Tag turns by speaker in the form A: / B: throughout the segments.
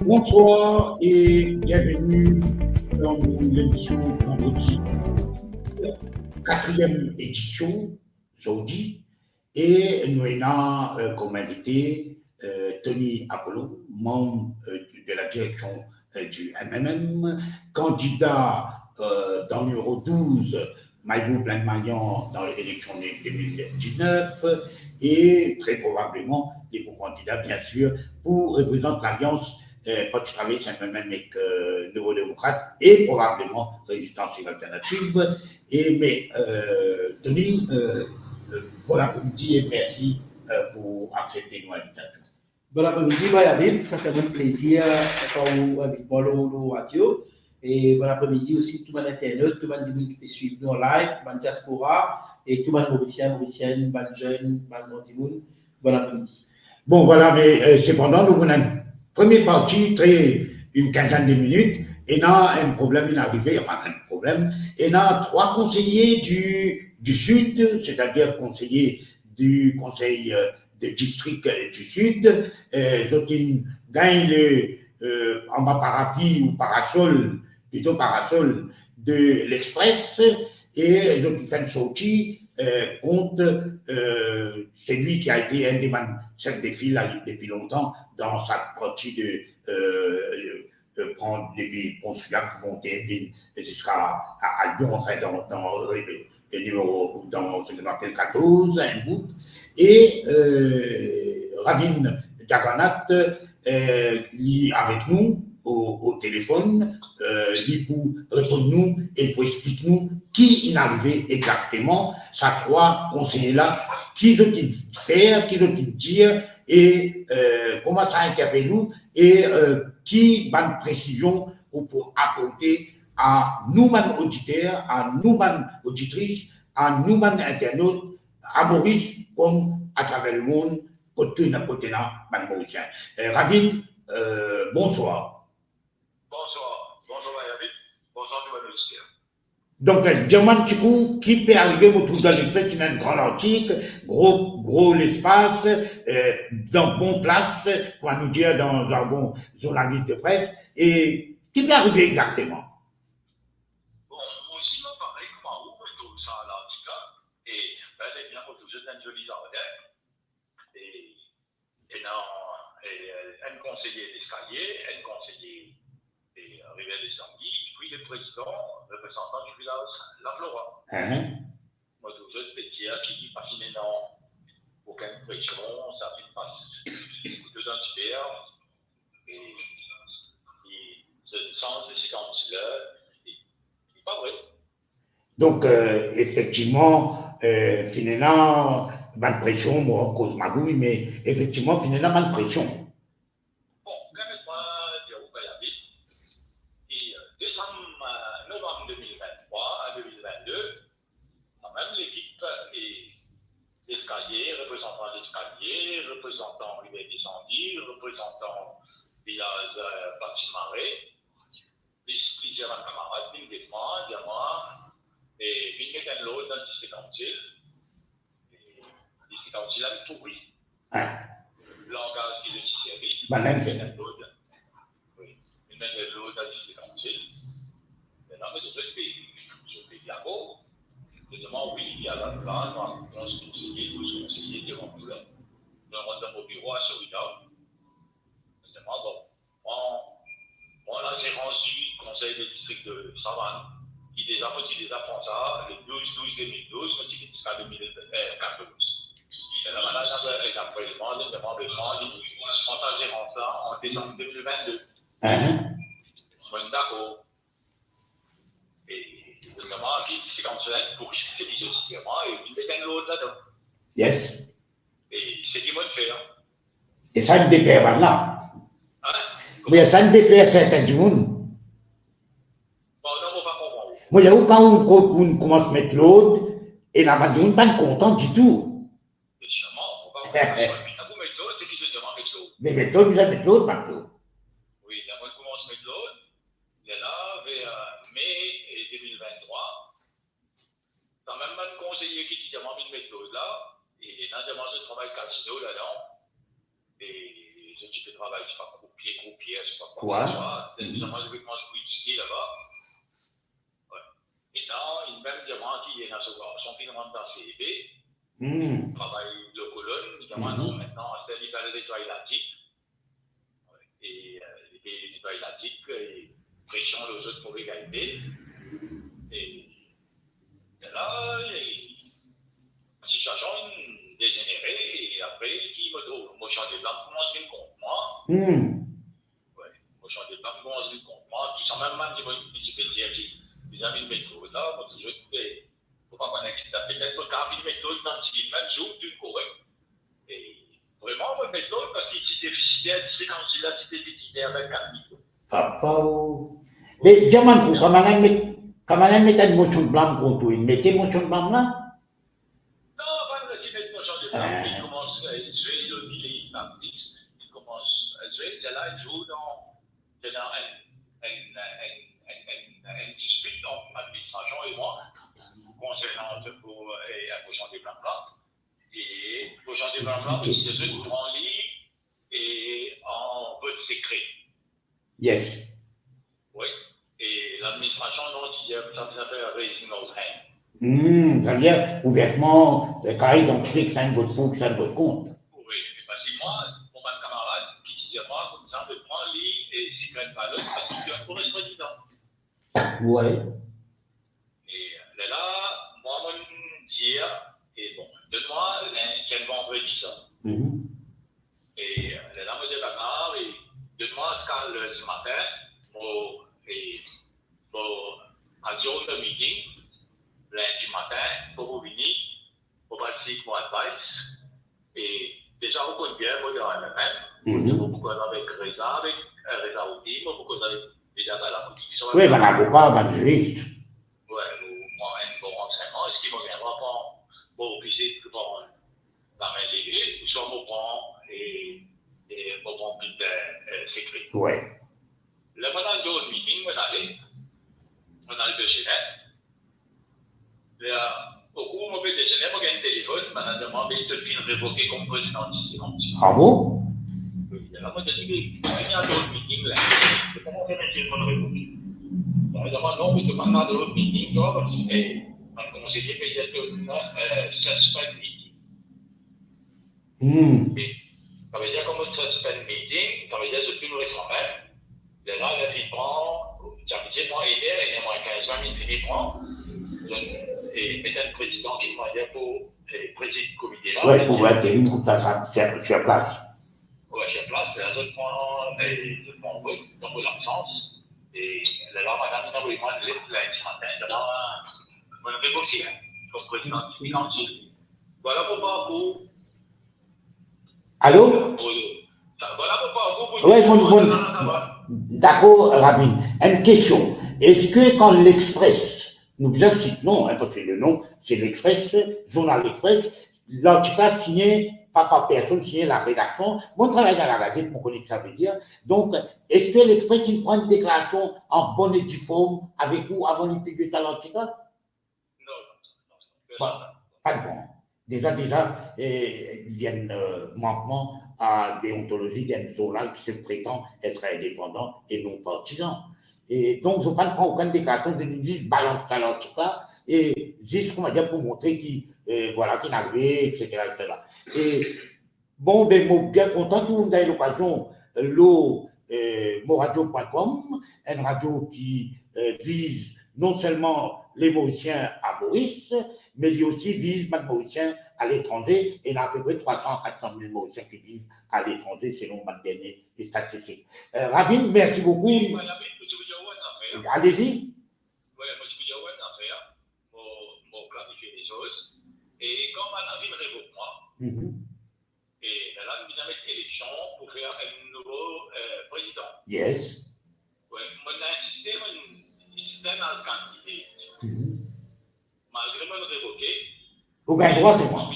A: Bonsoir et bienvenue dans l'émission vendredi, quatrième édition, aujourd'hui. Et nous avons comme invité Tony Apollo, membre de la direction du MMM, candidat dans le numéro 12, Maïbou Plein-Maillan dans l'élection 2019, et très probablement les candidats, bien sûr, pour représenter l'Alliance quand tu travailles simplement avec Nouveau Démocrate et probablement Résistance Alternative. Mais Tony, bon après-midi et merci pour accepter nos invitations.
B: Bon après-midi, Bayabib, ça fait un plaisir d'être avec moi au radio. Et bon après-midi aussi, tout le monde internaute, tout le monde qui suit nous en live, tout le monde diaspora, et tout le monde mauricienne, bon jeune, bon monde. Bon après-midi.
A: Bon, voilà, mais cependant, nous avons une première partie, une quinzaine de minutes, et là, un problème est arrivé, enfin, un problème, et là, 3 conseillers du Sud, c'est-à-dire conseillers du conseil de district du Sud, qui gagnent en bas parapluie ou parasol, plutôt parasol de l'Express, et ils ont fait une sortie contre celui qui a été un des chefs de file depuis longtemps dans sa partie de prendre depuis Pont-Suac, monter jusqu'à Lyon, enfin dans le numéro, dans ce qu'on appelle 14, un bout. Et Ravine Diaganat, lui avec nous au téléphone, lui pour répondre nous et pour expliquer nous qui est arrivé exactement, ces 3 conseillers-là, qui veut-il faire, qui veut-il dire, et comment ça interpelle nous, et qui va une précision pour apporter à nous-mêmes auditeurs, à nous-mêmes auditrices, à nous-mêmes internautes, à Maurice, comme à travers le monde, côté na Mauricien. Ravine, bonsoir. Donc, Diamant Tikou, qui peut arriver, vous trouvez dans l'espèce, c'est un grand article, gros l'espace, dans bon place, pour nous dire dans un jargon journaliste de presse, et qui peut arriver exactement?
C: Bon, aussi, non, pareil, comme vous, tout ça à l'article, et ben, les biens, vous êtes un joli jardin, et un conseiller d'escalier, un conseiller des rivières des Anguilles, puis le président, représentant du village La Flora. Moi, tout je peux dire qu'il n'y a pas finalement aucune pression, ça fait pas deux entités, et ce sens de ces candidats n'est pas vrai.
A: Donc, effectivement, finalement, pas de pression, moi, cause magouille, mais effectivement, finalement, pas de pression.
C: Bon, quand même, et novembre 2023 à 2022, quand même l'équipe est escalier, représentant d'escalier, représentant rivière d'incendie, représentant village Bâti-Marais, plusieurs camarades, une défense, diamant, et une méthode l'autre dans le district council. Le district council a tout pris. Langage qui est service. Oui, une méthode l'autre dans le district council. Maintenant, mais je fais bien beau. Justement, oui, il y a la place, on se conseiller devant nous là. Nous rentrons au bureau à Sourida. Justement, bon, on a gérance du conseil de district de Savane, qui déjà prend ça le 12-2012, jusqu'à 2014. Et la madame est après le monde, on a gérance ça en décembre 2022. D'accord. Et justement, c'est comme cela pour c'est des différents et puis quelqu'un l'autre là-dedans.
A: Yes.
C: Et c'est ce qu'ils vont faire.
A: Et ça ne déplaît pas là. Mais ça ne déplaît certains du monde.
C: Bon, non, on va pas comprendre.
A: Moi, j'avoue, quand on commence à mettre l'autre, et là, on n'est pas content du tout.
C: Justement, on va pas comprendre. Vous mettez l'autre, c'est qu'ils justement mettent l'autre.
A: Mais mettre l'autre, vous allez mettre l'autre maintenant.
C: Oui, d'abord, on commence à mettre l'autre. Et là, vers mai 2023, quand même, un conseiller qui dit, j'ai envie de mettre l'autre là, là, je travaille casino là-dedans. Et ce type de travail, je ne sais pas, croupier, je ne sais pas quoi. Je vais manger whisky là-bas. Ouais. Et là, il même demande qui est dans son finalement dans CEB. Travail de colonne. Il demande non, maintenant, c'est il va aller nettoyer la tique. Et il nettoie la tique, et pression les autres pour égalité. Et là, la situation dégénérée, et après, qui me trouve, moi, je suis blancs, commence à contre moi. Ouais, moi, je suis blancs, commence à contre moi. Qui sont même mal, qui me disent, les amis de métro, là, moi, toujours, il ne faut pas qu'on ait peut-être que quand il métro, dans le même jour, tu le correct. Et vraiment, moi, métro, parce qu'il est déficitaire, c'est quand il a été déficitaire avec 4 millions.
A: Mais, diamant, quand on met une motion de blanc contre toi, il mettait une motion de blanc là?
C: Non, pas de mettre une motion de blanc, il commence à jouer le delay tactique, il commence à jouer, c'est là, il joue dans une dispute entre l'administration et moi, concernant pour un motion de blanc là. Et motion de blanc là, aussi, c'est deux en ligne et en vote secret.
A: Yes.
C: Oui. Et l'administration, non, ça s'appelle raising of hand.
A: Ça veut dire ouvertement, carré, donc c'est que ça ne vote pour, que ça ne vote contre.
C: Oui, parce que moi, mon camarade qui disait moi, comme ça, de prendre lui et s'il ne gagne pas l'autre, parce qu'il est pour le président.
A: Ouais.
C: Et là, moi, je me dis, et bon, donne-moi quel vendredi ça. Et là, moi, je dis, d'accord, et donne-moi ce matin, radio le meeting, lundi matin, pour venir, pour participer mon advice. Et déjà, vous connaissez bien, moi, dans le même. Vous connaissez avec Reza Oudi, vous connaissez déjà dans la politique.
A: Oui, ben l'avocat, ben juriste.
C: Oui, moi, un bon renseignement. Est-ce qu'il m'a vraiment bon, visite pour la main de l'église, ou soit mon prend et mon prend plus de sécurité.
A: Oui.
C: Le matin de meeting, on a le déjeuner. Au cours où on fait déjeuner, on a un téléphone, on a demandé de le révoquer comme président du
A: Ah bon?
C: Oui, là, moi, je dis que il y a d'autres meetings là. C'est comment on fait un téléphone révoqué? On a demandé non, mais tu m'as pas d'autres meetings, toi, parce que un conseiller peut être suspend meeting. Ça veut dire comme un suspend meeting, ça veut dire que plus récent même. Là, il prend, j'avais moi aider, il y a moins 15 minutes, il prend, et peut-être le président qui m'a dit pour présider le comité là.
A: Oui, pour intérim, comme ça, sur place.
C: Oui, sur place, là, je prends oui, dans vos absences, et là, madame, il m'a envoyé lundi matin, là, on a négocié, comme président du council. Voilà pour parcours.
A: Allô?
C: Voilà pour parcours.
A: Oui, d'accord, Ravine. Une question. Est-ce que quand l'Express, nous bien citons, parce que le nom, c'est l'Express, Journal Express, l'article signé par personne, signé la rédaction, moi, je travaille dans la gazette pour connaître ce que ça veut dire. Donc, est-ce que l'Express, il prend une déclaration en bonne et due forme avec vous avant de publier ça l'article?
C: Non.
A: Bon, pas de bon. Déjà, il y a un manquement à déontologie d'un journal qui se prétend être indépendant et non partisan. Et donc, je ne prends aucune déclaration, je dis, balance ça l'article et juste, comment dire, pour montrer qu'il voilà, qu'il est arrivé, etc., etc. Et bon, ben, je suis bien content que vous ayez l'occasion, moradio.com, une radio qui vise non seulement les Mauriciens à Maurice, mais qui aussi vise les Mauriciens à l'étranger, et il y a à peu près 300 à 400 000 Mauriciens qui vivent à l'étranger, selon ma dernière statistique. Ravine, merci beaucoup.
C: Oui,
A: allez-y.
C: Oui, moi, je vous dis une affaire pour clarifier les choses. Et quand Ravine révoque moi, et là, nous avons une élection pour faire un nouveau président.
A: Yes.
C: Oui, moi, j'ai insisté sur un système à candidat. Malgré mon révoqué.
A: Vous avez droit, c'est moi.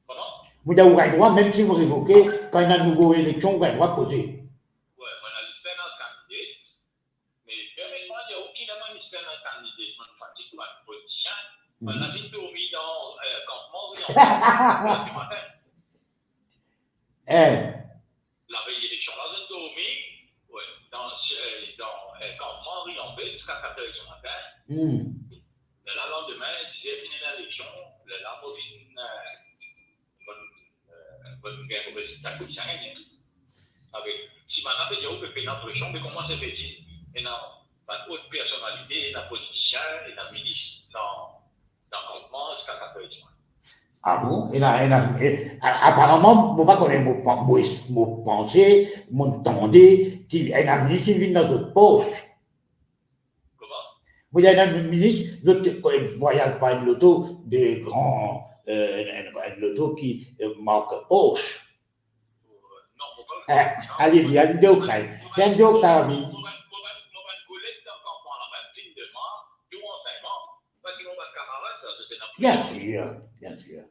C: Comment?
A: Vous avez droit, même si vous révoquez, quand il y a une nouvelle élection, vous avez droit de poser.
C: Oui, moi, j'ai un système à candidat. Mais permettez-moi, il n'y a aucun système à candidat. Je me fatigue pas de politicien. On a vite dormi dans le campement, La veille élection, là, je dormi, ouais, dans un campement Riambé jusqu'à 4 h du matin. Le lendemain, il disait fini l'élection, le lendemain, bonne guerre au résultat qui s'est gagné. Si maintenant, il y a eu que notre champ, mais comment c'est fait? Et non, une autre personnalité, un politicien, et un ministre dans le campement jusqu'à 4 h du matin.
A: Ah bon? Apparemment, je ne connais pas mon pensée, mon tendé, qui est un ministre qui vient dans notre poche.
C: Comment?
A: Vous avez un ministre, ne voyage pas une loto de grand, une loto qui marque poche.
C: Non, pourquoi?
A: Allez-y, un joke, c'est un joke, ça va bien. Bien sûr, bien sûr.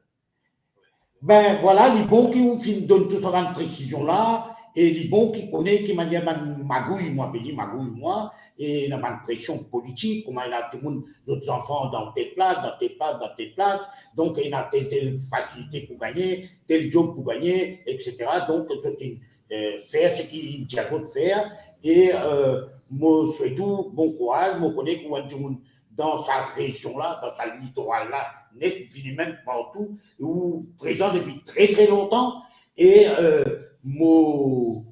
A: Ben voilà, les bons qui vous donnent tout ça de précision là, et les bons qui connaissent, qui m'ont dit, magouille, moi, et dans ma pression politique, comment il y a tout le monde, d'autres enfants dans telle place, donc il y a telle facilité pour gagner, tel job pour gagner, etc. Donc, faire ce qu'il y a de faire, et moi, surtout, bon courage, moi, connais que tout le monde dans sa région là, dans sa littoral là, net, même partout, ou présent depuis très très longtemps, et moi,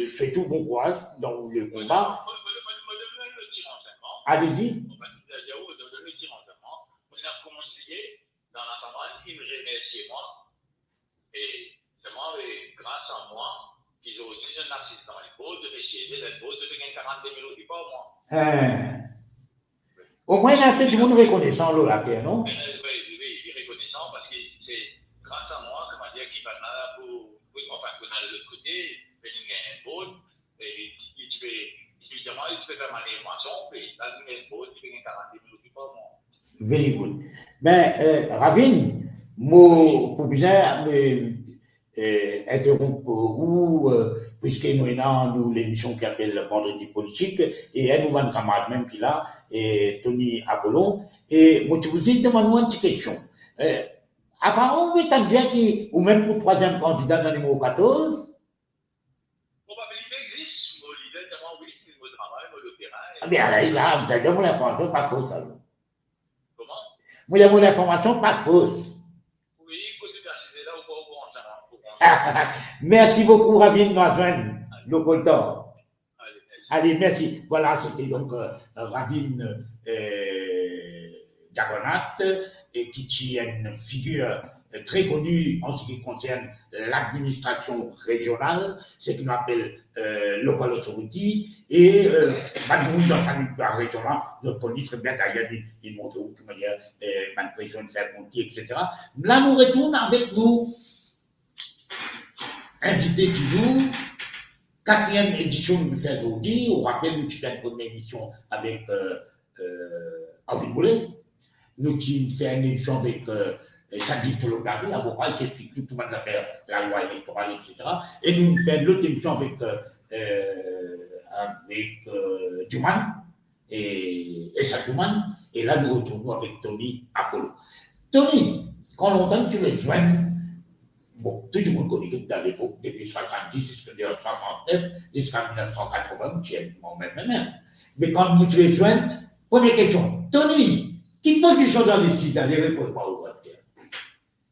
A: surtout bon courage dans le combat. Allez-y.
C: Grâce à moi, ils ont aussi un accident. Il faut de essayer de 40 000 € par mois.
A: Au moins, il y a un peu de monde reconnaissant là, la terre, non?
C: Oui, reconnaissant parce que c'est grâce à moi que m'a dit qu'il va là pour de l'autre côté, il y a un boat, et il peut faire ma maçon, et là, il y a un boat, il y a 40 000 € par mois.
A: Very good. Mais, Ravine, moi, pour bien interrompre ou puisque nous avons l'émission qui s'appelle Vendredi politique et elle nous a un camarade même qui l'a et Tony Apollon et moi je vous ai demandé une petite question apparemment vous êtes déjà qui ou même pour troisième candidat dans le numéro 14
C: probabilité existe moi l'idée tellement oui le travail le terrain
A: ah bien là vous avez mon information pas fausse alors.
C: Comment
A: moi j'ai mon information pas fausse. Merci beaucoup, Ravine Noisven, le coltant. Allez, merci. Voilà, c'était donc Ravine Diagonat, qui est une figure très connue en ce qui concerne l'administration régionale, ce qu'on appelle local authority, et dans la région-là, je connais très bien d'ailleurs, il montre comment il y a une pression de faire monter, etc. Là, nous retournons avec nous. Invité du jour, 4e édition de faire aujourd'hui. On rappelle nous qui fait une première émission avec Henri Boulet. Nous qui fait une émission avec Sadif Tologari, avocat qui explique tout le monde va faire la loi électorale, etc. Et nous faisons l'autre émission avec Duman et Sadouman. Et là, nous retournons avec Tony Apollo. Tony, quand on entend que tu les joignes, bon, tout le monde connaît que dans l'époque, depuis 70 jusqu'à 69, jusqu'à 1980, tu es moi-même. Mais quand nous te rejoignons, première question, Tony, quelle position dans le sud? Allez répondre pas au vote.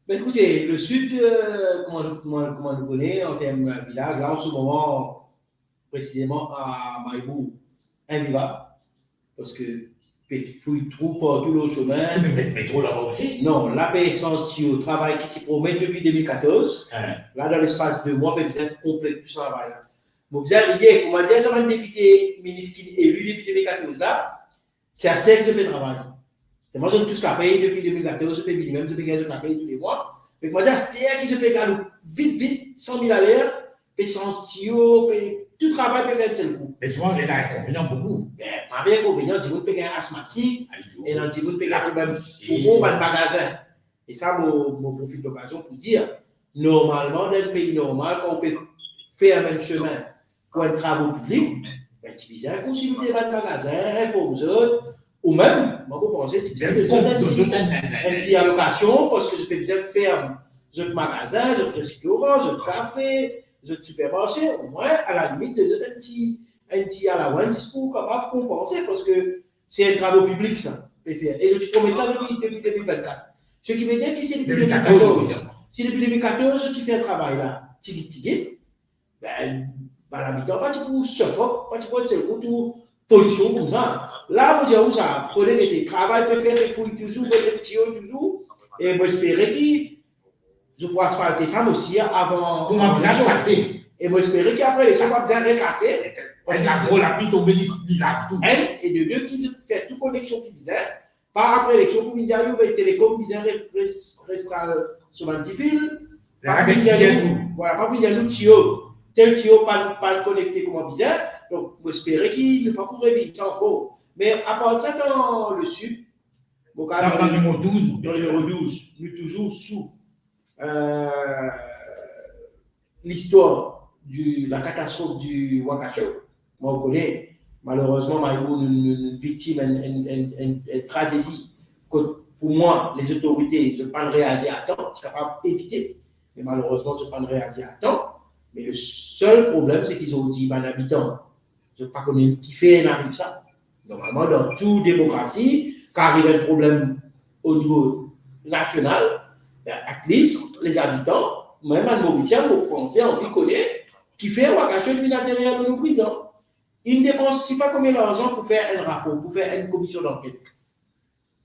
B: Ben écoutez, le sud, comment vous connaissez en termes de village, là en ce moment, précisément à Maïbou, invivable, parce que il fouille trop partout le chemin.
A: Mais métro là-bas aussi?
B: Non, la paysance au travail qui t'y promet depuis 2014. Là, dans l'espace de mois, vous êtes complet tout ce travail. Vous avez l'idée, comment dire, ça va être député ministre qui est élu depuis 2014 là, c'est à ce que je fais travail. C'est moi, je tous la paye depuis 2014, je paye minimum, je paye la paye tous les mois. Mais comment dire, c'est qui se paye vite, 100 000 à l'heure, paysance tuyau, tout le travail peut faire un seul coup.
A: Mais souvent, il y a un inconvénient beaucoup.
B: Pas bien inconvénient, tu veux payer un asthmatique, et dans tu veux payer un problème pour mon magasin. Et ça, mon profite d'occasion pour dire, normalement, dans un pays normal, quand on peut faire un même chemin pour un travaux public, ben, tu vises à consulter votre magasin, info aux autres, Ou même, moi, vous pensez, c'est bien de une petite allocation parce que je peux bien faire un magasin, un restaurant, un café, un supermarché, au moins, à la limite, de donner un petit allowance pour capable compenser parce que c'est un travail public, ça. Et je promets ça depuis 2024. Ce qui veut dire que si depuis 2014, si depuis 2014, tu fais un travail là, tigui, ben, l'habitant, pas pour suffoque, pas pour c'est pour pollution comme ça. Là, vous dites où ça, il faut que travail peut faire, il faut toujours, toujours, et moi, j'espérais que je pourrais asphalter ça aussi avant.
A: Comment bien asphalter?
B: Et moi, j'espérais qu'après, les gens vont bien recasser.
A: Parce que la gros lapis tombé, il lave tout.
B: Et de deux, qui fait toute connexion qui bizarre. Par après l'élection, pour dire, il y a télécom bizarre, reste sur l'antifil. Voilà, pas pour dire, nous, tel tuyau pas connecté comme bizarre. Donc, j'espérais qu'il ne pas pour éviter encore. Mais à part ça, dans le sud,
A: dans le numéro 12,
B: dans le numéro 12, nous toujours sous l'histoire de la catastrophe du Wakasho. Moi, je connais, malheureusement, Maïbou, une victime, une tragédie. Pour moi, les autorités, je ne peux pas réagir à temps, je suis capable d'éviter, mais malheureusement, je ne peux pas réagir à temps. Mais le seul problème, c'est qu'ils ont dit, un habitant, je ne sais pas combien qui fait arrive ça. Normalement, dans toute démocratie, quand arrive un problème au niveau national, at least, les habitants, même à Mauricien, vous pensez, on connaît, qui fait un Wakasho unilatéral dans nos prisons. Ils ne dépensent pas combien d'argent pour faire un rapport, pour faire une commission d'enquête.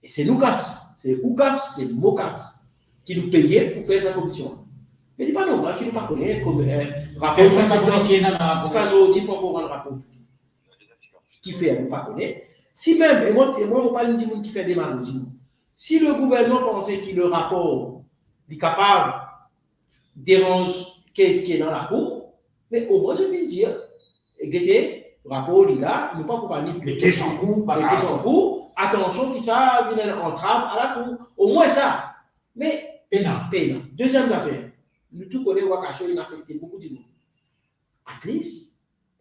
B: Et c'est nous casse, c'est Oukas, c'est Mokas qui nous payait pour faire cette commission. Mais il n'est pas normal qui ne pas connaît comme un rapport. C'est pas aujourd'hui pour un rapport. Qui fait, nous pas connaît. Si même, et moi, je ne parle pas de monde qui fait des maladies. Si le gouvernement pensait que le rapport est capable de déranger qu'est-ce qui est dans la cour, mais au moins je vais dire, écoutez, le rapport est là, il ne pas pour parler de
A: questions en
B: cours, attention qui ça vient entrave à la cour. Au moins ça. Mais, pénal. Deuxième affaire, nous tous connaissons Wakasho, il a affecté beaucoup de monde. At least,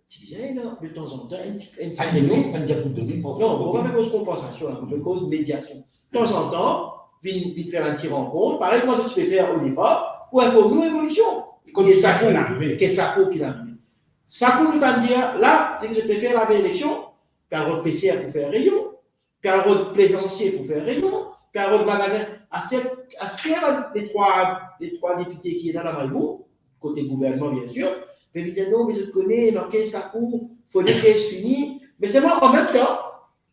B: tu disais là, de temps en temps, un petit non, on va pas cause compensation, on va cause médiation. De temps en temps, vite faire un petit rencontre. Pareil, moi, ce que tu peux faire au départ, pour avoir une évolution.
A: Qu'est-ce ça qui est arrivé?
B: Qu'est-ce ça qui est arrivé? Ça pour nous dire, là, c'est que je peux faire la élection, puis un PCR pour faire rayon, puis un plaisancier pour faire rayon, puis un magasin. À ce qu'il les trois députés qui sont dans la Malbo, côté gouvernement, bien sûr, mais ils disent non, mais je connais, dans quel ça court, il faut dire que je finis. Mais c'est moi, en même temps,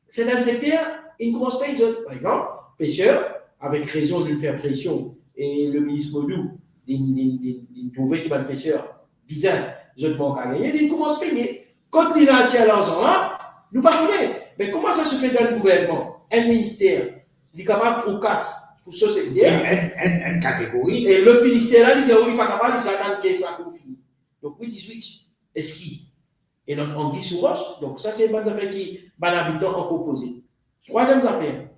B: c'est un secteur, ils ne commencent pas les autres. Par exemple, pêcheurs, avec raison de faire pression, et le ministre Modou, il trouvait qu'il y a un pêcheur bizarre, je ne manque à gagner, il commence à payer. Quand il a tiré l'argent là, nous ne parlons pas. Mais comment ça se fait dans le gouvernement? Un ministère, il est capable de casse pour ce secteur.
A: Une catégorie.
B: Et le ministère là, il dit, il n'est pas capable, il attend que ça confine. Donc, oui, switch, esquive. Et donc, on glisse sur roche. Donc, ça, c'est une bonne affaire qui, bon habitant en proposé. Troisième affaire,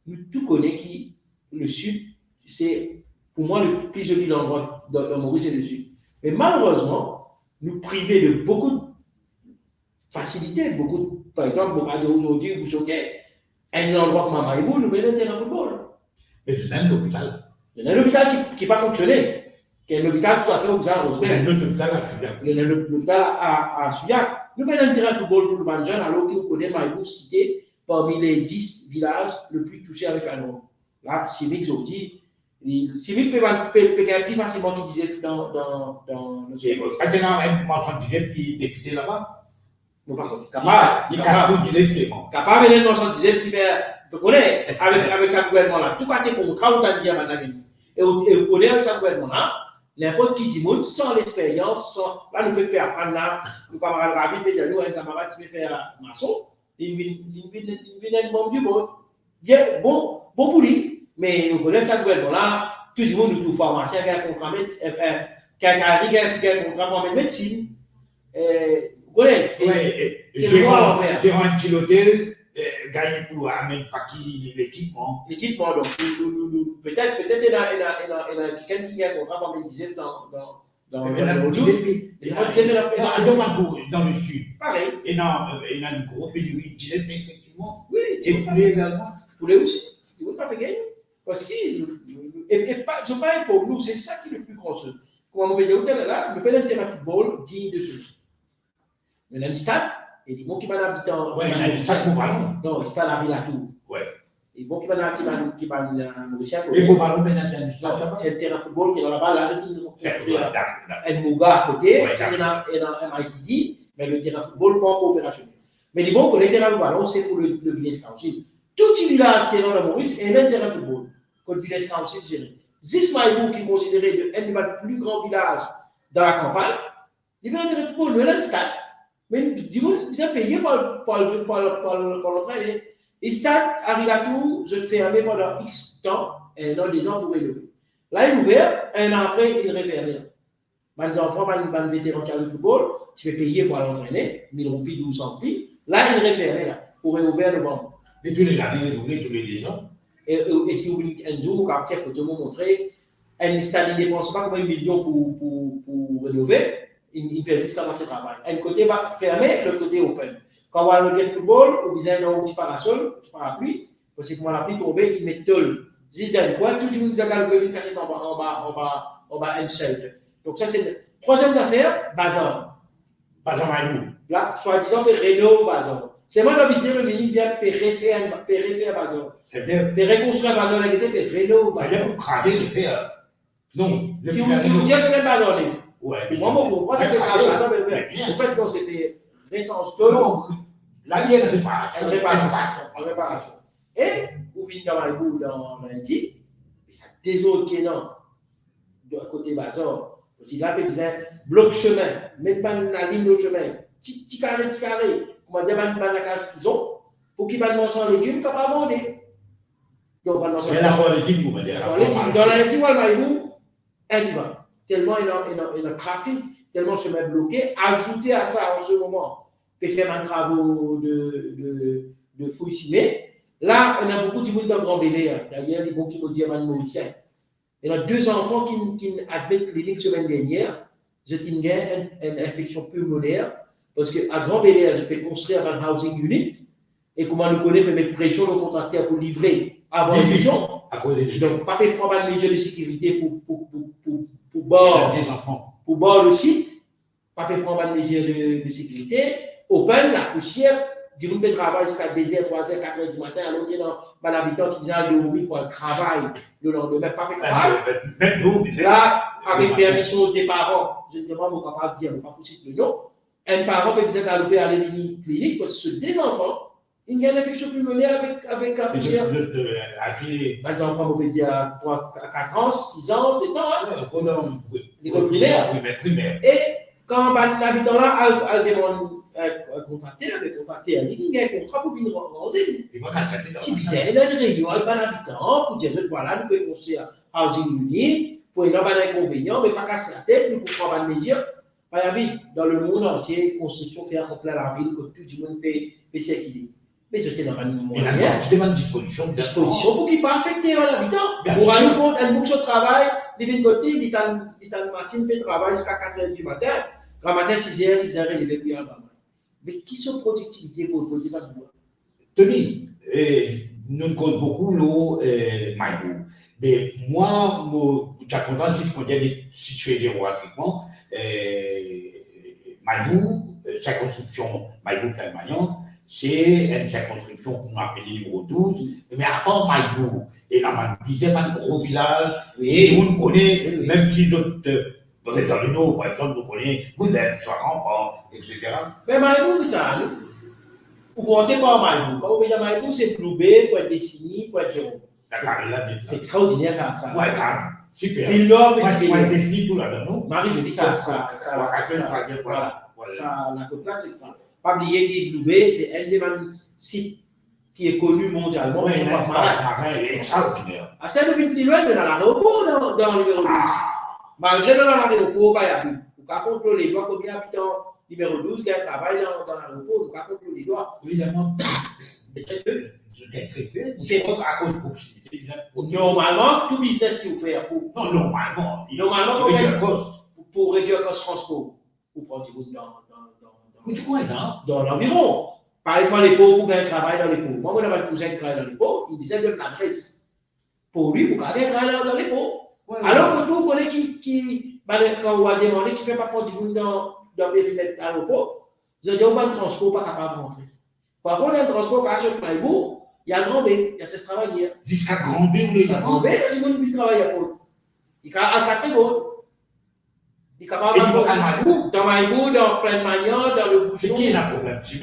B: nous tous connaissons qui le Sud, c'est pour moi le plus joli endroit dans Maurice, c'est le Sud. Mais malheureusement, nous priver de beaucoup de facilités, par exemple, aujourd'hui, vous choquez, un endroit comme Maïbou, nous mettons un terrain de football.
A: Mais c'est un hôpital.
B: Il y a un hôpital qui n'a pas fonctionné. Il y a un hôpital tout à fait au Xar,
A: il y a un hôpital à Suyac.
B: Il y a un hôpital à Suyac. Nous mettons un terrain de football pour le Banjan, alors que vous connaissez Maïbou cité parmi les 10 villages le plus touchés avec la norme. Là, Civic, j'ai dit, Civic peut gagner plus facilement qu'il disait dans le
A: sport. Pas un enfant disait qui est député là-bas.
B: Non, par contre,
A: il casse tout, disait c'est bon.
B: Capable de l'enfant disait qui fait, vous connaissez, avec ce gouvernement-là, tout cas, pour contrat, on t'a dit à Managani. Et vous connaissez avec ce gouvernement-là, n'importe qui dit monde, sans l'expérience, là, nous faisons faire apprendre là, nos camarades rapides, nous, un camarade qui fait faire maçon. Il vient être membre du monde. Bien, bon pour lui, mais vous connaissez ce gouvernement-là, tout le monde, nous, pharmacien, qui a un contrat pour médecine. Vous connaissez, c'est moi à l'envers.
A: J'ai un petit hôtel, gagné pour amener l'équipement.
B: L'équipement, donc, peut-être il y a quelqu'un qui a un contrat pour médecine dans dans
A: Mais
B: le
A: là,
B: numéro 12. Les enfants disaient, mais
A: dans le sud,
B: pareil.
A: et il y a une grosse pénurie de fait effectivement.
B: Oui,
A: Et poulet également.
B: poulet aussi. Ils ne vont pas gagner. Parce que, et pas, je ne pas pour nous, c'est ça qui est le plus grand chose. Comme on me dit, là, le pénal terrain football digne de ce nom. Il y a un stade, et les gens qui vont habiter en.
A: Ouais, il y a un stade Beauvalon.
B: Non, le stade à Villatour.
A: Ouais.
B: Et bon, qui va
A: Et Beauvalon, il y a un stade.
B: c'est le terrain football qui est là-bas, là, qui nous
A: C'est
B: construit
A: un
B: El Mouga à côté,
A: Ouais,
B: et dans MITD, mais le terrain football pas opérationnel. Mais les bons, les terrains Beauvalon, c'est pour le village council. Tout petit village qui est dans la Maurice est un terrain football, que le village council gère. Zismaïbou, qui est considéré un des plus grands villages dans la campagne, il y a un terrain football, mais là, le stade. Mais dis-moi, ils ont payé pour l'entraîner. Et stade, à Rilatou, je te fais fermer pendant X temps, et dans des ans pour élever. Là, il est ouvert, un an après, il est refermé. Les enfants, les vétérans qui ont le football, tu peux payer pour l'entraîner, 1000 roupies, 1200 roupies. Là, il est refermé, là, pour réouvrir le vent.
A: Et tous les années, renouvelés tous les 10 ans.
B: Et si vous voulez un jour, vous captez la photo, vous montrer, un stade, il ne dépense pas comme 1 million pour rénover, il fait juste la moitié de travail. Un côté va fermé, l'autre côté open. Quand on va au le football, on vise un petit parasol, un petit parapluie, parce que quand la pluie tombe, il met tôle. Juste d'un coin, tout le monde a une cassette en bas, un seul. Donc ça, c'est la troisième affaire, bazar.
A: Bazar Maïbou.
B: Là, soi-disant, Renault, bazar. C'est moi, j'ai envie de dire, le ministre dit, péré bazar.
A: C'est-à-dire,
B: Péré construire bazar, il dit, Renault, bazar.
A: c'est-à-dire pour craser le fer. Non.
B: Si vous dites, peut-être bazar,
A: ouais.
B: moi, moi, c'était bazar, en fait, non, c'était récence de
A: non. Là, il y a une réparation.
B: Et, vous venez dans Maïbou, dans l'Haïti, et ça désole qui est là, de côté bazar. Aussi là, il y a bloc chemin, mettre la ligne de chemin, petit carré, comment dire, la case prison, pour qu'ils ne mangent sans légumes, qu'on va vendre. Donc,
A: il y a la fois de type, vous me dire.
B: Dans l'Haïti, ou Maïbou, un vivant. Tellement il y a un trafic, tellement le chemin bloqué. Ajouter à ça, en ce moment, peut faire un travaux de fouille cimée. Là, on a beaucoup de monde dans Grand Bélé. D'ailleurs, les bons qui me disent à Mauricien. Il y a 2 enfants qui admettent clinique semaine dernière. J'ai une infection pulmonaire. Parce qu'à Grand Bélé, je peux construire un housing unit. Et comment nous connaît, peut mettre pression le contracteur pour livrer avant l'élection.
A: À cause des
B: Donc, pas peut prendre une mesure de sécurité pour bord
A: des enfants.
B: Pour bord le site. Pas peut prendre une mesure de sécurité. Open, la poussière. Dire qu'on peut travailler jusqu'à 2h, 3h, 4h du matin, alors qu'il y a un habitant qui vient de pour le travail le lendemain, pas fait là, avec permission des parents, je ne demande pas capable de dire, mais pas possible de non. Un parent peut peut-être aller à l'épidémie clinique parce que des enfants, il y a une infection pulmonaire avec la poussière. Les enfants, on peut dire à 4 ans, 6 ans, 7 ans, l'école primaire.
A: Oui, mais primaire.
B: Et quand un habitant là, elle demande contacter à il y a un contrat pour venir ranger. C'est bizarre, il y a une réunion avec un habitant pour dire voilà, nous pouvons construire un housing unit pour une inconvénient, mais pas casser la tête, nous pouvons prendre des mesures. Par exemple, dans le monde entier, construction fait en plein la ville, que tout le monde peut circuler. Mais c'était dans un moment.
A: Et là, tu demandes disposition
B: pour qu'il ne pas affecter un habitant. Pour aller pour un bout de travail, de l'autre côté, il y a une machine qui travaille jusqu'à 4h du matin. Quand matin, 6h, ils arrivent avec lui en bas. Mais qui sont productivité pour le développement?
A: Tony, nous comptons beaucoup le Maïbou. Mais moi, tu as compris si je connais situé géographiquement, Maïbou, circonscription Maïbou plein Maillon, c'est une circonscription qu'on appelle numéro 12. Mais à part Maïbou, et là, c'est un gros village, et tout le monde connaît, même si d'autres. Dans le Nord, par exemple, nous connaissons Boudin, Soiran, etc.
B: Mais Maïbou, c'est ça, nous. Vous pensez pas à Maïbou. Quand vous voyez Maïbou, c'est Ploubé, pour être Dessini, pour être Jérôme.
A: C'est
B: extraordinaire, ça.
A: Ouais, ça. Super.
B: Ville Nord,
A: moi, Dessini, tout là-dedans.
B: Marie, je dis ça. Voilà. Ça, la côte là, c'est ça. Pas oublier que Ploubé, c'est un des sites qui est connu mondialement.
A: Oui, c'est marin, extraordinaire.
B: À ça, depuis plus loin, dans l'aéroport, dans le numéro 12. Malgré dans l'aéroport, il y a plus. Vous pouvez contrôler les doigts, combien d'habitants numéro 12 qui travaillent dans l'aéroport, vous pouvez contrôler les doigts.
A: Évidemment, très peu. C'est pas à cause de proximité.
B: Normalement, tout business que vous faites pour.
A: Non, normalement.
B: Normalement,
A: il y a un cost.
B: pour réduire le cost transport, ou prendre du monde
A: Tu crois, non?
B: dans l'environ. Par exemple, les pauvres, pour gagner un travail dans les pauvres. Moi, j'avais un cousin qui travaille dans les pauvres, il disait de l'adresse. Pour lui, pour gagner un travail dans les pauvres. Alors que nous, on connaît quand on va demander qui fait pas partie du monde dans le périmètre à l'aéroport, vous avez dit, on va un transport pas capable de rentrer. Par contre, un transport qui a sur Maïbourg, il y a Grand B, il y a ce travailleurs.
A: Jusqu'à Grand B, vous les
B: Grand B, il y a du monde qui travaille pour. Il y a un café bon. Il est capable de dans Maïbourg, dans plein de manières, dans le bouchon.
A: C'est qui a un problème? C'est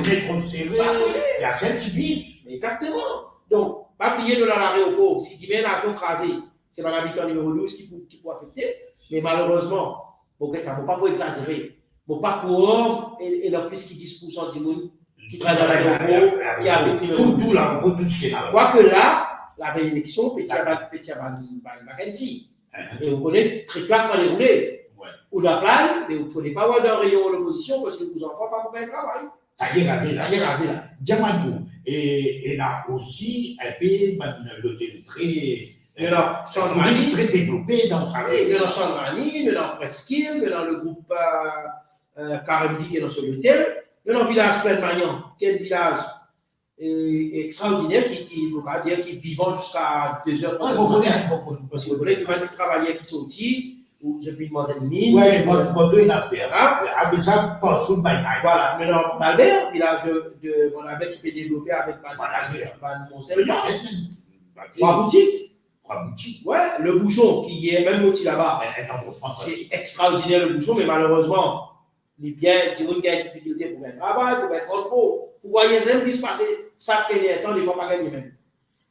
A: mettre trop serré, il y a 7 bis.
B: Exactement. Donc, pas oublier de l'aéroport. Si tu viens à l'avion crasé, c'est pas l'habitant numéro 12 qui peut affecter. Mais malheureusement, ça ne faut pas exagérer. Mon parcours et le plus qui 10% du monde qui travaille dans l'aéroport, qui a
A: tout là, tout ce qui est là.
B: Quoique là, la réélection, petit à petit, et vous connaissez très clairement les roulés. Ou la plaine, mais vous ne pouvez pas avoir d'un rayon de l'opposition parce que vos enfants pas pour faire le travail.
A: Ça y est rasé là. Diamant. Et là aussi, un peu, l'hôtel très développé dans sa
B: vie. Il y a dans Chandrani, il y a dans Presqu'île, il y a dans le groupe Karimdi qui est dans ce hôtel, il y a dans le village Plein Magnan, qui est un village extraordinaire qui vivant jusqu'à 2 heures. Parce que vous voyez, il y a des travailleurs qui sont ici. Ou depuis une mine.
A: Oui, mon deux affaires. Avec ça, force ou baïnaï.
B: Voilà, maintenant, Malbert, village de mon Albert qui peut développer avec Montselma. 3 boutiques.
A: 3 boutiques.
B: Ouais, le bouchon qui est même aussi là-bas. C'est extraordinaire le bouchon, mais malheureusement, les biens, tu vois, il y a des difficultés pour un travail, pour un transport. Vous voyez, ça puisse passer, ça fait des temps, des fois, pas gagner même.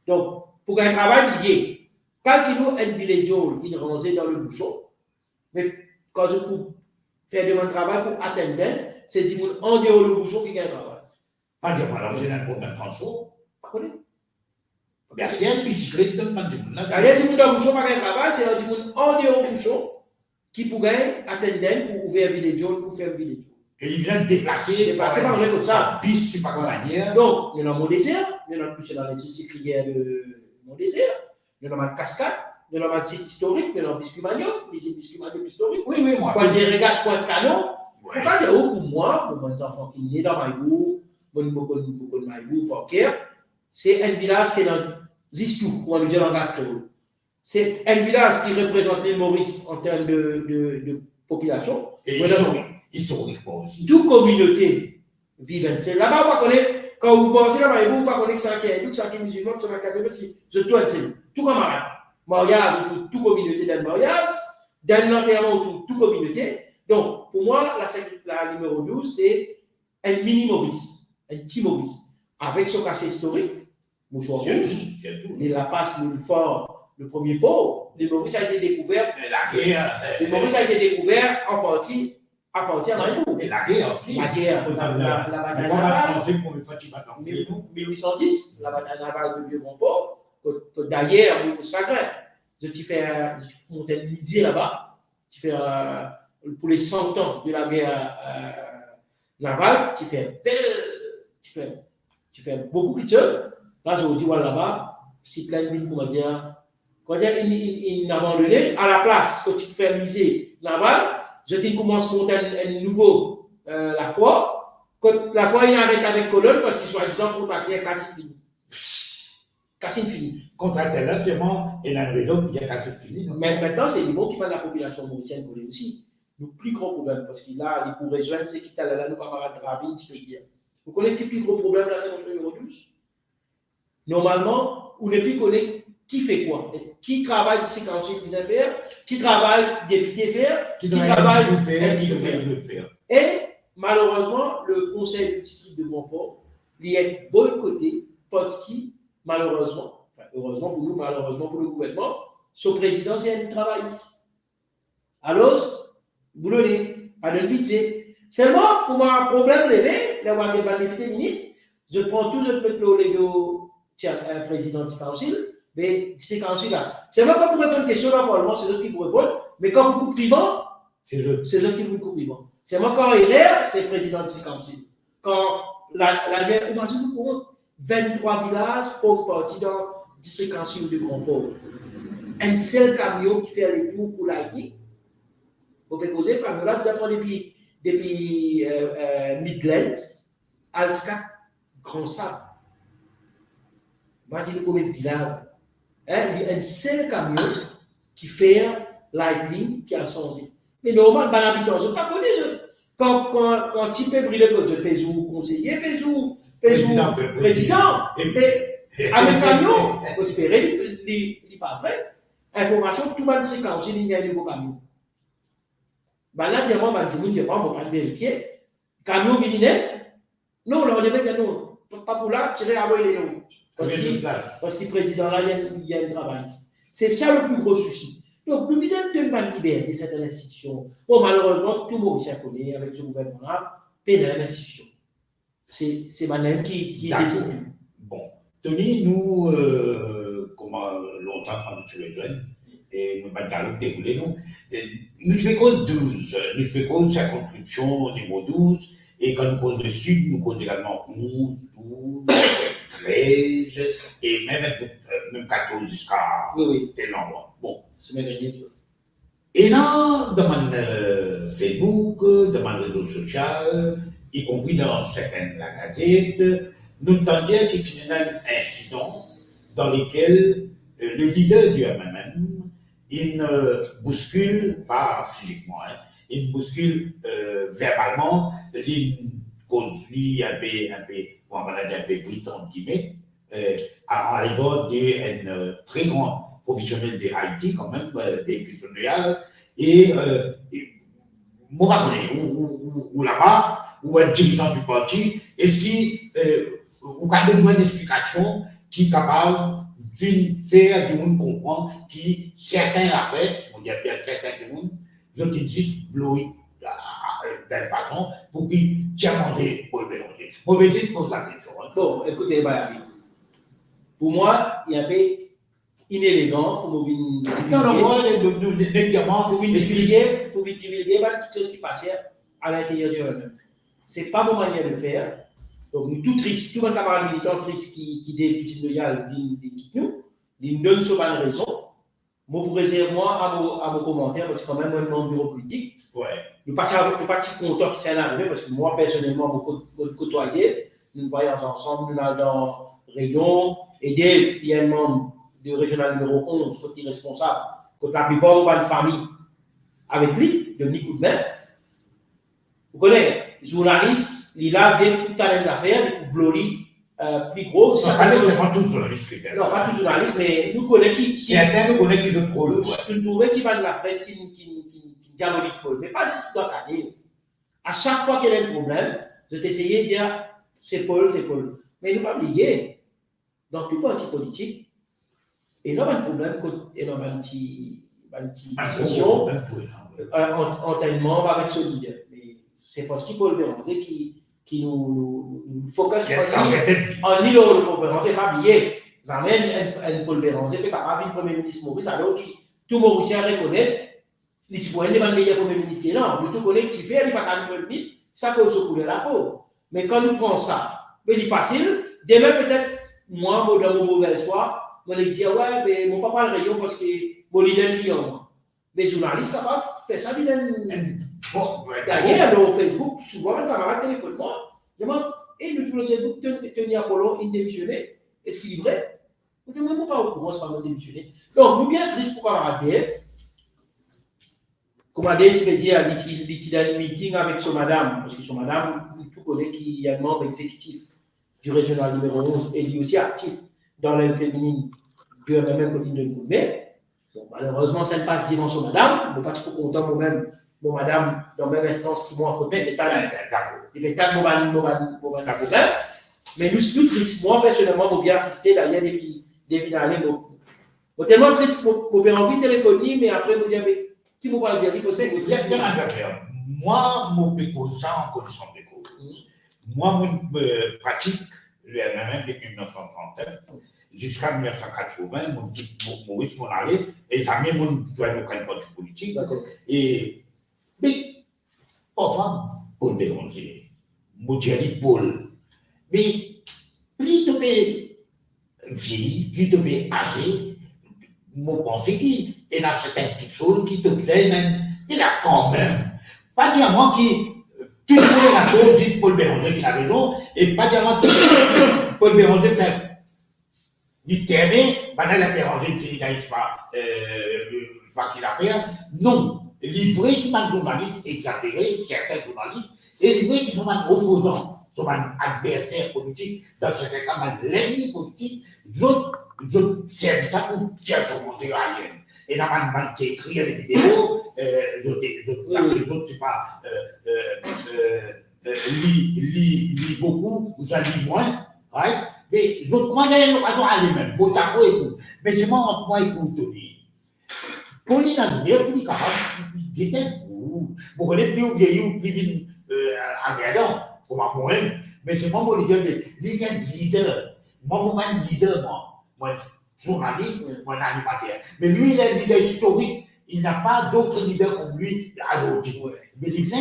B: Donc, pour un travail lié, quand il nous un village, il rangé dans le bouchon. Mais quand je peux faire de travail pour atteindre, c'est du monde en dehors du bouchon qui gagne le travail.
A: Pas de mal, j'ai un problème de transport.
B: Pas connaître.
A: Bien, c'est une bicyclette de monde.
B: Il y a du monde dans le bouchon qui gagne le travail, c'est du monde en dehors du bouchon qui peut atteindre pour ouvrir un village, pour faire un village.
A: Et il vient déplacer.
B: Déplacer par exemple comme ça.
A: Piste, c'est pas comme manière.
B: Donc, il y a dans mon désert, il y en a touché dans les cyclières de mon désert, il y en a dans le cascade. Il y a un site historique, il y a un biscuit magnon, les biscuits magnon historiques.
A: Oui, moi.
B: Quand des régates, point de canon. Pour pas dire, pour moi, pour mes enfants qui sont nés dans Maïbourg, beaucoup de Maïbourg, Porquer, c'est un village qui est dans Zistou, ou on le dit en Gaston. C'est un village qui représente l'île Maurice en termes de population.
A: Et historiquement aussi.
B: Toute communauté vivante. C'est là-bas, on connaît, quand vous pensez à Maïbourg, on connaît que c'est un qui est c'est un qui est musulman, c'est un qui est je dois dire, tout camarade. Mariage, toute communauté d'un mariage, d'un enterrement, toute communauté. Donc, pour moi, la numéro 12, c'est un mini Maurice, un petit Maurice, avec son cachet historique, mouchoir rouge, la passe, le fort, le premier port. Le Maurice a été découvert. Le Maurice a été découvert en partie à Maïbourg.
A: Et la guerre aussi.
B: La guerre, la bataille navale. 1810, la bataille navale de Vieux-Grand-Port. Que d'ailleurs, nous savons, je t'ai fait monter un musée là-bas, tu fais pour les 100 ans de la guerre navale, tu fais beaucoup de choses. Là, je vous dis, voilà là-bas, si tu as une comment dire, une abandonnée, à la place que tu fais un musée naval, je dis, commence à monter un nouveau, la foi, que la foi, il arrête avec colonne parce qu'ils sont disant pour ta guerre quasi finie. Cassine fini.
A: Contracté là, seulement, il y a une raison pour dire Cassine fini.
B: Mais maintenant, c'est les bons qui parlent de la population mauricienne pour aussi. Le plus gros problème, parce qu'il a, il pour rejoindre, c'est qu'il a là, nos camarades de Ravine, je peux dire. Vous connaissez le plus gros problème là, c'est le numéro 12. Normalement, on ne plus connaît qui fait quoi. Qui travaille séquencier des affaires, qui travaille député faire, qui travaille
A: faire.
B: Et malheureusement, le conseil du district de Montport, il est boycotté parce qu'il malheureusement, heureusement pour nous, malheureusement pour le gouvernement, son président, c'est un travailliste. Alors, vous l'avez, pas de pitié. Seulement, pour moi, un problème levé, d'avoir des députés ministres, je prends tout ce peuple le président du council, mais c'est council là. C'est moi quand vous répondre une question dans le Parlement, c'est eux qui vous répondent, mais quand vous coupez vivant, c'est eux qui vous coupent vivant. C'est moi quand il est, c'est le président du council. Quand imagine-vous, 23 villages font partie dans le district council de Grand-Port. Un seul camion qui fait les tours pour l'Haïti, Vous pouvez causer, comme là, vous apprenez depuis Midlands, Alscat, Grand Sable. Vas-y, combien de villages? Il y a un seul camion qui fait Lightning qui a changé. Mais normalement, les habitants, je ne pas connais. Quand tu peux briller que tu es conseiller, président, et avec un camion, vous espérez, il n'est pas vrai. Information, tout le monde sait quand il y a un nouveau camion. Là, diamant, on va vérifier. Camion neuf? Non, on est dit non. Pas pour là, tirer à les noms. Parce que le président là, il y a un travail. C'est ça le plus gros souci. Donc, nous visons de la liberté, cette institution. Bon, malheureusement, tout le monde s'y connaît avec ce gouvernement-là, peine à l'institution. C'est Manem qui est décidé.
A: Bon, Tony, nous, comme longtemps quand nous sommes jeunes, et nous avons déroulé, nous faisons 12, nous faisons circonscription niveau 12, et quand nous causons le Sud, nous causons également 11, 12, 13, et même 14 jusqu'à tel endroit. Bon. Et là, dans mon Facebook, dans mon réseau social, y compris dans certaines gazettes, nous entendions qu'il y a un incident dans lequel le leader du MMM, il ne bouscule pas physiquement, il bouscule verbalement, il cause lui un peu britant, guillemets, à l'égard d'un très grand professionnel de Haïti, quand même, des questionnaires, et moi, ou là-bas, ou un dirigeant du parti, est-ce qu'il ou a donné une explication qui est capable de faire du monde comprendre que certains la presse, on dit bien certains du monde, ils ont juste bloqué d'une façon pour qu'ils tiennent manger pour le mélanger. Mauvais idée pose la question.
B: Bon, écoutez, pour moi, il y avait inélégant pour nous divulguer quelque chose qui passait à l'intérieur du RNM. Ce n'est pas mon manière de faire. Donc, nous tous tristes, tout le camarade militant triste qui est loyal, il nous donne sur la raison. Moi, pour réserver à vos commentaires, parce que quand même, moi, je suis bureau politique.
A: Ouais.
B: Nous ne sommes pas contents qu'il s'est arrivé, parce que moi, personnellement, je me côtoyais. Nous voyons ensemble, nous allons dans Rayon, aider, il y a un membre du régional numéro 11, qui est responsable, contre la plupart de la famille, avec lui, de coup de main. Vous connaissez, journaliste, il a des talents d'affaires, Glory, plus gros.
A: Non, pas tous journalistes qui font ça.
B: Non, pas tous journalistes, mais nous connaissons qui.
A: Certains nous connaissent qui se prônent.
B: Nous trouvons qui va de la presse qui diabolise Paul. Mais pas juste dans le cadre. À chaque fois qu'il y a un problème, je t'essayais de dire c'est Paul, c'est Paul. Mais ne pas oublier, dans tout parti politique, énormément de problèmes, énormément de discussions, entraînement avec ce leader. Mais c'est parce qu'il Paul Béranger qui nous focus en lui le Paul Béranger, pas oublier. Ça amène un Paul Béranger, qui est capable de Premier ministre Maurice, alors que tout Mauricien reconnaît, il se pourrait demander le Premier ministre qui est là, nous tout connaît qui fait, il va pas le Premier ministre, ça cause se couler la peau. Mais quand nous prenons ça, c'est facile, demain peut-être, moi, dans mon mauvais espoir, je vais dire, ouais, mais mon papa le rayon parce que mon leader client. Les journalistes capables de faire ça, d'ailleurs, dans Facebook, souvent, un camarade téléphone, moi, demande, et le tout le Facebook, tenir Apollon, il démissionné, est-ce qu'il est vrai? Vous ne même pas au courant, c'est pas mal démissionné. Donc, nous bien triste pour camarade BF. Comment dire, je vais dire, d'ici dans le meeting avec son madame, parce que son madame, tout connaît qu'il y a un membre exécutif du régional numéro 11, et lui aussi actif dans l'aile féminine du même continue de gouverner. Donc, malheureusement, ça ne passe devant son madame. Je ne suis pas trop content moi-même, mon madame, dans la même instance qui moi à côté, il est tas de mon problème. Mais nous tristes, moi personnellement, je suis bien tristé d'ailleurs depuis l'année. Je suis tellement triste, je j'ai envie de téléphoner, mais après, je me dis, mais qui vous parle de dire,
A: il y a rien à faire. Moi, je fais ça en connaissance de cause. Moi, je pratique le MMM depuis 1939 jusqu'à 1980. Mon petit Maurice m'en allait et jamais mon joint aucun parti politique. Et mais parfois, Paul Béranger, je dis Paul, mais plus tu es vieilli, plus tu es âgé, je pense qu'il y a certaines petites choses qui te plaisent, il a quand même, pas dire moi qui, tout le monde est d'accord, juste Paul Béranger qui a raison, et pas dire moi qui, Paul Béranger fait du terrain, pendant la Béranger, il n'arrive pas qu'il a fait. Non, les vrais qui sont journalistes exagérés, certains journalistes, et les vrais qui sont opposants, sont adversaires politiques, dans certains cas, l'ennemi politique, les autres servent ça pour chercher à monter à rien. Et là, man qui écrit les vidéos, les autres, c'est pas, lit beaucoup, ou ça lit moins, right? Mais les autres, comment ils ont aller même, pour ça, pour écouter. Mais c'est moi, écouter. Pour les navires, pour les capables, pour connaître plus vieillis ou plus agréable, comme moi, mais c'est moi, mon leader. Moi, journaliste, moi, animateur. Mais lui, il est un leader historique. Il n'a pas d'autres leaders comme lui aujourd'hui. Mais il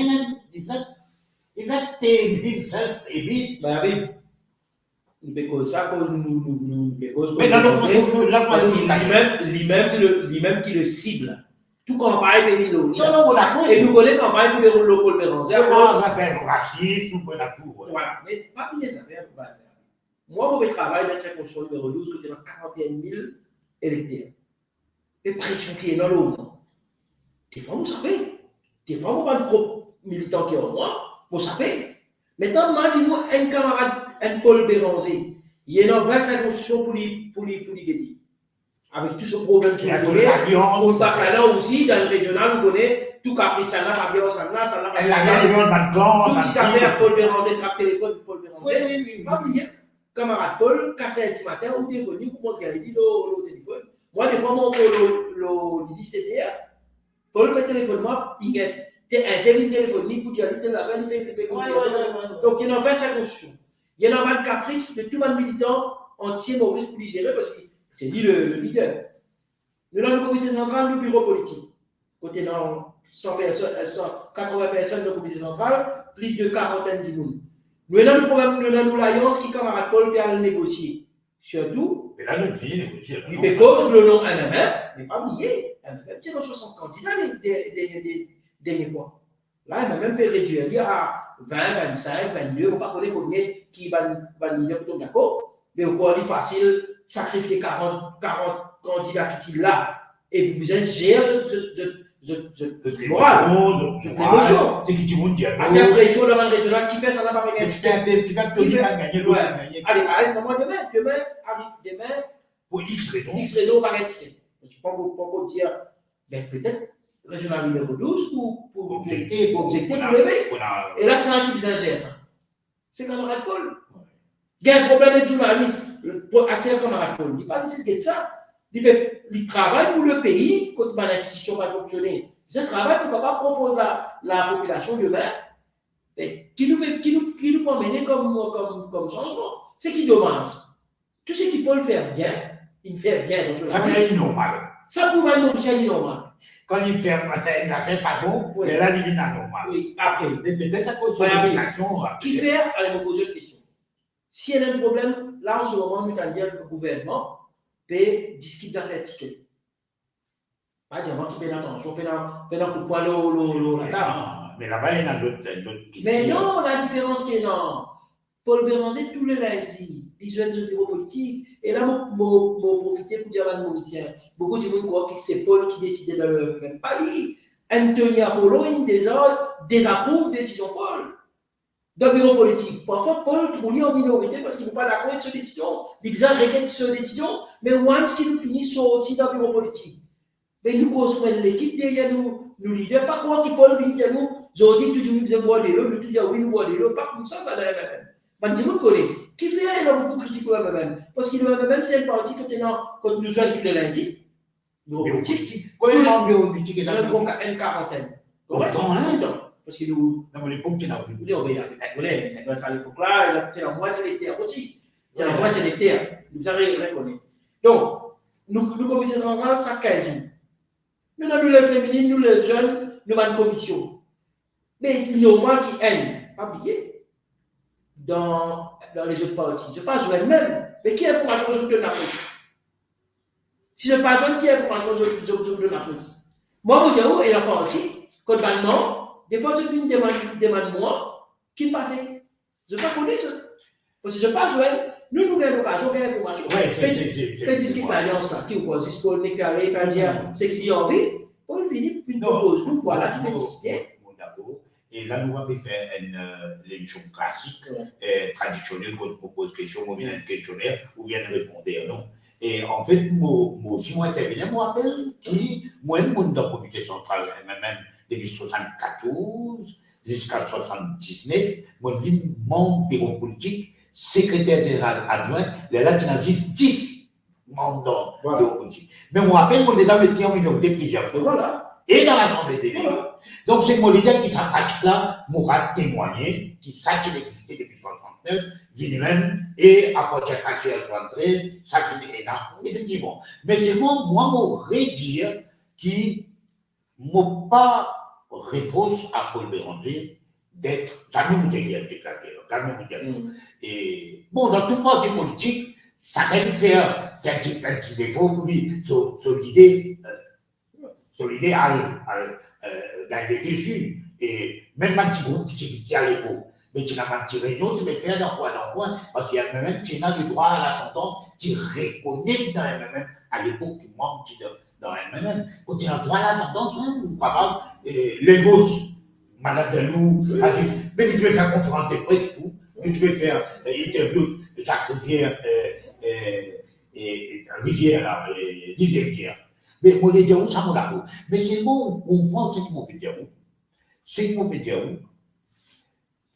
A: a himself et vite.
B: Nous faisons ça comme nous faisons.
A: Mais non,
B: lui-même qui le cible. Tout campagne de Milo.
A: Non, d'accord.
B: Et nous connaissons campagne pour le Paul Béranger.
A: Ça fait racisme, pour la tout.
B: Voilà, mais pas bien d'affaires pour faire. Moi, mon travail, j'ai une construction numéro 12, côté dans 41 000 électeurs. Et pression qui est dans l'eau. Des fois, vous savez. Des fois, vous pas de gros militants qui est en moi, vous savez. Maintenant, imaginez-vous un camarade, un Paul Béranger. Il y a une 25 constructions pour les guetter. Avec tout ce problème qui est posé, on passe là aussi, dans le régional, vous connaissez, tout cas, ça n'a pas bien, ça n'a pas bien. Tout si ça fait Paul Béranger, trappe téléphone, Paul Béranger. Pas oublier, camarade Paul, 4h du matin, au téléphone, il commence à gagner le téléphone. Moi, des fois, mon le lycée, Paul, le téléphone, moi, il y a un téléphone, pour dire, il la veine, il donc, il y en a 25 constructions. Il y en a 20 caprices, mais tout le monde militant entier, Maurice, pour les gérer, parce que c'est lui le leader. Nous avons le comité central, le bureau politique. Côté dans 100 personnes, 180 personnes dans le comité central, plus de quarantaine de monde. Nous avons le problème, nous avons l'alliance qui, camarade Paul, qui a le négocier. Surtout,
A: mais là, je finis de négocier.
B: il fait cause le nom MMM, mais pas oublier, MMM tient dans 60 candidats les dernières fois. Là, MMM peut réduire à 20, 25, 22, on ne va pas connaître combien qui va venir pour tomber d'accord. Mais encore, il est facile sacrifier 40 candidats qui sont là. Et puis, vous êtes géré de moral.
A: C'est qui tout le monde dit.
B: C'est l'impression de la régionale qui fait ça n'a pas gagné.
A: Qui va te dire gagner l'autre.
B: Allez, par exemple, demain,
A: pour X raisons.
B: X raisons, pas gagner. Je ne peux pas dire, mais peut-être régional numéro 12 pour objecter, pour lever. Et là, c'est un qui visage ça. C'est camarade Paul. Il y a un problème de journalisme. C'est un camarade Paul. Il parle de ça. Il travaille pour le pays quand l'institution va fonctionner. Il travaille pour ne pas proposer la population demain. Qui nous peut mener comme changement. C'est qui dommage. Tout ce qu'il peut faire bien, il fait bien dans ce
A: journalisme. Ça, c'est normal.
B: Ça, pour moi, c'est normal.
A: Quand il fait une affaire pas bon, mais là, il devient normal.
B: Oui, après.
A: Peut-être à cause de l'application.
B: Qui fait, allez me poser une question. Si il y a un problème, là, en ce moment, nous allons dire le gouvernement peut discuter d'affaires ticket. Pas dire qui fait attention, fait dans tout poil la table.
A: Mais là-bas, il y en a d'autres.
B: Mais non, la différence qui est dans Paul Béranger, tous les lundis, ils jouent sur le bureau politique. Et là, je profiter pour dire à Mauricien, beaucoup de gens croient que c'est Paul qui décide de le même pas lui. Anthony Apollo, il désapprouve la décision Paul. Dans le bureau politique. Parfois, Paul trouve en minorité parce qu'il n'est pas d'accord avec cette décision. Il besoin de requête cette décision, mais once qu'il finit sortir dans le bureau politique. Mais nous construisons l'équipe derrière nous leaders. Pas quoi que Paul finit derrière nous, aujourd'hui, tout le monde dit boire de l'eau, nous tout dire oui, nous boire de l'eau. Pas comme ça dans le même. Mais tout le monde connaît. Qui fait, il a beaucoup critiqué le même. Parce que le même, c'est une partie quand nous sommes tous les lundis. Bureau politique.
A: Combien de bureau politique est là?
B: Une quarantaine.
A: Autant, hein?
B: Parce que nous.
A: Dans l'époque, tu n'as pas
B: vu. Oui, mais à l'époque-là, c'est la moitié des terres aussi. C'est la moitié des terres. Nous avons reconnu. Donc, nous commissions normales, ça 15 jours. Nous avons les féminines, nous les jeunes, nous avons une commission. Mais c'est normal qu'ils aiment, pas oublier, dans les autres parties. Je ne sais pas jouer même, mais qui est information je donne la presse? Si je ne sais pas jouer, qui est information je donne la presse? Moi, je dis, où est la partie? Quand maintenant, des fois, je viens demande moi, qui passe. Je ne connais pas. Parce que je ne pas jouer. Nous avons l'occasion d'information.
A: Oui, c'est
B: discuter alliance là, qui ou quoi, si ce qu'on est carré, quand dire, c'est qu'il y a envie, on finit, puis propose, nous voilà qui peut décider.
A: D'accord. Et là, nous allons faire une émission classique, traditionnelle, quand on pose question, on vient un questionnaire, ou bien répondre, non. Et en fait, si moi intervenir, moi appelle qui, moi, dans le comité central, même depuis 1974 jusqu'à 1979, moi, je suis membre du bureau politique, secrétaire général adjoint, là, tu as 10 membres dans le bureau politique. Mais moi, appelle, moi, déjà mis en minorité plusieurs fois.
B: Voilà.
A: Et dans l'Assemblée des députés. Donc, c'est mon leader qui s'attaque là, m'aura témoigné, qui sait qu'il existait depuis 1969, lui-même, et à partir de 1973, ça finit énorme, effectivement. Mais c'est moi, m'aurais dire qui m'a pas réponse à Paul Béranger d'être jamais mondial dictateur, jamais mondial. Et bon, dans tout parti politique, ça va faire un petit effort pour lui solider d'être déçu. Et même un petit groupe qui existait à l'époque, mais qui n'a pas tiré une autre, mais faire dans quoi, parce qu'il y a même qui a le droit à la tendance, qui reconnaît dans MMM, à l'époque, qui manque dans MMM, quand il a le droit à la tendance, ou pas les gosses, Madame Delou, a dit, mais tu peux faire conférence de presse, tout, mais tu peux faire interview de Jacques Rivière, Rivière, Rivière. Mais mon idéal, ça m'a d'accord. Mais c'est bon, on comprend ce que mon idéal. C'est mon idéal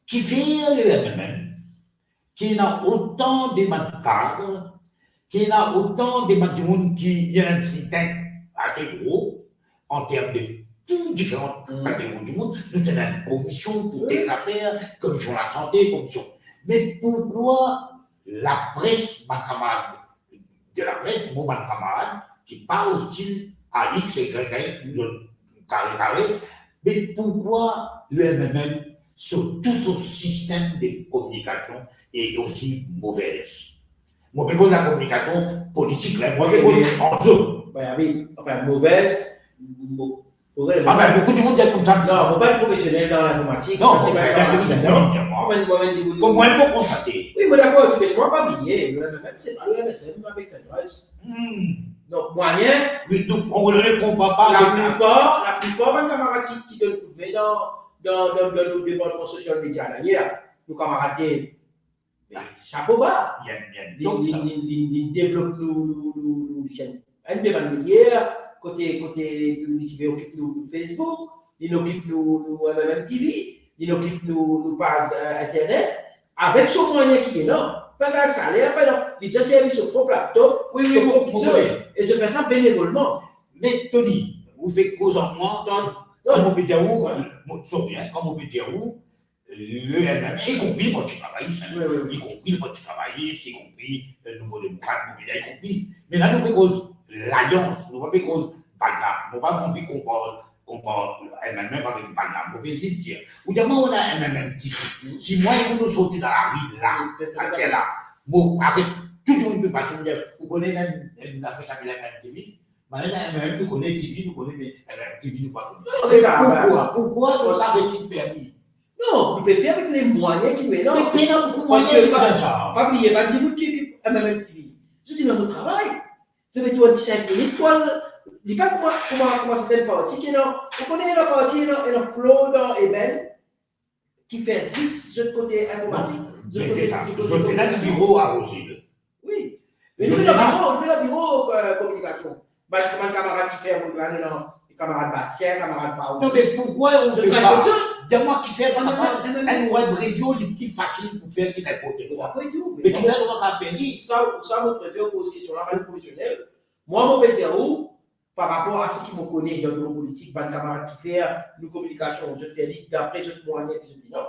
A: qui fait le MMM, qui a autant de cadres, qui a autant de gens qui ont un système assez gros en termes de toutes différentes catégories du monde. Nous avons une commission pour des affaires, commission de la santé, commission. Mais pourquoi la presse, ma camarade, de la presse, mon camarade, qui parle au style à X, Y, carré, mais pourquoi le MMM sur tout ce système de communication est aussi mauvaise? Moi, je la communication politique, là, moi, je en dessous.
B: Enfin, mauvaise.
A: Enfin, beaucoup de monde est comme ça.
B: Non, on n'est pas professionnel dans l'informatique.
A: Non, c'est évidemment. Comment elle peut constater?
B: Oui, mais d'accord, tu ne peux pas oublier. Le MMM, c'est pas le MSM avec cette presse. Donc, moyen.
A: Oui, donc, on ne comprend pas.
B: La plupart des camarades qui donnent coup de main dans nos départements social médias, d'ailleurs, nos camarades, chapeau bas. Ils développent nos chaînes. Un débat médias, côté publicité, occupe nous Facebook, ils occupent nous MMM TV, ils occupent nos pages Internet, avec son moyen qui est là. Pas de salaire, pas de. Il a servi son propre laptop, et je fais ça bénévolement.
A: Mais Tony, vous faites cause en moi, comme on peut dire où, comme on peut dire où, le MMM, y compris quand tu travailles, y compris quand tu travailles, y compris le nouveau démocrate, y compris. Mais là, nous faisons l'alliance, nous faisons Balna, nous pas envie qu'on parle MMM avec Balna, nous faisons dire. Ou bien, on a un MMM petit. Si moi, il faut nous sortir dans la rue, là, bon, avec tout le monde peut passer, vous connaissez même l'Afrique avec la MTV, mais là, MMM, nous connaissons TV, nous connaissons MTV, nous pas connaissons. Pourquoi ça réussit de faire?
B: Non, il peut faire avec les moyens qu'il met là.
A: Mais il y a beaucoup de moyens pour faire ça.
B: Pas oublier, pas dire qui occupe MMM TV. Je dis dans notre travail. Je vais 25 minutes pour. Je ne sais pas comment c'est une partie qui est là. Vous connaissez la partie, il y a un flow dans Eben qui fait 6 de côté informatique.
A: Je suis dans le bureau à Roger.
B: Oui. Mais nous, le bureau communication. Mon camarade qui fait un programme, camarade Bastien, camarade Faouz.
A: Non, mais pourquoi on ne fait pas? Dis-moi qui fait un web radio qui est facile pour faire n'importe quoi. Mais qui fait faire
B: ça, me préfère poser question là, mal professionnel. Moi, mon petit où, par rapport à ce qui me connaît dans le politique, mon camarade qui fait une communication, je fais d'après ce moyen que je dis non.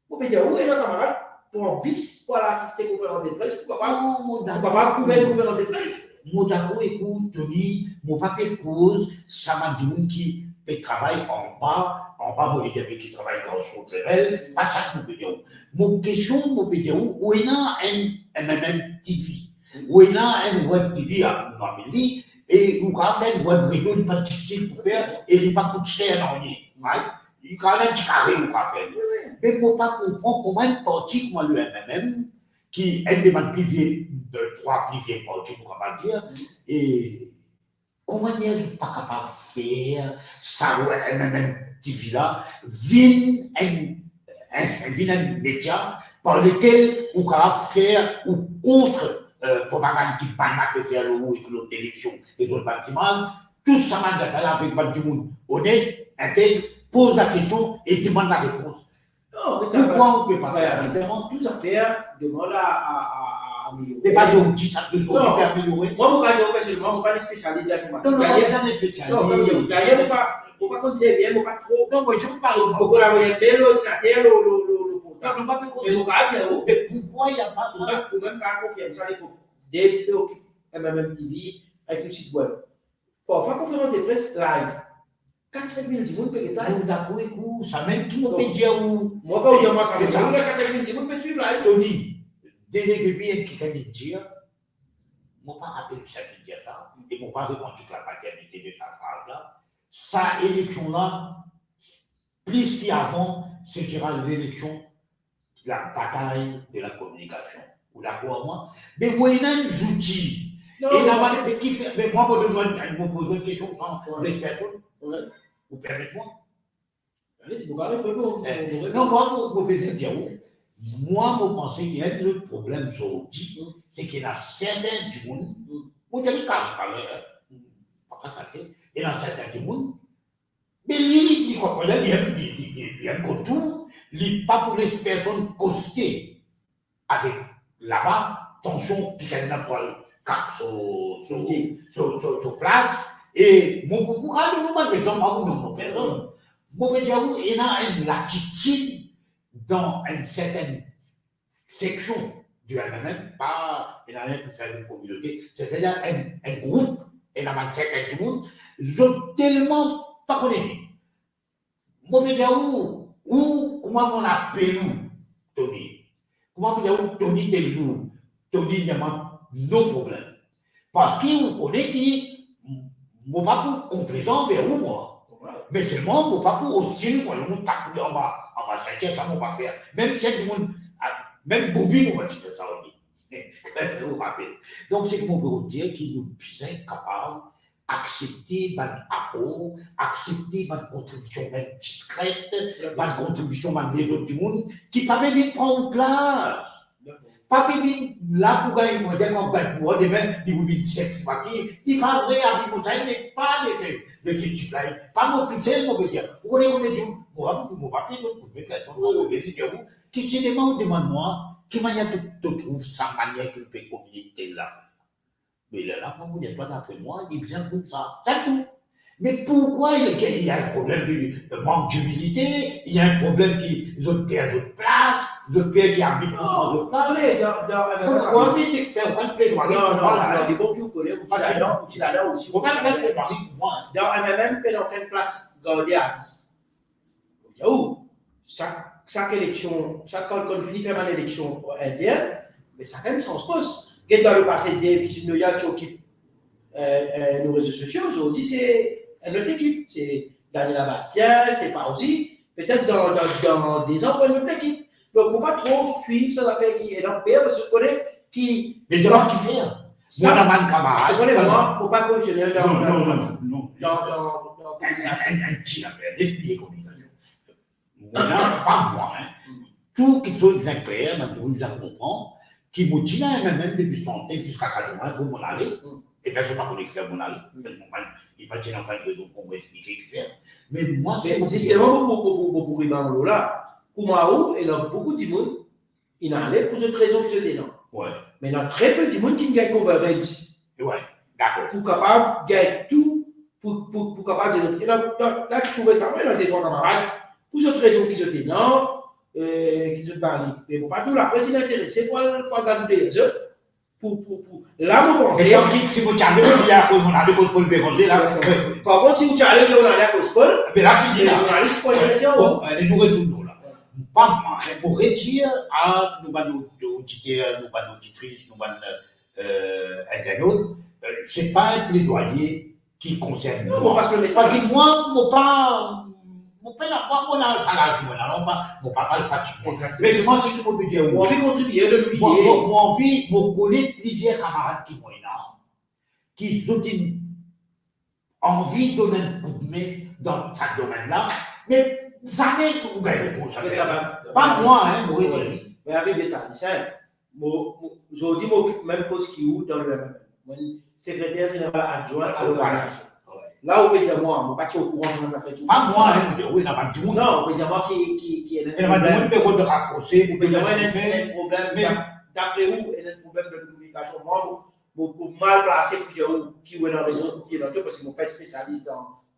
B: Mon petit où est le camarade pour un bis pour assister à la conférence de presse, pourquoi pas couvrir une conférence de presse?
A: Mon d'accord, écoute, Tony, mon papier de cause, ça m'a dit qui travaille en bas, mon leader qui travaille dans son réel, pas ça que nous dire. Mon question, mon dire, où est là un MMM TV, où est là un web TV à Noamélie, et nous avons fait un web radio, il n'est pas difficile pour faire, et il n'est pas coûte cher, non, right? Il y a quand même un petit carré ou quoi faire. Mais pour pas comprendre comment une partie comme le MMM, qui est une des plus vieilles, de trois plus vieilles parties, pour pas dire, et comment il n'est pas capable de faire ça, ouais, MMM TV là, vient un média par lequel on peut faire ou contre propagande qui peut faire le ou et que la télévision et les autres bâtiments, tout ça m'a fait avec du monde honnête, intègre, pose la question et demande la réponse.
B: Non,
A: pourquoi on ne peut pas faire
B: évidemment, tout ça faire demande à améliorer.
A: Mais pas de 10 à 2 jours, il peut améliorer.
B: Moi, je ne personnellement, pas spécialiste là-dedans.
A: Non, pas de spécialiste.
B: D'ailleurs, je ne pas conseiller bien, je ne pas trop.
A: Non, moi, je ne parle pas.
B: Beaucoup la moyenne, l'ordinateur, le portable.
A: Non, pas plus
B: Mais
A: pourquoi il n'y a pas ça?
B: Pour même pas confirmer ça, Dave occupe MMM TV avec le site web. Pour faire conférence de presse live, 4-5 000 personnes peuvent être là.
A: D'accord, écoute, ça même tout le monde peut dire où.
B: Moi, quand je dis moi, ça me dit 4-5 000 personnes peuvent suivre live.
A: Tony, depuis qui vient de dire, je ne pas rappelé ça qui dit ça, et je ne pas répondu que la paternité de sa phrase-là. Sa élection-là, plus qu'avant, ce sera l'élection, la bataille de la communication. Ou d'accord, moi? Mais vous avez des outils. Et là, mais moi, je me pose une question sans les personnes. Vous permettez-moi?
B: Allez, si vous parlez, vous
A: non, moi, vous pouvez dire, moi, je pense qu'il y a un autre problème aujourd'hui, c'est qu'il y a certains du monde, vous dites, il y a certains du monde, mais il y a un contour, il pas pour les personnes costées avec là-bas, tension, qui est dans le cap sur place, et mon pourquoi nous pas besoin de nos personnes. Moi, je veux dire, il y a une latitude dans une certaine section du MMM, pas il y a rien pour faire une communauté, c'est-à-dire un groupe, et dans un certain monde, ils ont tellement pas connu. Moi, je veux dire, comment on appelle Tony? Comment on dit Tony tel jour? Tony n'a pas nos problèmes. Parce qu'il vous connaît qui, moi, pas pour complaisant vers vous, moi. Mais seulement, moi, pas pour hostile, moi, nous taper en bas, ça, ça, on va faire. Même si tout le monde, même Bobby, on va dire ça aussi. Vous rappelez. Donc, c'est qu'on veut dire qu'il nous est capable d'accepter notre apport, accepter notre contribution même discrète, notre contribution même des autres du monde, qui ne peut pas venir prendre place. Pas venir là pour gagner mon diable en bas pour demain, il vous vient 7 papiers, il va vrai avec mon ça, mais pas de ce type-là. Pas mon tout seul, mon dire. Vous connaissez combien de gens, moi, vous m'avez appelé, donc, combien de personnes, vous m'avez dit, qui se demande-moi, quelle manière tu trouves sa manière qu'il peut communiquer là. Mais là, moi, il y a toi d'après moi, il est bien comme ça. C'est tout. Mais pourquoi il y a un problème de manque d'humilité, il y a un problème qui les autres perdent d'autres places, les autres perdent qui habitent dans d'autres places. Pourquoi il faut faire un plaidoyer pour moi?
B: Non, des bons qui vous connaissent, vous êtes là aussi.
A: Il ne faut pas faire plaidoyer pour moi.
B: Dans un même pays, dans quelle place garder à vie? Chaque élection, quand on finit de faire une élection interne, mais ça fait sens pose. Dans le passé, Dave qui qui occupe nos réseaux sociaux, aujourd'hui c'est notre équipe. C'est Daniela Bastien, c'est pas aussi. Peut-être dans 10 ans, pour notre équipe. Donc, on ne peut pas trop suivre cette affaire qui est dans le pays, parce que je connais qui.
A: Mais comment tu fais? Ça, on a un camarade.
B: Je connais vraiment, pour pas professionnel dans.
A: Non. Un petit affaire, d'expliquer communication. Pas moi, tout qui sont des clairs, nous nous comprend, qui motive même depuis 100 jusqu'à 80 pour mon aller. Et personne n'a connu faire mon aller. Il va dire pas une raison pour m'expliquer que faire. Mais moi, c'est.
B: Justement, pour Ribamolo là, Koumaou, et là, beaucoup de monde, il en allait pour cette raison qui se dénonce.
A: Ouais.
B: Mais il y a très peu de monde qui gagne coverage.
A: Ouais, d'accord.
B: Pour capable de gagner tout, pour capable de. Là, qui pourrait savoir, il y a des trois camarades, pour cette raison qui se dénonce, qui se barrent. Mais pour pas tout, la presse est intéressée pour regarder les autres. Là, vous pensez.
A: Si vous avez dit à mon allé pour le béranger, là.
B: Par contre, si vous avez dit qu'on allait à Cospol,
A: mais là, c'est dit là.
B: Les journalistes sont intéressés en haut.
A: Nous retournons là. Pas moi, pour redire à nos auditeurs, nos auditrices, nos internautes, ce n'est pas un plaidoyer qui concerne
B: moi. Parce que
A: moi, mon père n'a pas mon salaire, mon papa le fatigue.
B: Exactement.
A: Mais c'est moi, c'est que mon peux dire,
B: On veut contribuer de l'oublier.
A: moi, envie, moi, connais plusieurs camarades qui m'ont là, qui ont une envie de donner un coup de main dans ce domaine-là, mais jamais vous gagnez pour ça. Pas moi, hein, moi,
B: mais avec ça, c'est je dis, même cause qui est dans le secrétaire général adjoint à l'organisation. Là, on peut dire moi, on ne pas au courant de la fête.
A: Pas moi, hein, oui, n'a pas de monde.
B: Non, on peut dire moi qui est
A: un problème. Il y a de rapprocher,
B: on peut dire moi, il y a un problème. D'après vous, il y a un problème de communication. Moi, pour mal placer, qui est dans la raison, qui est dans le parce que mon père est spécialiste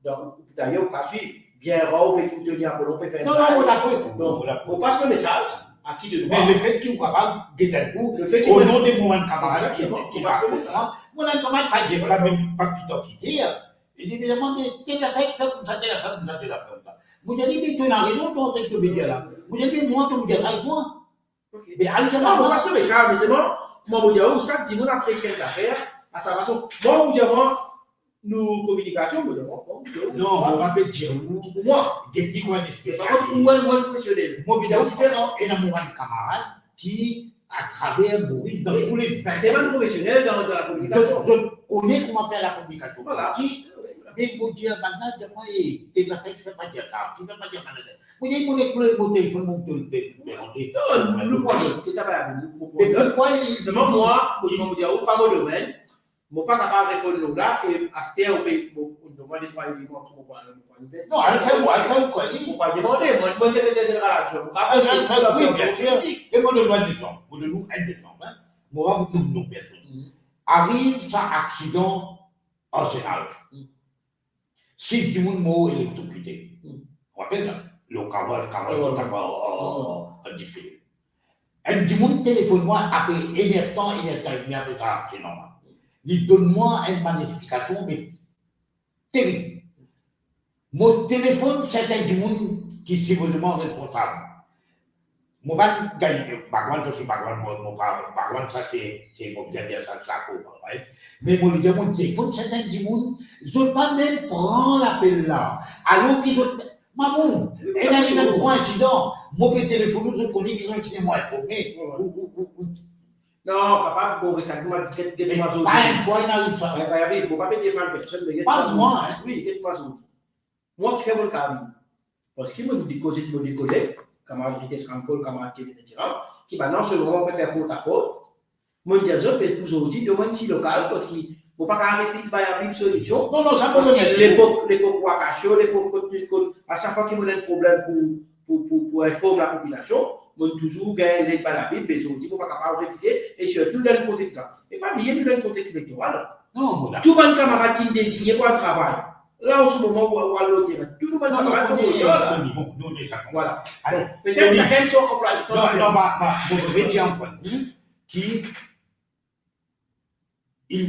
B: dans d'ailleurs, on peut suivre. Bien rare, on peut tenir pour l'on peut faire.
A: Non, on d'accord.
B: Donc, on passe le message. À qui de droit.
A: Mais le fait qu'il est capable de tel coup, au nom de mon camarade qui va faire ça, mon camarade pas dire pas même pas plutôt qui dire. Il dit évidemment, telle affaire, fais comme ça, telle affaire, comme ça, telle affaire, comme ça. Vous avez dit, mais tu as raison dans cette média là. Vous avez dit, moi, tu me dis ça avec moi. Mais
B: non, on passe le message, mais c'est bon. Moi, je dis, ça, dis-moi apprécier cette affaire, à sa façon. Moi, je dis, nous, communication, je dis,
A: non, on va pas dire, moi, des petits coins d'esprit.
B: Moi, professionnel.
A: Moi, je différent, et dans mon camarade qui, à travers Maurice, dans tous les 20
B: c'est un professionnel dans la communication.
A: Je connais comment faire la communication.
B: Voilà.
A: Mais vous dire maintenant, tes affaires, tu ne fais pas dire ça, tu ne fais pas dire ça. Vous dites, mon téléphone, mon téléphone.
B: Non, le problème, que ça va
A: mais pourquoi
B: c'est moi, je vais dire, pas mon domaine, je ne suis pas capable de répondre là, et à ce temps, on demande des trois éléments pour pouvoir
A: non, elle fait quoi?
B: On va demander, moi, je secrétaire général adjoint.
A: Oui, bien sûr. Et moi, donne-moi un exemple. Vous donnez un exemple. Moi, vous donnez une personne. Arrive ça accident en Sénat. 6 du monde électrocuté. On rappelle, le cavale qui t'a pas diffusé. Un du monde téléphone-moi après énertant, il après ça, c'est normal. Il donne-moi une explication, mais terrible. Mon téléphone, c'est un du monde qui est supposément responsable. Mon ban gagne, background, parce que background, ça c'est mon bien dire ça, mais mon téléphone, c'est un du monde, je ne veux pas même prendre l'appel là. Alors qu'ils ont, maman, il y a un gros incident, mon téléphone, je connais qu'ils ont été moins informés.
B: Non, capable, bon, exactement, peut-être
A: pas une fois, il a eu ça.
B: Il ne faut pas défendre personne, mais
A: pas moi, hein.
B: Oui, quelques-uns. Moi qui fais mon cas, parce qu'il me dit causer de mes collègues, camarades Vitesse Ramphol, camarades Kevin, etc., qui maintenant, ce moment, on peut faire côte à côte. Moi, je dis, je fais aujourd'hui, demande si local, parce qu'il ne faut pas réfléchir à une solution.
A: Non, ça
B: parce que l'époque Wakacho, l'époque Côte, à chaque fois qu'il y a un problème pour informer la population, moi, toujours gagner les balabés, mais aujourd'hui, il ne faut pas capable de réviser, et surtout dans le contexte. Et pas oublier dans le contexte électoral.
A: Non,
B: tout le monde camarade qui est désigné pour le travail. Là, en ce moment, on va le terrain. Tout le monde camarade qui est là. Voilà. Alors, peut-être chacun son emploi du temps.
A: Non, vous dire un point de vue qui,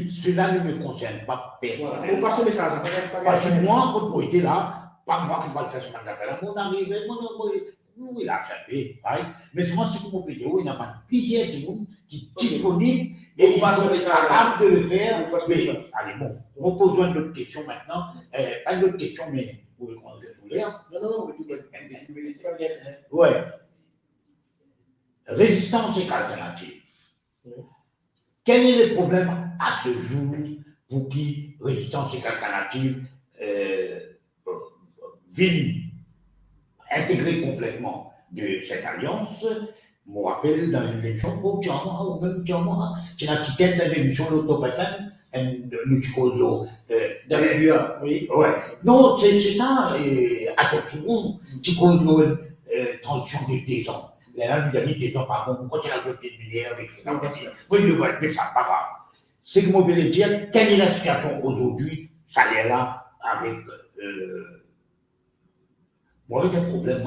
A: cela ne me concerne pas personnellement.
B: On passe le message.
A: Parce que moi, quand vous étiez là, pas moi qui parle de faire ce qu'on a fait là, mon arrivé, il a accepté, mais c'est moi ce que mon vidéo, il n'y a pas plusieurs gens qui sont disponibles et ils sont capables de le faire. Mais, allez, bon, on pose besoin d'autres questions maintenant. Pas d'autres questions, mais vous pouvez qu'on le l'air.
B: Non,
A: ouais. Résistance et alternative. Quel est le problème à ce jour pour qui résistance et alternative viennent intégrer complètement de cette alliance? Je me rappelle dans une élection pour Tiamoa, ou même Tiamoa, qui n'a quitté dans l'émission de l'Autopassan, nous disons,
B: dans les lieux, oui.
A: Ouais. Non, c'est ça, à ce second, tu connais transition de 10 ans. Là, nous avons 10 ans par contre, quand il a fait une milliard avec ça, oui, le voit, mais ça, pas grave. C'est que moi, je veux dire, quelle est la situation aujourd'hui, ça l'est là, avec. Moi, j'ai un problème,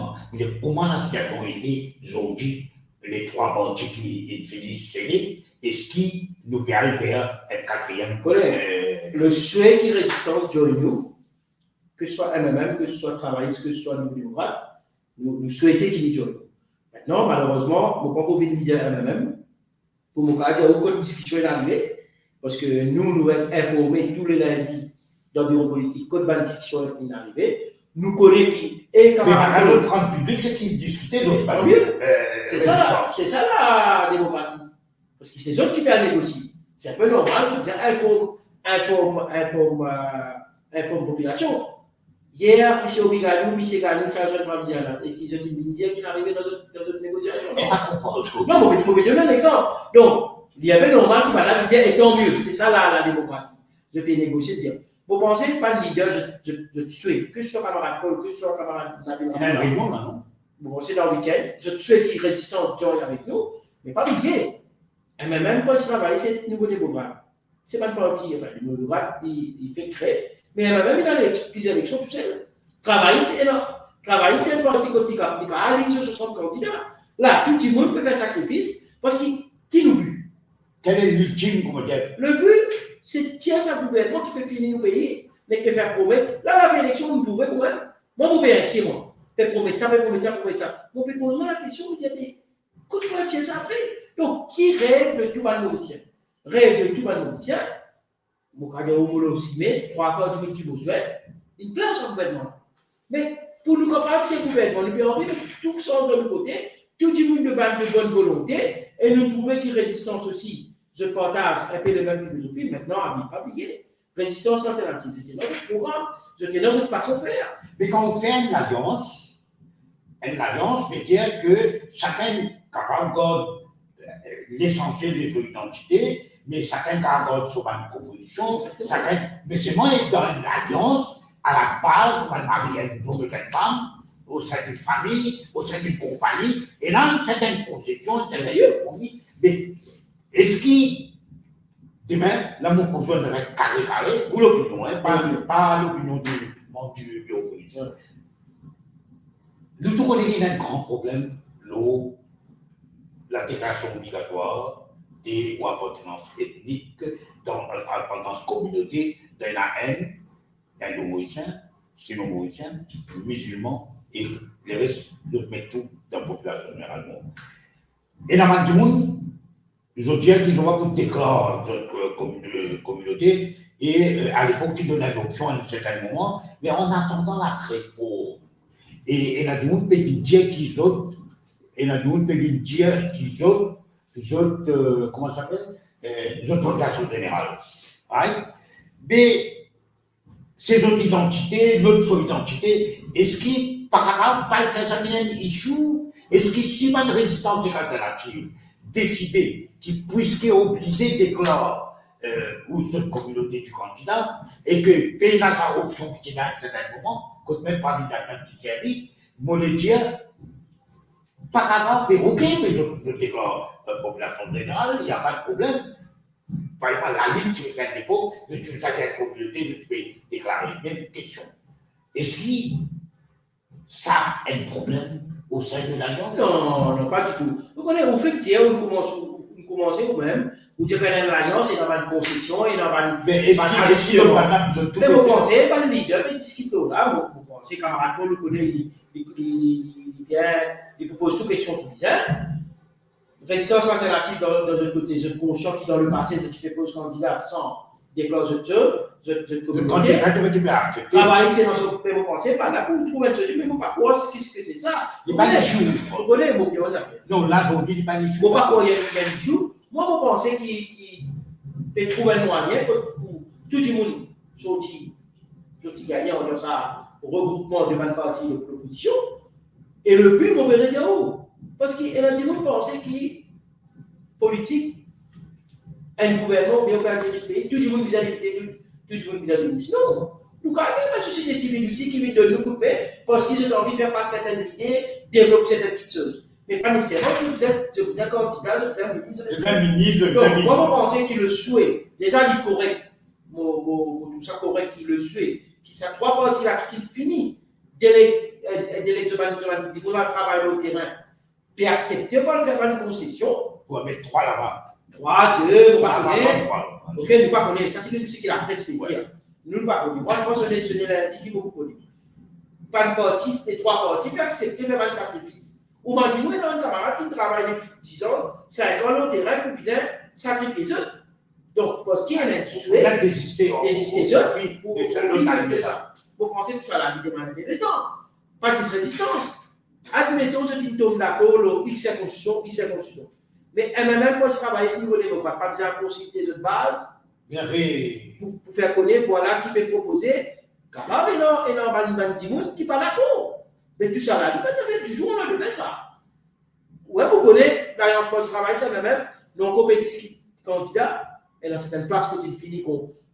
A: comment la situation était aujourd'hui, les trois parties qui finissent scellés, et ce qui nous permet vers un quatrième.
B: Le souhait qui résistance de nous, que ce soit MMM, que ce soit travailliste, que ce soit nous démocrates, nous souhaitons qu'il y ait maintenant, malheureusement, nous ne pouvons pas leader MMM pour nous dire aucune discussion est arrivée, parce que nous être informés tous les lundis dans le bureau politique, quand une discussion est arrivée. nous connaissons qui et
A: Mais
B: camarades.
A: maintenant, le front public, c'est qu'ils discutaient d'autres
B: Tant
A: ballons.
B: mieux. C'est ça la démocratie. Parce que c'est eux qui peuvent négocier. C'est un peu normal, je disais, informe population. Hier, M. Obigadou, M. Gagnou, Charles Mavidiana, et qui se dit qu'il est arrivé dans une négociation.
A: Et pas comprendre.
B: Non, mais je peux donner un exemple. Donc, il y avait normal qui va là dire, et tant mieux, c'est ça la démocratie. Je peux négocier, dire, vous pensez pas de leader, je te souhaite, que ce soit camarade Paul, que ce soit camarade Nabil.
A: Il y a une réunion là, non?
B: Vous pensez dans le week-end, je te souhaite qu'il résistance join avec nous, mais pas l'idée. Et même pas ce travail, c'est le nouveau démocrate. C'est pas une partie, enfin, le nouveau démocrate, il fait créer. Mais même dans plusieurs élections, tu sais, travailler, c'est énorme. Travailler, c'est un parti qui a aligné sur 60 candidats. Là, tout le monde peut faire sacrifice parce qu'il nous but.
A: Quel est l'ultime, comment dire?
B: Le but, c'est de tirer sa gouvernement qui peut finir nos pays, mais qui peut faire promettre. Là, la élection, on pouvait quand même. Moi, je vais inquiet, moi. Fait promettre ça, fait promettre ça, promettre ça. Mon peut poser la question, vous dire, mais comment tirer ça après? Donc, qui rêve de tout le négociant? Rêve de tout le négociant. Mon cas de homologue aussi, mais 3/4 du qui vous souhaite, une place au gouvernement. Mais pour nous capables de ce gouvernement, nous pouvons enlever tout ça de l'autre côté, tout le monde de bonne volonté, et nous trouver qu'il résistance aussi. Je partage un peu la même philosophie, maintenant, à ne pas oublier. Résistance alternative, c'était notre programme, c'était notre façon de faire.
A: Mais quand on fait une alliance veut dire que chacun garde l'essentiel de son identité, mais chacun garde son proposition, mais c'est moi dans une alliance, à la base, on va marier une homme et une femme, au sein d'une famille, au sein d'une compagnie, et là, certaines concessions, certaines compromis, mais est-ce que demain, là, mon position devrait être carré, ou l'opinion, hein, pas l'opinion du bureau politique. Nous tous connaissons un grand problème, l'eau, la déclaration obligatoire des appartenances ethniques dans l'appartenance communauté de la haine, indo-mauriciens, sino-mauriciens, musulmans et les restes de mettre tout dans la population généralement. Et dans le monde, ils ont dit qu'ils ont pas pour déclarer notre communauté et à l'époque, ils donnaient l'option à un certain moment, mais en attendant la réforme. Et il y a des gens qui peuvent dire qu'ils ont, comment ça s'appelle, les autorisations générales. Right? Mais ces autres identités, notre identité, est-ce qu'il, par rapport à ça vient issue, est-ce qu'il si pas de résistance alternative, décider qui puisse obliger des déclare ou cette communauté du candidat, et que pays dans sa option qui est à un certain moment, quand même pas d'identité qui servit, moi le dire, par rapport, mais ok, mais je déclare la population générale, il n'y a pas de problème. Par exemple, la ligne qui fait un dépôt, je suis ça cette communauté, je peux déclarer. Même question. Est-ce que ça a un problème au sein de l'alliance?
B: Non, pas du tout. Vous connaissez, au fait que on commence nous-mêmes, vous dites qu'il y a une alliance, il y a une concession, il y a une.
A: Mais est-ce que
B: mais vous pensez, pas le leader, mais discute là, vous pensez, camarade Paul, vous connaissez, il propose toutes questions qui bizarres. Résistance alternative dans un côté, je suis conscient que dans le passé, je te pose candidat sans déclare je communiquer. Travailler, c'est dans ce que vous pensez, pas là pour trouver un truc, mais vous pas quoi, qu'est-ce que c'est ça?
A: Il n'y a pas d'issue.
B: Vous connaissez mon pion d'affaires.
A: Non, là, vous dites pas d'issue.
B: Vous pas quoi, il y a une issue. Moi, vous pensez qu'il peut trouver un moyen pour tout le monde sortir gagnant dans ça regroupement de ma partie de l'opposition. Et le but, on verrait dire où? Parce qu'il y a des gens qui pensent que politique, un gouvernement, bien qu'un pays, tout le monde vient d'éviter, tout le monde vient d'éviter. Non, nous avons une société civile aussi qui vient de nous couper parce qu'ils ont envie de faire passer certaines idées, développer certaines petites choses. Mais pas nécessairement que vous êtes candidat, vous êtes ministre. Donc, moi, je pense que le souhait, déjà dit correct, tout ça correct, qui le souhait, qui sont trois parties là qui finissent, d'élection, du travail au terrain, puis accepter pas de faire une concession.
A: Pour mettre 3 là-bas.
B: 3, 2, nous pas connaître. Ok, nous pas connaître. Ça, c'est ce qui la presse peut dire. Nous ne pas connaître. Moi, je pense que c'est l'indiqué beaucoup connaître. Pas une partie, les 3 parties, puis accepter de faire un sacrifice. Ou imaginez dans un camarade qui travaille depuis 10 ans, 5 ans au terrain pour bien sacrifier les autres. Donc, parce qu'il y a un souhait,
A: désister
B: les autres, pour faire ça. vous pensez que ça la vie de le temps. Pas de résistance. Admettons que tu tombes d'accord, le X est constitution, Y est constitution. Mais MMM, pour travailler à ce niveau démocrate, pas besoin de consulter de base pour faire connaître, voilà, qui peut proposer. Quand même, et non, il y a qui pas d'accord. Mais tout ça là, il peut faire du jour, on a fait ça. Ouais, vous connaissez, d'ailleurs, pour travailler, c'est même, non compétition candidat, et dans certaines places, quand il finit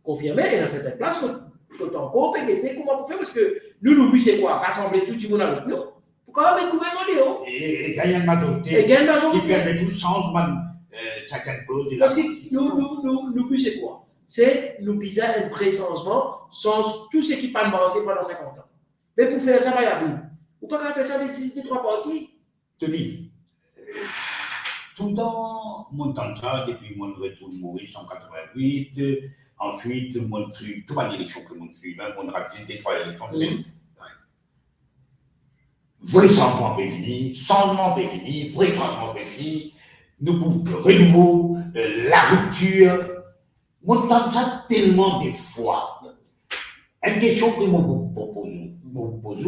B: confirmé, et dans certaines places, quand on peut guetter, comment on peut faire, parce que nous, l'oubli, c'est quoi? Rassembler tout le monde avec nous. Pourquoi on gouvernement Léo?
A: Et gagner une majorité.
B: Et gagner une majorité.
A: Qui permet tout le changement certaines clauses de la
B: parce que nous, plus c'est quoi? C'est nous biser un vrai changement sans tout ce qui pas avancé pendant 50 ans. Mais pour faire ça, il y a bien. Ou pas qu'à faire ça avec ces trois parties?
A: Tenez, tout le temps, mon temps ça, depuis mon retour de Maurice en 88, ensuite, mon truc, toute l'élection que mon truc, même mon raté des trois élections. Vrai changement béni, changement béni, vrai changement béni, nous pouvons renouveau, la rupture. Mon temps ça tellement des fois. Une question que je vous propose,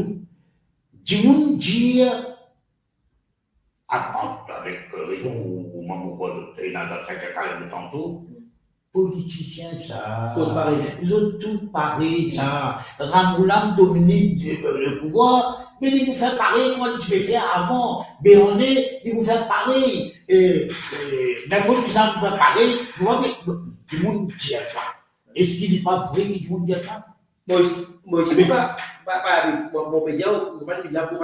A: dis-moi dire, avec raison, ou même dans 5 cas de tantôt, politiciens, ça, ils ont tout pareil, ça, Ramoulam domine le pouvoir, mais ils vous faire pareil, comment tu peux faire avant, Béranger, ils vous faire pareil, d'un côté, ça vous faire pareil, tu vois, mais tout le monde dit ça. Est-ce qu'il n'est pas vrai que tout le monde dit ça?
B: Moi, je ne sais pas, mon pédia, je vais là pour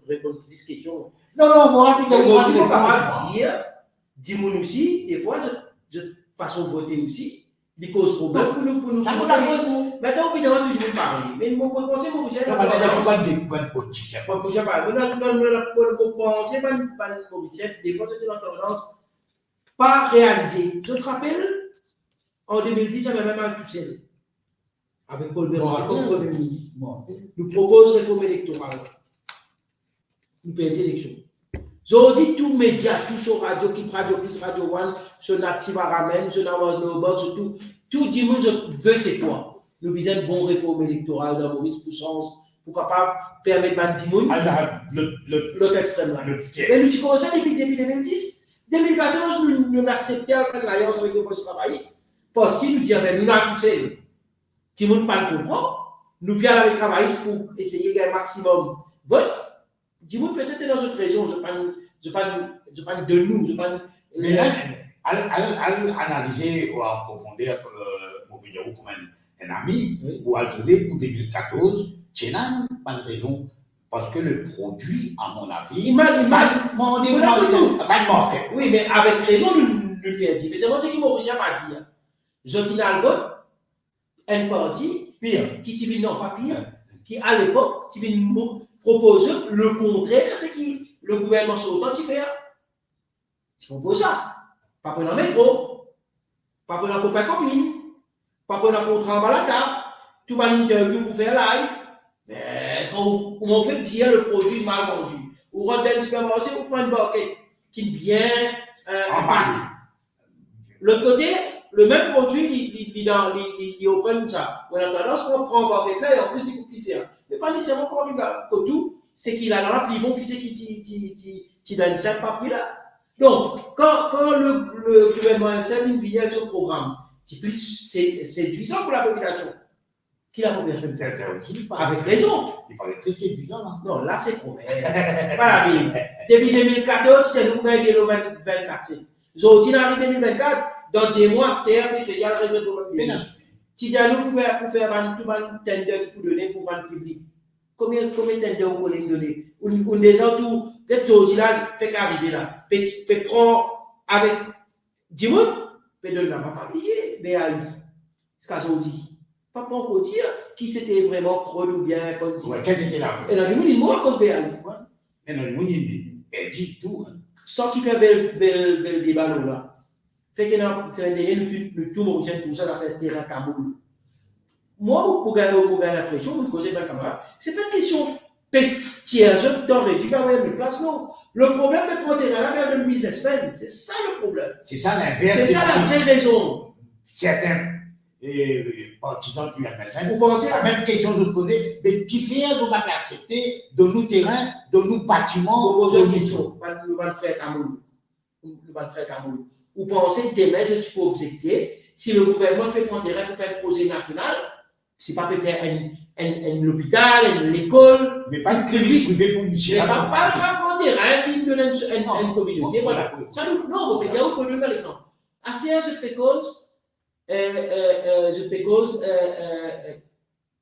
B: répondre à ces questions.
A: Non, moi, je
B: ne peux pas dire, dis-moi aussi, des fois, je façon voter aussi, il cause problème pour nous.
A: Ça nous l'a dit.
B: Maintenant, on peut toujours parler. Mais mon conseil, mon conseil,
A: non, mais pas des bonnes politiciens.
B: Moi, je ne pas. Mon conseil, pas de politiciens, des fois, c'était une tendance pas réalisée. Je te rappelle, en 2010, il y avait même un Toussaint, avec Paul Béranger comme Premier ministre. Nous propose réforme électorale. Nous perdons l'élection. J'ai dit tous les médias, tous sur radio, qui Radio Plus, Radio One, sur Native Aramen, sur Nawaz Nobot, sur tout le monde veut c'est quoi? Nous visons une bonne réforme électorale dans Maurice pour sens, pour capable permettre à Dimoun, l'autre extrême là. Mais nous avons commencé depuis 2010. 2014, nous acceptions de faire l'alliance avec les postes travaillistes, parce qu'ils nous disaient, nous avons poussé. Dimoun pas le comprend, nous pions avec les travaillistes pour essayer de gagner un maximum de votes. Dis-moi peut-être dans cette région, je parle de nous, je parle.
A: Mais là, analyser ou en profondeur comme un ami, ou à trouver pour 2014, c'est pas de raison. Parce que le produit, à mon avis,
B: il m'a
A: demandé pas de marque.
B: Oui, mais avec raison, nous l'avons dit. Mais c'est moi ce qui m'a obligé à dire. Je dis dans le vote, un parti,
A: pire,
B: qui dit non, pas pire, qui à l'époque, qui propose le contraire de ce que le gouvernement sortant fait. Tu proposes ça. Pas prendre un métro, pas prendre un copain copine, pas prendre un contrat en bas la table, tout va interview pour faire live. Mais quand on fait dire le produit mal vendu, ou rentre dans le supermarché, ou prend une barquette qui est bien en Paris. L'autre côté, le même produit, il open ça. On a tendance à prendre un barquette là et en plus il coupe lycéen. Mais pas nécessairement quand il a tout, c'est qu'il a dans la pli bon qui c'est qui donne 5 papiers là. Donc, quand le gouvernement essaie vient avec son programme, c'est plus séduisant pour la population. Qui la population de faire avec raison.
A: Il paraît très séduisant là.
B: Non, là c'est promesse. Voilà, depuis 2014, c'est nous qui avons le 24. Aujourd'hui, dans 2024, dans 2 mois, c'est déjà le réseau de problème. Si tu as nous pour faire tout le tender qui peut donner pour vendre public, combien de tender vous voulez donner? Ou des autres, peut-être aujourd'hui là, fait qu'arriver là, peut prendre avec 10 000, peut donner la pas payer, BAI. C'est ce qu'on dit. Pas encore dire qui c'était vraiment fraude ou bien pas dire.
A: Ouais, quel était là?
B: Et dans le monde, il mort à cause de BAI.
A: Et dans le monde, il perdit tout.
B: Sans qu'il fait bel débat là. Fait que c'est un derrière le tout mauricien pour ça, la fait terrain Kaboul. Moi, pour gagner l'impression, vous causez bien camarade, c'est pas une question pestière, je t'aurais dit, bah ouais, mais place non. Le problème de prendre terrain là vers le businessman, c'est ça le problème.
A: C'est ça l'inverse.
B: C'est ça la vraie raison.
A: Certains partisans du MSN.
B: Vous pensez
A: La même question de poser, mais qui fait vous pas accepter de nous terrains, de nous bâtiments,
B: Vous posez
A: de
B: une
A: nous-
B: question, nous allons faire Cameroun. Vous pensez que demain, tu peux objecter, si le gouvernement peut prendre terrain pour faire un projet national, si pas peut faire un hôpital, une école,
A: mais pas une clinique privée pour Michel.
B: mais pas prendre terrain qui donne une communauté. Voilà. Ça, non, vous pouvez dire, vous pouvez donner l'exemple. À ce moment, je fais cause,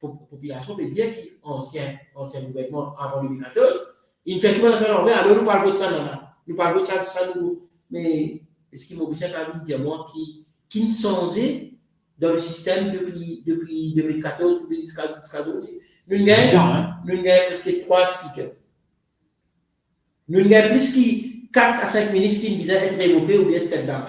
B: population peut dire qu'ancien gouvernement avant 2014, il fait tout le monde l'envers, alors nous parlons de ça, nous parlons de ça, mais est-ce qu'il m'oblige à dire moi qui ne songeait dans le système depuis 2014, depuis 2014, nous avons presque 3 speakers. Nous avons plus que 4 à 5 ministres qui disaient être révoqués ou bien step down.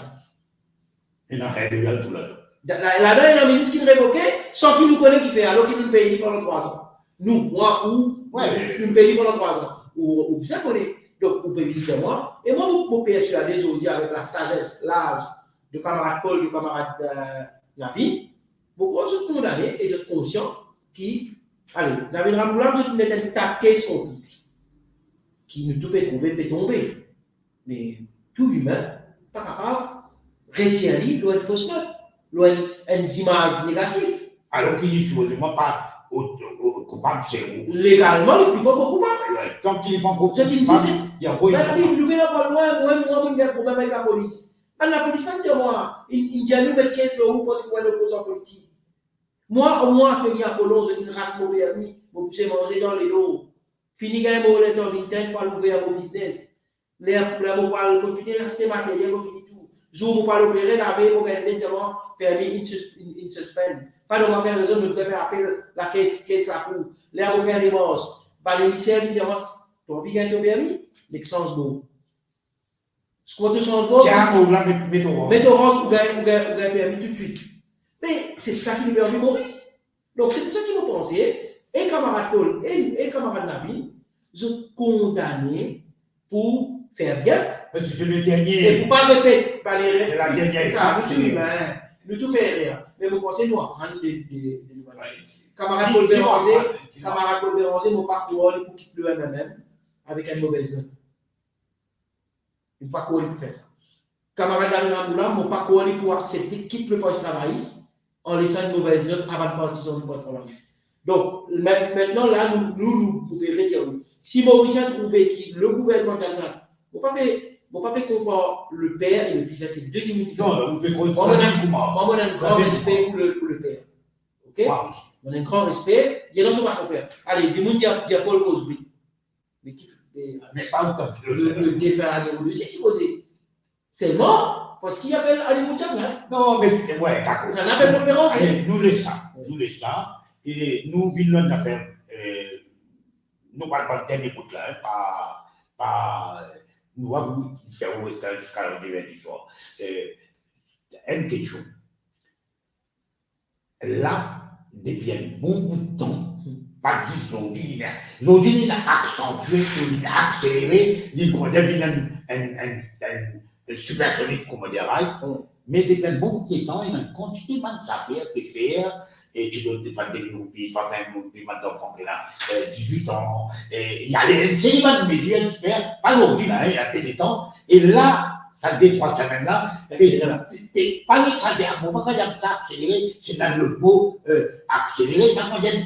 A: Et dans la tout là.
B: Là-dedans, il y a un ministre qui est révoqué sans qu'il nous connaisse qui fait, alors qu'il nous paye pendant 3 ans. Nous, moi, nous nous payons pendant 3 ans. Ou bien connaît. Donc, vous pouvez dire moi. Et moi, je suis persuadé aujourd'hui avec la sagesse, l'âge de camarade Paul, de camarade Navi, beaucoup de gens condamnés et je suis conscient qui, allez, Navi Ramboula, je vais mettre un taquet sur tout. Qui ne peut trouver, peut tomber. Mais tout humain, pas capable, retient lui, loin de fausse note, loin d'une image négative.
A: Alors qu'il est supposément pas coupable, c'est vous.
B: Légalement, il n'est pas coupable.
A: Tant qu'il n'est pas coupable,
B: Ce qu'il dit, c'est.
A: il y a un problème.
B: Nous ne pas loin, moi, un problème avec la police. La police, pas dire moi, il dit à nous, mais qu'est-ce que vous pensez qu'on est opposant politique? Moi, au moins, que il y a Colomb, je dis une race mauvaise, vous pouvez manger dans les lots. Fini gagner mon lettre vingt pour ouvrir mon business. Les problèmes pour finir l'acheter matériel, pour finir tout. Jour pour pas opérer, la veille pour gagner directement permis in suspend. Pas de manquer raison de faire appel la caisse la cour. Les pour faire remorse. Par l'émissaire évidemment, tu as envie de gagner ton permis, l'exchange d'eau. Ce qu'on te change d'eau.
A: Tiens, on l'a mis au
B: Mets ton rose pour gagner permis tout de suite. Mais c'est ça qui nous permet Maurice. Donc c'est pour ça qu'il nous pensait. Et camarade Paul et camarade Nabi, sont condamnés pour faire bien.
A: Parce que c'est le dernier.
B: Et pour ne pas répéter,
A: C'est la dernière étape.
B: Nous tout fait rien. Mais vous pensez, nous apprendre des nouvelles. Camarade Paul Béranger, mon parcours pour quitter le MMM avec une mauvaise note. Il ne pas courir pour faire ça. Camarade Nabi Ramboula, mon parcours pour accepter quitte le poste travailliste en laissant une mauvaise note avant de partir du poste travailliste. Donc, maintenant, là, nous pouvons dire, si Maurice a trouvé que le gouvernement d'Allemagne, vous ne pouvez pas comparer le père et le fils, c'est deux dimensions.
A: Non, vous pouvez
B: moi, on a un grand respect pour le père. Ok? On a un grand respect. Il y a dans son père. Allez, dis-moi, Paul Cosby. Mais qui
A: mais pas autant.
B: Le défunt Animaux, c'est supposé. C'est mort, parce qu'il appelle Animaux Tchangla.
A: Non, mais c'est. Ouais, d'accord.
B: Ça n'appelle pas le Béranger.
A: Nous laissons ça. Et nous vivons notre affaire. Nous ne parlons pas de thème écoute là, pas. Nous avons fait au Western jusqu'à la soir. Une question. Là, depuis un bon bout de temps, pas juste aujourd'hui, il a accentué, il a accéléré, il a devenu un supersonique, comme on dirait. Mais depuis un bon bout de temps, il a continué à s'affaire, de faire. Et tu donnes pas 2 000 roupies, pas 20 000 roupies, mes enfants qui ont 18 ans. Et il y a les séries de mesures à faire, pas aujourd'hui, là, il y a des temps. Et là, ça fait 2-3 semaines là, et pas l'exagérer, moi, quand il y a ça accéléré, c'est dans l'autre mot, accéléré, ça veut dire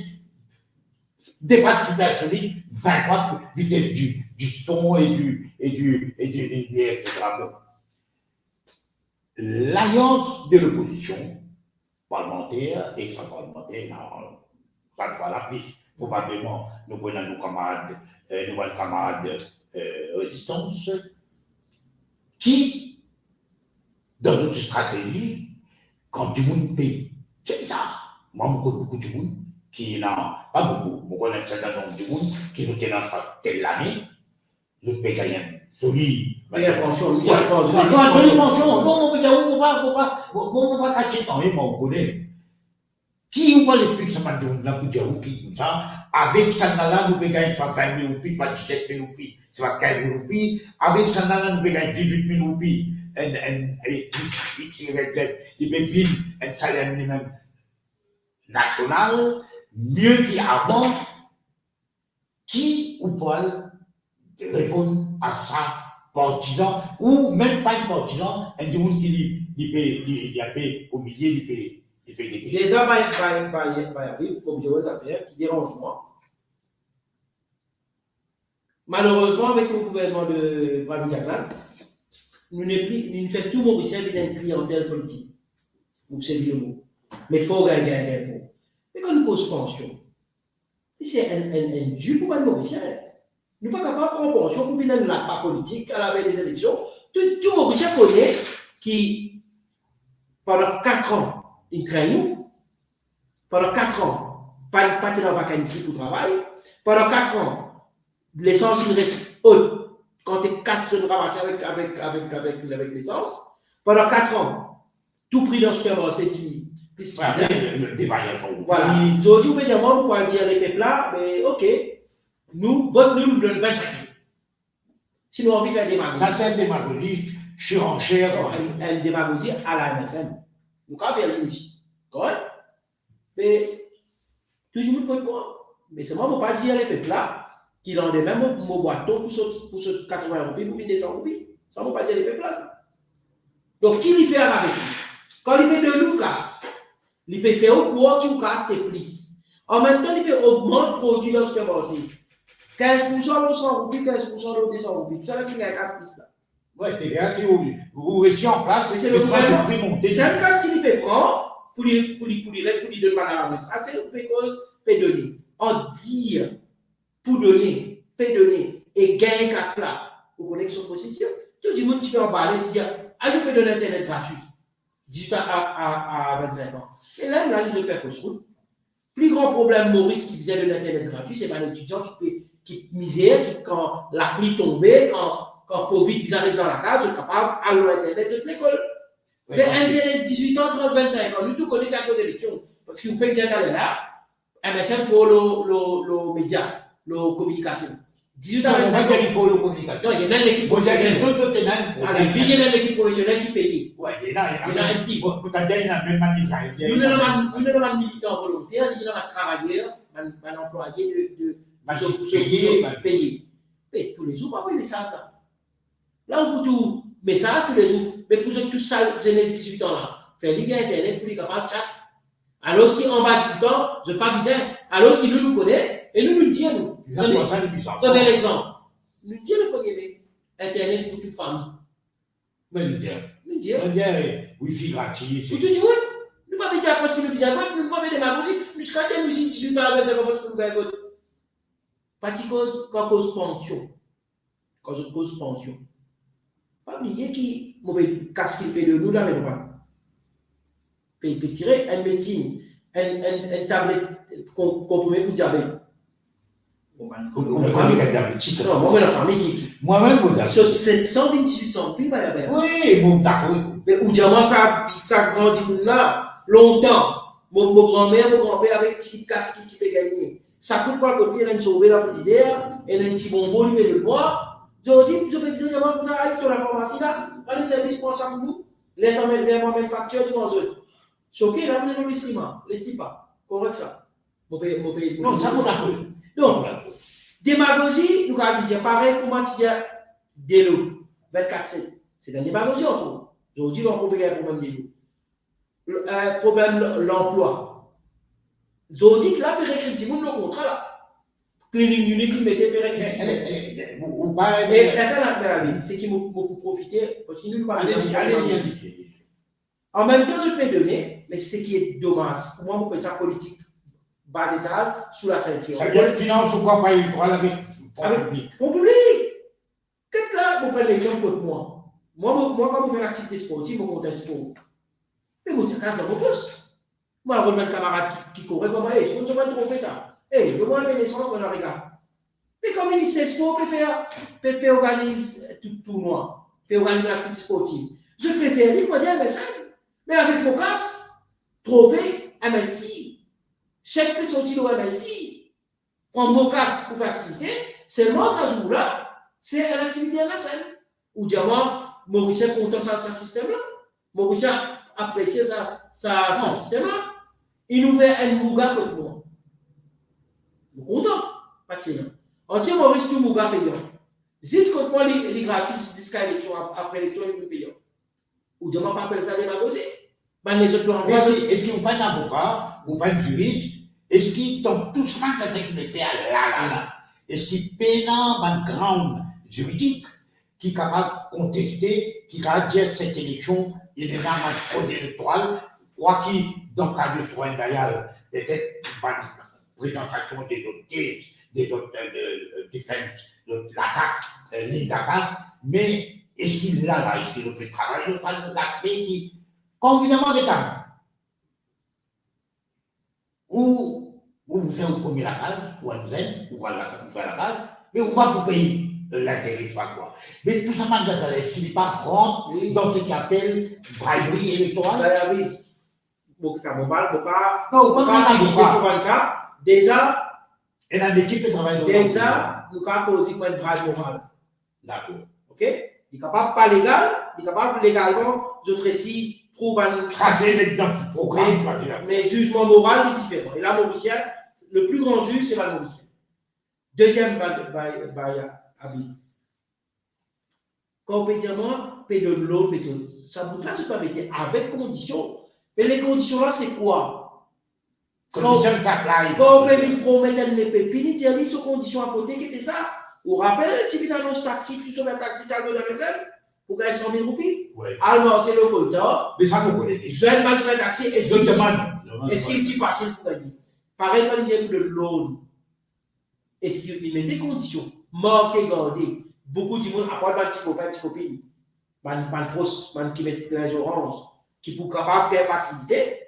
A: dépasse supersonique 20 fois vitesse du son et du etc. L'alliance de l'opposition, parlementaire, extra-parlementaire, pas la plus. Probablement, nous prenons nos camarades résistance, qui, dans notre stratégie, quand tout le monde paye, c'est ça. Moi, je connais beaucoup de monde qui n'a pas beaucoup, je connais un certain nombre de monde qui nous tiennent telle l'année, je paye gagner solide.
B: Il y a pension,
A: non, on ne va pas cacher quand même, on connaît. Qui ou pas l'explique ça maintenant, là, pour dire qui comme ça, avec ça, là, nous pouvons gagner soit 20 000 roupies, soit 17 000 roupies, soit 15 000 roupies, avec ça, là, nous pouvons gagner 18 000 roupies, et plus X, Y, Z, il peut vivre un salaire minimum national, mieux qu'avant, qui ou pas répondre à ça, partisan, ou même pas un partisan, un du monde qui il peut au milieu, il peut détruire.
B: Déjà, comme je vous ai qui dérange moi. Malheureusement, avec le gouvernement de Brahim Diaklan, nous ne faisons tout Mauricien qui a une clientèle politique. Vous savez le mot. Mais il faut gagner l'info. Mais quand nous pose pension, c'est un dû pour les Mauriciens. Nous ne sommes pas capables de prendre pension pour venir de la part politique à la veille des élections. Tout Mauricien connaît qui, pendant 4 ans, il traîne. Pendant 4 ans, pas de vacances pour travail. Pendant 4 ans, l'essence il reste haute quand tu casses le ramasser avec l'essence. Pendant 4 ans, tout prix dans ce supermarché, c'est qui plus
A: le débat il faut.
B: voilà. Aujourd'hui, vous pouvez dire, moi, vous pouvez dire les peuples là, mais ok, nous, votre nous donne 25 000. Sinon, on vit faire des démagogie.
A: Ça, c'est une démagogie surenchère.
B: Une démagogie à la MSM. Nous, quand on fait une musique, correct? Mais, toujours le point. Mais c'est moi, je ne peux pas dire les peuples là, qui ont les mêmes boîtons pour ce 80 roupies, pour 200 roupies. Ça ne veut pas dire les peuples là. Donc, qui lui fait avec lui? Quand il met de nous casse, il peut faire au cours qui casse tes plus. En même temps, il peut augmenter le produit dans ce supermarché. 15% de 100 roupies, 15% de 200 roupies. C'est là qu'il y a un casse plus là.
A: Oui, c'est bien, si vous restez en place,
B: c'est le gouvernement.
A: monter.
B: C'est un casse qu'il peut prendre pour lui donner la main. Ça, c'est une cause, peut donner. En dire, pour donner, peut donner, et gagner casse là, pour connexion positive. Tout le monde qui fait en balai, c'est dire, ah, je peux donner Internet gratuit. 18 ans à 25 ans. Et là, il veut faire fausse route. Plus grand problème, Maurice, qui faisait de l'Internet gratuit, c'est pas l'étudiant qui misère, qui, quand la pluie tombait, quand Covid, ils arrivent dans la case, ils sont capables d'aller à l'Internet de l'école. Mais un CLS 18 ans, 30, 25 ans, nous tous connaissons à cause de l'élection. Parce qu'il vous fait que j'ai allé là, MSN pour le média, la communication. 18 ans, 25 ans.
A: Il faut le communication.
B: Non, il y en a l'équipe professionnelle. Il y en a l'équipe professionnelle qui paye.
A: Oui, il y en a
B: un petit.
A: Vous savez, il y en a même pas d'Israël.
B: Nous n'avons pas de militants volontaires, nous avons un travailleur, un employé de payer. Mais tous les jours, pas de message là. Là, on peut tout message tous les jours. Mais pour ceux qui tout ça, jeunesse 18 ans là, faire libre Internet pour les capables de chat. Alors qu'ils en bas 18 ans, je ne pas bizarre. Alors qu'ils nous connaissent et nous disons, nous. Prenez l'exemple. Nous disons le premier Internet pour toute famille.
A: Mais nous disons. Wi-Fi gratuit.
B: Pour tout le monde. Nous ne pouvons pas dire parce que nous disons, nous ne pouvons pas démagogie. Nous sommes nous 18 ans avec ça, parce que nous gagnons. Pas de cause pension. Cause pension. Pas oublier qui mauvais casque qui paye de nous là, mais pas. Il peut tirer une médecine, une tablette comprimée pour diabète.
A: Mon famille qui a diabétique.
B: Non, moi, la famille qui.
A: Moi-même, mon diabète.
B: Sur 728 ans, puis,
A: oui, mon d'accord.
B: Mais où diamant, ça grandit là, longtemps. Mon grand-mère, mon grand-père avec petit casque qui peut gagner. Ça coûte pas le copier, elle a sauvé la frigidaire, elle a un petit bonbon, lui, de boire. Je dis, je peux dire, comment vous avez dans la pharmacie là, dans les services pour ça pour nous, les manufactures du monde. Choqué, là, vous avez l'estime pas. Correct ça.
A: Non, ça, mon d'accord.
B: Donc, démagogie, nous allons dire pareil, comment tu dis, délo, 24-7. C'est un démagogie encore. Je dis, on peut un problème délo. Problème l'emploi. Je dis que là, peut écrire le contrat là. Cleaning unique, il mettait péréquité. Et attends, c'est qui m'a profité, parce qu'il nous parle de en même temps, je peux donner, mais ce qui est dommage, pour moi, on peut ça politique, bas étage, sous la ceinture.
A: Ça veut dire finance ou quoi, pas une toile avec fonds public.
B: Fonds public. Qu'est-ce que là, vous prenez l'exemple contre moi. Moi, quand vous faites l'activité sportive, vous comptez le sport. Mais vous êtes casse dans vos postes. Moi, je vais un camarade qui courait comme ça, je ne sais pas trop fait ça. Eh, le moins de naissance, on regarde. Mais comme ministère du sport peut organiser tout tournoi, peut organiser l'activité sportive. Je préfère lui pour dire, mais avec mon casse, trouver MSI. Chaque personne qui doit MSI, prendre mon casse pour faire activité, seulement ça jour-là, c'est l'activité à la scène. Ou dire, moi, Maurice est content de ce système-là. Maurice apprécie ce système-là. il nous fait un bouga contre moi. Nous content, pas de là. On tient Maurice tout bouga payant. 10 contre moi, il est gratuit, 10 élections après l'élection, il est payant. Ou de pas appeler ça démagogie. Les autres
A: est-ce qu'il n'y a pas d'avocat, ou pas de juriste, est-ce qu'il tombe tout ce monde avec les faits là. Est-ce qu'il peine un background juridique qui est capable de contester, qui est capable de dire cette élection, il est dans une fraude électorale, quoi qu'il, dans le cas de soins d'ailleurs, peut-être une présentation des autres cases, des autres défenses, de l'attaque, ligne d'attaque, mais est-ce qu'il a là, est-ce qu'il peut travailler dans l'aspect qui, confinement d'État, ou vous faites au premier la case, ou à douzaine, ou à la case, mais ou pas pour payer l'intérêt, pas quoi. Mais tout ça, est-ce qu'il n'est pas rentre dans ce qu'on appelle briberie électorale?
B: Oui. Donc, ça ne pas.
A: Non, pas
B: déjà.
A: Et dans l'équipe de travail.
B: Déjà, nous avons posé une brage morale.
A: D'accord.
B: Ok? Il est capable pas légal, il est capable légalement, d'autres ici, trouve un.
A: Tracer l'exemple programme.
B: Mais jugement moral est différent. Et là, Mauricien, le plus grand juge, c'est la Mauricien. Deuxième avis. Compétitivement, paye de l'eau, ça vous place pas avec conditions. Mais les conditions là, c'est quoi?
A: Conditions s'appliquent.
B: Quand on peut promettre un épée fini, il y a sous conditions à côté qui était ça. Vous rappelez, tu viens dans un taxi, tu sauves un taxi, tu as le dans les ailes pour gagner 100 000 roupies.
A: Oui.
B: Alors, c'est le collecteur.
A: Mais ça, vous connaissez.
B: Je vais mettre un taxi, est-ce qu'il est facile pour gagner? Pareil, quand il y a de loan, est-ce qu'il met des conditions? Marqué, gardé. Beaucoup de monde, à part un petit copain, une petite copine, qui met les oranges, qui pour capable de facilité.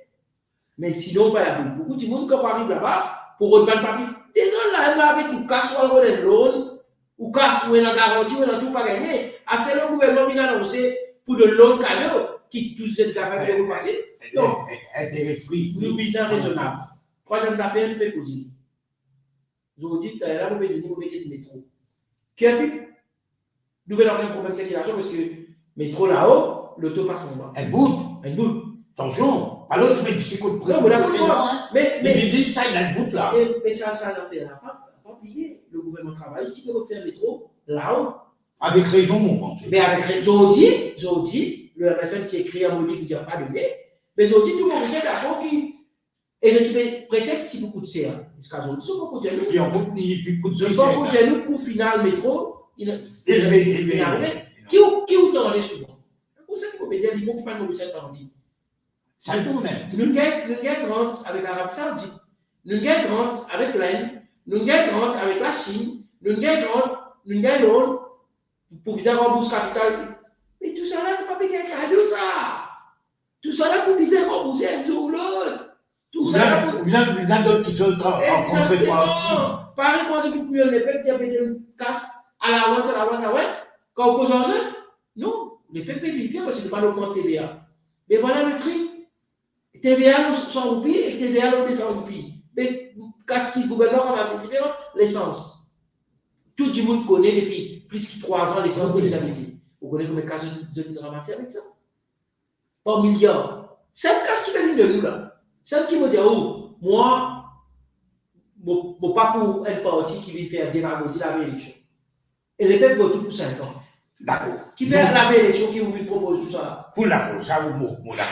B: Mais sinon, il y a beaucoup de monde qui arrive là-bas pour reprendre le papier. Des gens là, avec ou casse ou un loan, ou casse ou une garantie, ou un tout pas gagné. Assez le gouvernement qui a annoncé pour de loan cadeau, qui tous cette garantie facile. Donc,
A: intérêt free.
B: Nous visons raisonnable. Troisième affaire, nous pouvons causer. Je vous dis, là, vous pouvez venir, vous pouvez dire métro. Qu'est-ce nous avons un problème de circulation parce que métro là-haut, l'auto passe en bas.
A: Elle bout. Attention, alors c'est du psycho de
B: non, mais d'accord, mais
A: ils disent ça, il a une bout là.
B: Mais ça a fait, pas oublier, le gouvernement travaille, si vous faire métro là-haut.
A: Avec raison, mon bon.
B: Mais avec raison, je dis, le MSN qui écrit à mon livre, il n'y a pas de bien, mais je dis, tout le monde est d'accord qui. Et je dis, prétexte, si beaucoup de CA. Est-ce qu'ils ont beaucoup de nous?
A: Qui ont beaucoup de
B: beaucoup de nous, coup final métro, il est arrivé. Qui vous tendez souvent? Pour ça qu'il faut me dire, il faut qu'il parle de ça dans le livre.
A: Ça nous même.
B: Nous gagnons grande avec l'Arabie Saoudite, nous gagnons grande avec l'Inde, nous gagnons grande avec la Chine, nous gagnons pour viser en bourse capitale. Mais tout ça là, c'est pas payé un cadeau ça. Tout ça là pour viser en bourse un jour ou l'autre. Tout ça là pour.
A: Il y a d'autres qui sont en contrepartie.
B: Pareil, moi je peux plus les peuples qui avaient une casse à la vente, quand on cause en jeu, non, les peuples vivent bien parce qu'ils ne pas augmenter TVA. Mais voilà le tri. TVA 100 roupies et TVA 200 roupies. Mais qu'est-ce que le gouvernement a fait différent? L'essence. Tout le monde connaît depuis plus de 3 ans l'essence de l'habitude. Vous connaissez combien de cas de ramasser avec ça? Pas milliard. C'est un cas qui fait venir de nous là. C'est un qui me dit, oh, moi, pas pour un parti qui vient faire démagogie la élection. Et les peuples votent pour 5 ans.
A: D'accord.
B: Qui fait la élection qui vous propose tout ça?
A: Vous d'accord, ça vous d'accord.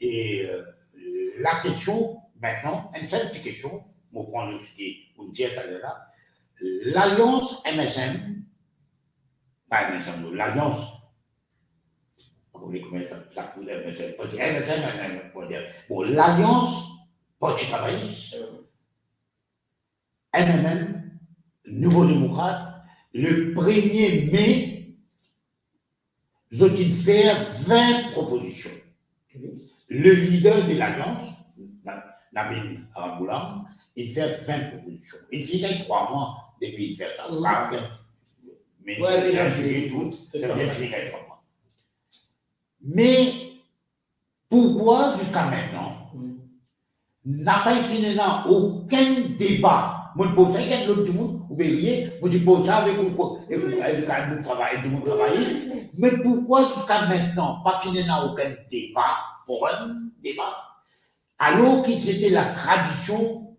A: Et la question, maintenant, une seule petite question, je prends le qui vous me dites tout à l'heure, l'alliance MSM, pas MSM, l'alliance, comment ça coule MSM, parce que MSM, il faut dire, bon, l'alliance Parti travailliste, MMM, Nouveau démocrate, le 1er mai, doit-il faire 20 propositions. Le leader de l'Alliance, Nabil Aramboulam, il fait 20 propositions. Il finit 3 mois depuis qu'il fait ça. Mais déjà, juillet, août, ça vient finir 3 mois. Mais pourquoi jusqu'à maintenant n'a pas fini dans aucun débat? Moi, je pose ça avec l'autre monde, vous verriez, moi, je pose ça avec le travail, tout le monde travaille. Mais pourquoi jusqu'à maintenant, pas fini dans aucun débat, forum, débat? Alors que c'était la tradition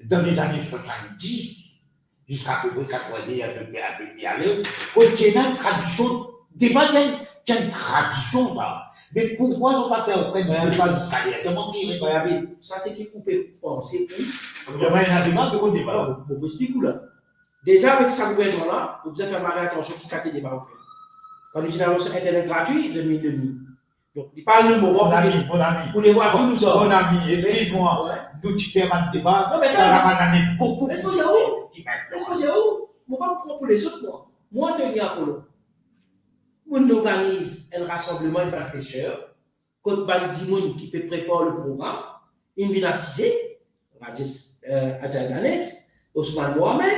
A: dans les années 70, jusqu'à peu près 80, à peu près à l'heure, on tient une tradition, débat qu'il y a une tradition, ça. Mais pourquoi on ne va pas faire aucun débat jusqu'à l'heure? Comment dire?
B: Ça, c'est qui coupe fort, c'est où?
A: Il y a un débat, mais on débat.
B: Bon, vous expliquez là. Déjà, avec ce gouvernement-là, vous devez faire marrer attention qui capte des débats. Quand nous avons Internet gratuit, je mets demi. Donc, il parle le moment.
A: Mon ami.
B: Pour les voir tous nous
A: Mon ami, excuse-moi, nous tu fais un débat,
B: non, mais
A: on a donné beaucoup.
B: Laisse-moi dire où? Laisse-moi dire où? Moi, pas pour les autres, moi. Moi, je viens pour l'autre. On organise un rassemblement de pêcheurs, quand on dit monde qui peut préparer le programme, une vient assister, on va dire Adja Ganes, Ousmane Mohamed,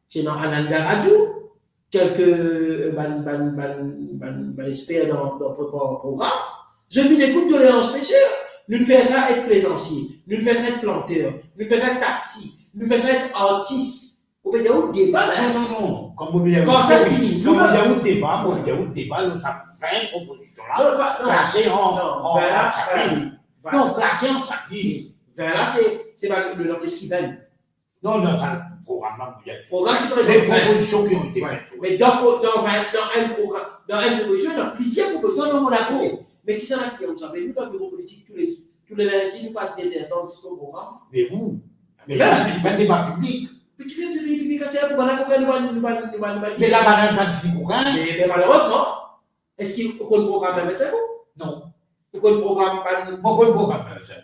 B: c'est dans Ananda Radio, quelques experts dans le programme. Je viens écouter de l'élan pêcheurs, nous faisons ça être plaisancier, nous faisons ça être planteur, nous faisons ça être taxi, nous faisons ça être artiste. Vous pouvez dire où débat là?
A: Non. Comme vous dites,
B: quand ça finit,
A: comme vous dites où débat, ça fait une proposition là, classée en sapin. Non, classée en sapin.
B: Là, c'est le nom qui veulent.
A: Non, ça, le programme là, vous dites.
B: Programme qui présente.
A: Les propositions qui ont été faites.
B: Mais dans un programme, dans une proposition, il y a plusieurs propositions.
A: Non, d'accord.
B: Mais qui s'en a qui vous savez, nous, dans le bureau politique, tous les lundis, nous passons des heures dans ce programme.
A: Mais où? Mais là, il y a un débat public.
B: Mais qui fait ce public quand il y a un programme?
A: Mais la banane pas de programme.
B: Mais malheureusement, est-ce qu'il y a un programme MSF?
A: Non.
B: Il y a un programme pas.
A: Pourquoi le programme MSF?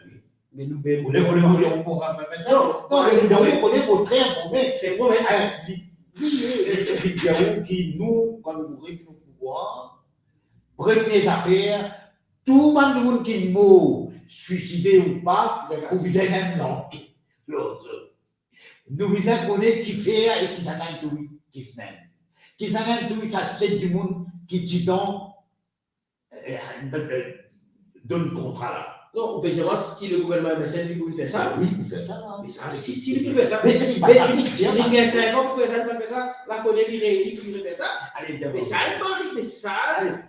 B: Mais nous,
A: vous voulez un programme MSF? Non, mais vous connaissez très informé.
B: C'est vrai.
A: Oui, c'est vidéo qui nous, quand nous réunissons au pouvoir, premières affaires, tout le monde qui mort, suicidé ou pas, vous vous avez un nom. Nous vous connaissons qui fait et qui s'en a tout, qui se mène. Qui s'en a tout, ça c'est du monde qui dit donc, donne contrat là.
B: Non, on peut dire si le gouvernement MSN qui peut faire ça.
A: Oui, il fait ça.
B: Mais ça, si il peut faire ça.
A: Mais c'est pas
B: il y a 5 ans pour faire ça, la folie il réunit qui peut faire ça.
A: Allez,
B: mais ça, mais ça,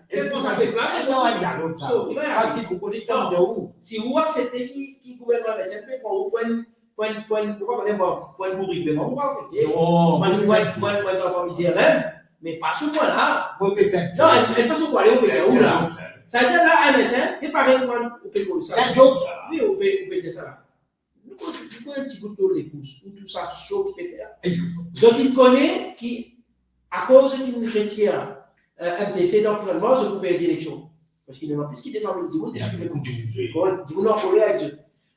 A: est-ce que ça fait plein? Non, il y a l'autre ça. Parce qu'il faut connaître ça de où.
B: Si vous acceptez qui gouvernement MSN, pour point bourrique, mais on va mais pas ce point-là. Non, elle fait ce point-là, on peut faire où là? Ça veut dire là, MSN, et pareil, on peut faire ça. Oui, on peut faire ça. Nous prenons un petit coup de l'eau les pouces, pour tout ça chaud qu'il peut faire. Ceux qui connaissent, qui, à cause d'une chrétienne, MTC, donc, finalement, je peux faire l'élection. Parce qu'il n'y a pas plus qui descend, il dit,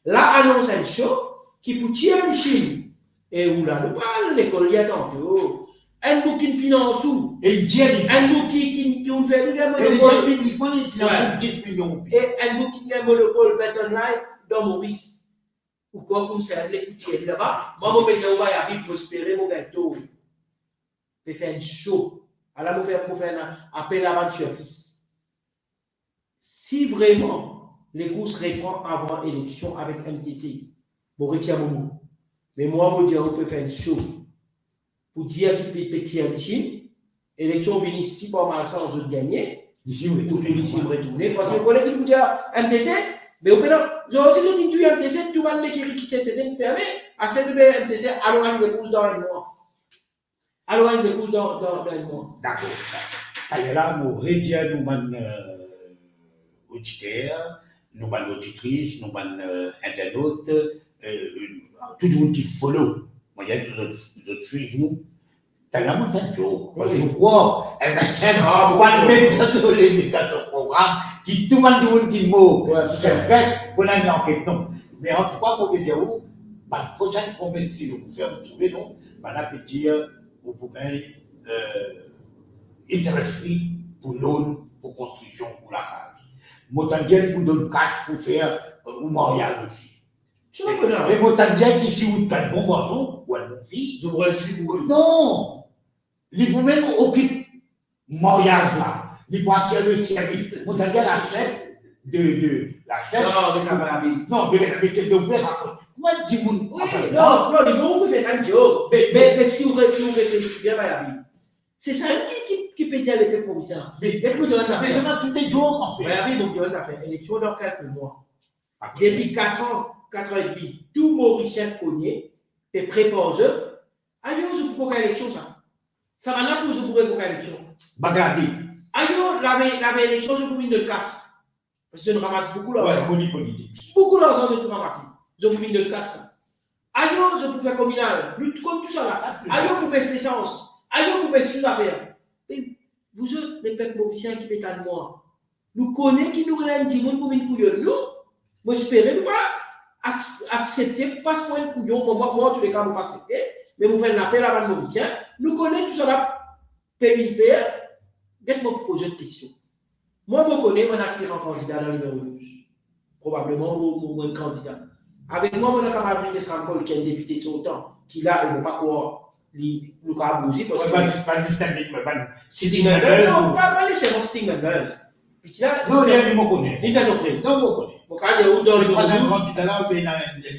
B: là, annonce un show qui peut tirer le Chine. Et où là, nous parlons de l'école, il y a tantôt. Un bouquin finance où?
A: Et il dit
B: un bouquin qui ont fait le
A: monopole. Publiquement, il finance 10 millions.
B: Et un bouquin qui a un monopole Beton Life dans Maurice. Ou quoi, comme ça, les coutiers là-bas. Moi, je vais dire, à vie prospérer, mon gâteau. Je vais faire un show. Alors, je vais faire un appel à vente fils. Si vraiment les courses reprennent avant l'élection avec MTC, je retire mon mot. Mais moi, je vais dire, on peut faire un show. Pour dire qu'il peut péter en Chine, élection venue si pas mal sans eux gagner,
A: ici on
B: retourner, parce que vous connaissez qui vous dit MTC, mais au pénal, j'ai dit tout MTC, tout le monde qui quitte MTC, fermé, à cette MTC, alors on les courses dans un mois. Alors on les courses dans un mois.
A: D'accord. Alors là, nous retirons nos auditeurs, nos auditrices, nos internautes, tout le monde qui follow. Moi, il y a d'autres suivent nous. T'as vraiment fait un jour. Parce que nous croyons, on va mettre sur les méthodes de programme, qui tout le monde qui mot, c'est fait pour une enquête. Non. Mais en tout cas, pour vous dire, la prochaine promesse, si nous pouvons trouver, non, on va dire, vous pouvez intéresser pour l'eau, pour construction, pour la case. Montagnel vous donne cash pour faire un mariage aussi. Et Montagnel, ici, vous êtes un bon garçon, ou une bonne fille. Non! Il vous même occupe mariage là. Il peut assurer le service. Vous avez la chef de la chef.
B: Non, mais ça va bien.
A: Non, mais de vous raconter. Comment dit-vous?
B: Non, les gens vous faire un joke. Mais si vous réfléchissez bien, c'est ça qui peut dire les peuples comme ça.
A: Mais seulement tout est joke en fait.
B: Mais donc, ça fait élection dans quelques mois. Depuis 4 ans, 4h30, tout Mauricien connaît, t'es prêt pour eux. Aïe, je peux pas élection ça. Ça va là pour je pourrais pas élection.
A: Bagadi.
B: Aïe, la élection, je peux venir de casse. Parce que je ramasse beaucoup d'argent.
A: Ouais, bonne politique.
B: Beaucoup d'argent, je peux ramasser. Je peux venir de casse. Aïe, je peux faire communal. Comme tout ça là. Aïe, pour faire l'essence. Aïe, pour faire tout affaire. Vous autres, les peuples mauriciens qui pétent de moi, nous connaissons qui nous relèvent du monde pour une couillonne. Nous, moi, j'espère ne pas accepter, pas pour un couillon. Moi, en tous les cas, je ne pas accepter. Mais vous faites un appel à la mauricien. Nous connaissons tout ça là. Permis de faire. Dites-moi poser une question. Moi, je connais mon aspirant candidat dans le numéro 12. Probablement, mon candidat. Avec moi, mon camarade de Sramfol, qui est un député sautant, qui là, il ne va pas croire. Nous avons abusé parce que.
A: Pas distinguer, mais pas.
B: Sitting members. Non, pas laisser mon sitting members. Puis là.
A: Non, il y a du mot connaît.
B: Une façon prise.
A: Non, mot connaît.
B: Mon candidat dans le
A: troisième candidat là, ben.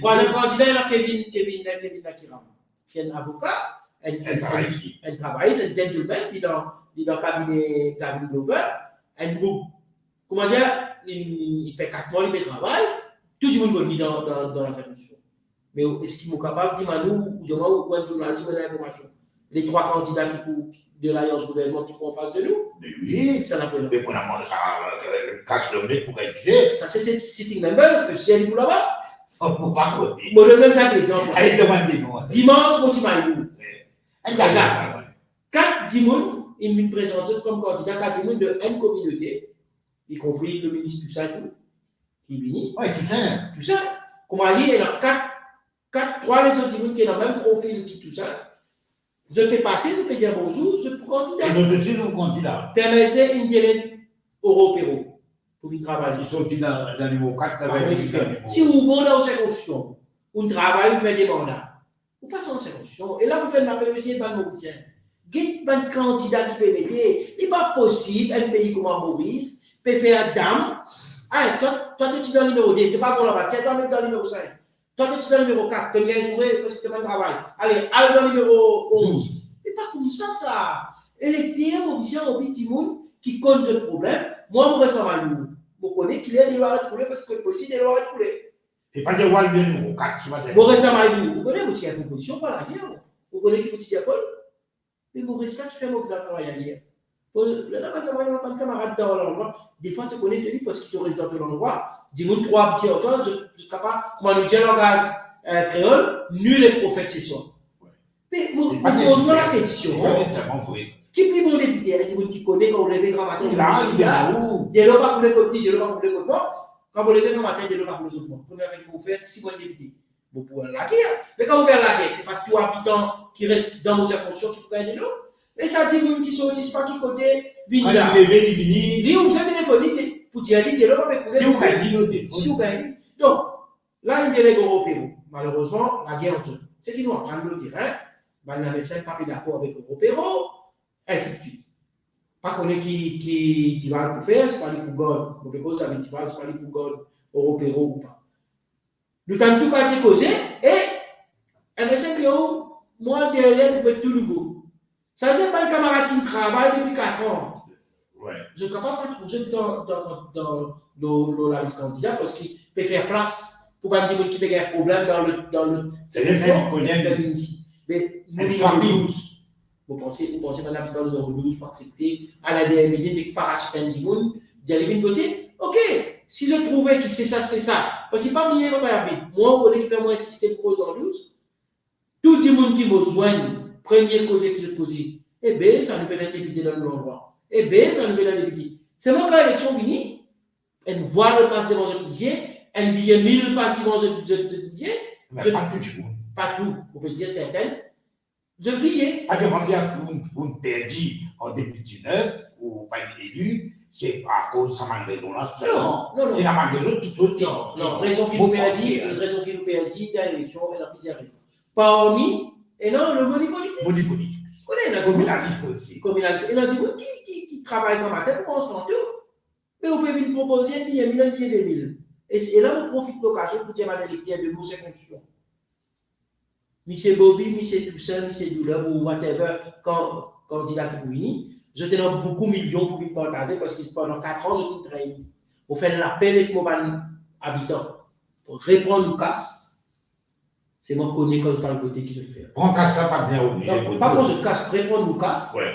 B: Troisième candidat, il y a Kevin Nakiram, qui est un avocat. Elle travaille, c'est un gentleman, il est dans le cabinet Glover. Un groupe, comment dire, il fait 4 mois, il fait travail. Tout le monde connaît dans la situation. Mais est-ce qu'ils sont capables de dire à nous, ou un journaliste ou une information, les 3 candidats de l'alliance gouvernement qui sont en face de nous?
A: Mais oui,
B: ça n'a pas
A: mais pour la ça casse le nez pour être
B: ça, c'est sitting member, que c'est pour là-bas.
A: On ne peut pas côté.
B: Bon, le même ça, exemple.
A: Allez, demandez-nous.
B: Dimanche, mon Timaïou. 4 Dimon, ils me présentent comme candidat 4 Dimon de N communauté, y compris le ministre Toussaint qui vient.
A: Oui,
B: Toussaint. Comment dire, il y a 3 les autres Dimon qui ont le même profil qui Toussaint. Je peux passer, je peux dire bonjour, je peux candidat.
A: Et nous aussi, nous candidats.
B: Permettez une délai européenne pour y travailler.
A: Ils sont dans le niveau 4 avec
B: si vous venez dans cette constitution, vous travaillez, vous faites des mandats. Vous passez en constitution. Et là, vous faites l'appel aussi de Mauricien. Get un candidat qui peut m'aider. Il n'est pas possible, un pays comme Maurice, peut faire dame. Ah, toi, tu es dans le numéro 2, tu n'es pas bon là-bas, tiens, toi, tu es dans le numéro 5. Toi, tu es dans le numéro 4, tu as bien joué parce que tu as un travail. Allez, dans le numéro 11. C'est pas comme ça. Et les terres Mauriciens ont vu du monde qui connaît ce problème. Moi, je reste à nous. Je connais qu'il y a des lois à couler parce que le policier des lois à couler.
A: Et pas de voir le numéro 4, tu vas dire.
B: Vous restez à nous. Vous connaissez qu'il y a une proposition par l'arrière. Vous connaissez qu'il y a une petite école. Mais vous restez là qui fait mon travail ailleurs. Un camarade dans l'endroit, des fois, tu connais lui parce qu'il te reste dans l'endroit. Dis-moi 3 petits auteurs, je suis capable, comment nous dire langage créole, nul est prophète ce soir. Mais vous posez la question. Qui est mon député? Il y a des gens qui connaissent quand vous levez grand matin.
A: Là, il est où?
B: Des lois pas pour les côtés, des lois pas pour les côtés. Quand vous levez grand matin, des lois pas pour les autres. Première fois que vous faites 6 mois de député. Vous pouvez la guerre. Mais quand vous faites la guerre, ce n'est pas tout habitant qui reste dans vos circonscriptions qui peut gagner de l'eau. Mais ça dit gens qui sont aussi, ce n'est pas qui côté.
A: Quand il levé, il finit.
B: Lui, vous êtes téléphonique pour dire des lois avec vous.
A: Si vous gagnez,
B: si vous gagnez. Donc, là, il délègue européen. Malheureusement, la guerre entre eux. C'est qu'ils nous apprennent le terrain. Il y a des 5 pas d'accord avec européen. Ainsi de suite. Pas qu'on est qui va pour faire, c'est pas lui pour God. Donc, parce que c'est pas lui pour God, européen ou pas. Nous avons tout cas causé et c'est que moi, derrière, nous faisons tout nouveau. Ça veut dire pas un camarade qui travaille depuis 4 ans.
A: Ouais.
B: Je ne suis capable de trouver dans la liste candidat parce qu'il peut faire place pour pas dire qu'il y a un problème dans le.
A: C'est les faits qu'on vient
B: de ici. Mais nous sommes 12. Vous pensez qu'un habitant de numéro 12 pour accepter à la DMD des parachutes du monde d'aller voter? Ok. Si je trouvais que c'est ça. Parce que c'est pas bien, moi, on est qui fait un système cause dans 12. Tout le monde qui me soigne, premier cause que je cause, eh bien, ça nous fait un député dans l'endroit. Eh bien, ça nous fait un député. C'est mon cas, l'élection finie. Elle voit le passe devant le budget, elle billet 1000 passes devant le budget.
A: Mais pas tout le monde.
B: Pas tout, on peut dire certaines. Je brillais.
A: Pas de regarder pour une perdu en 2019 ou pas élu, c'est à cause de sa raison-là.
B: Non.
A: Il y a pas d'autres choses.
B: Non, raison qui nous perdit dans l'élection, elle a plusieurs raisons. Parmi, et non, le monopolitique.
A: Monopolitique.
B: Communaliste aussi. Communaliste. Et là, qui travaille comme matin pour qu'on se rende tout. Mais vous pouvez lui proposer un billet 1000, un billet 2000. Et là, on profite de l'occasion pour dire à l'électeur de nos circonscriptions. Monsieur Bobby, monsieur Toussaint, monsieur Douleur, ou whatever, candidat qui vous venez, je te donne beaucoup de millions pour vous partager parce que pendant 4 ans, je te traîne. Vous faites l'appel avec mon habitants. Reprendre Lucas, c'est moi qui connais quand je parle côté qui je le fais.
A: Prends casse ça pas bien obligé.
B: Pas qu'on se casse, reprendre Lucas.
A: Ouais.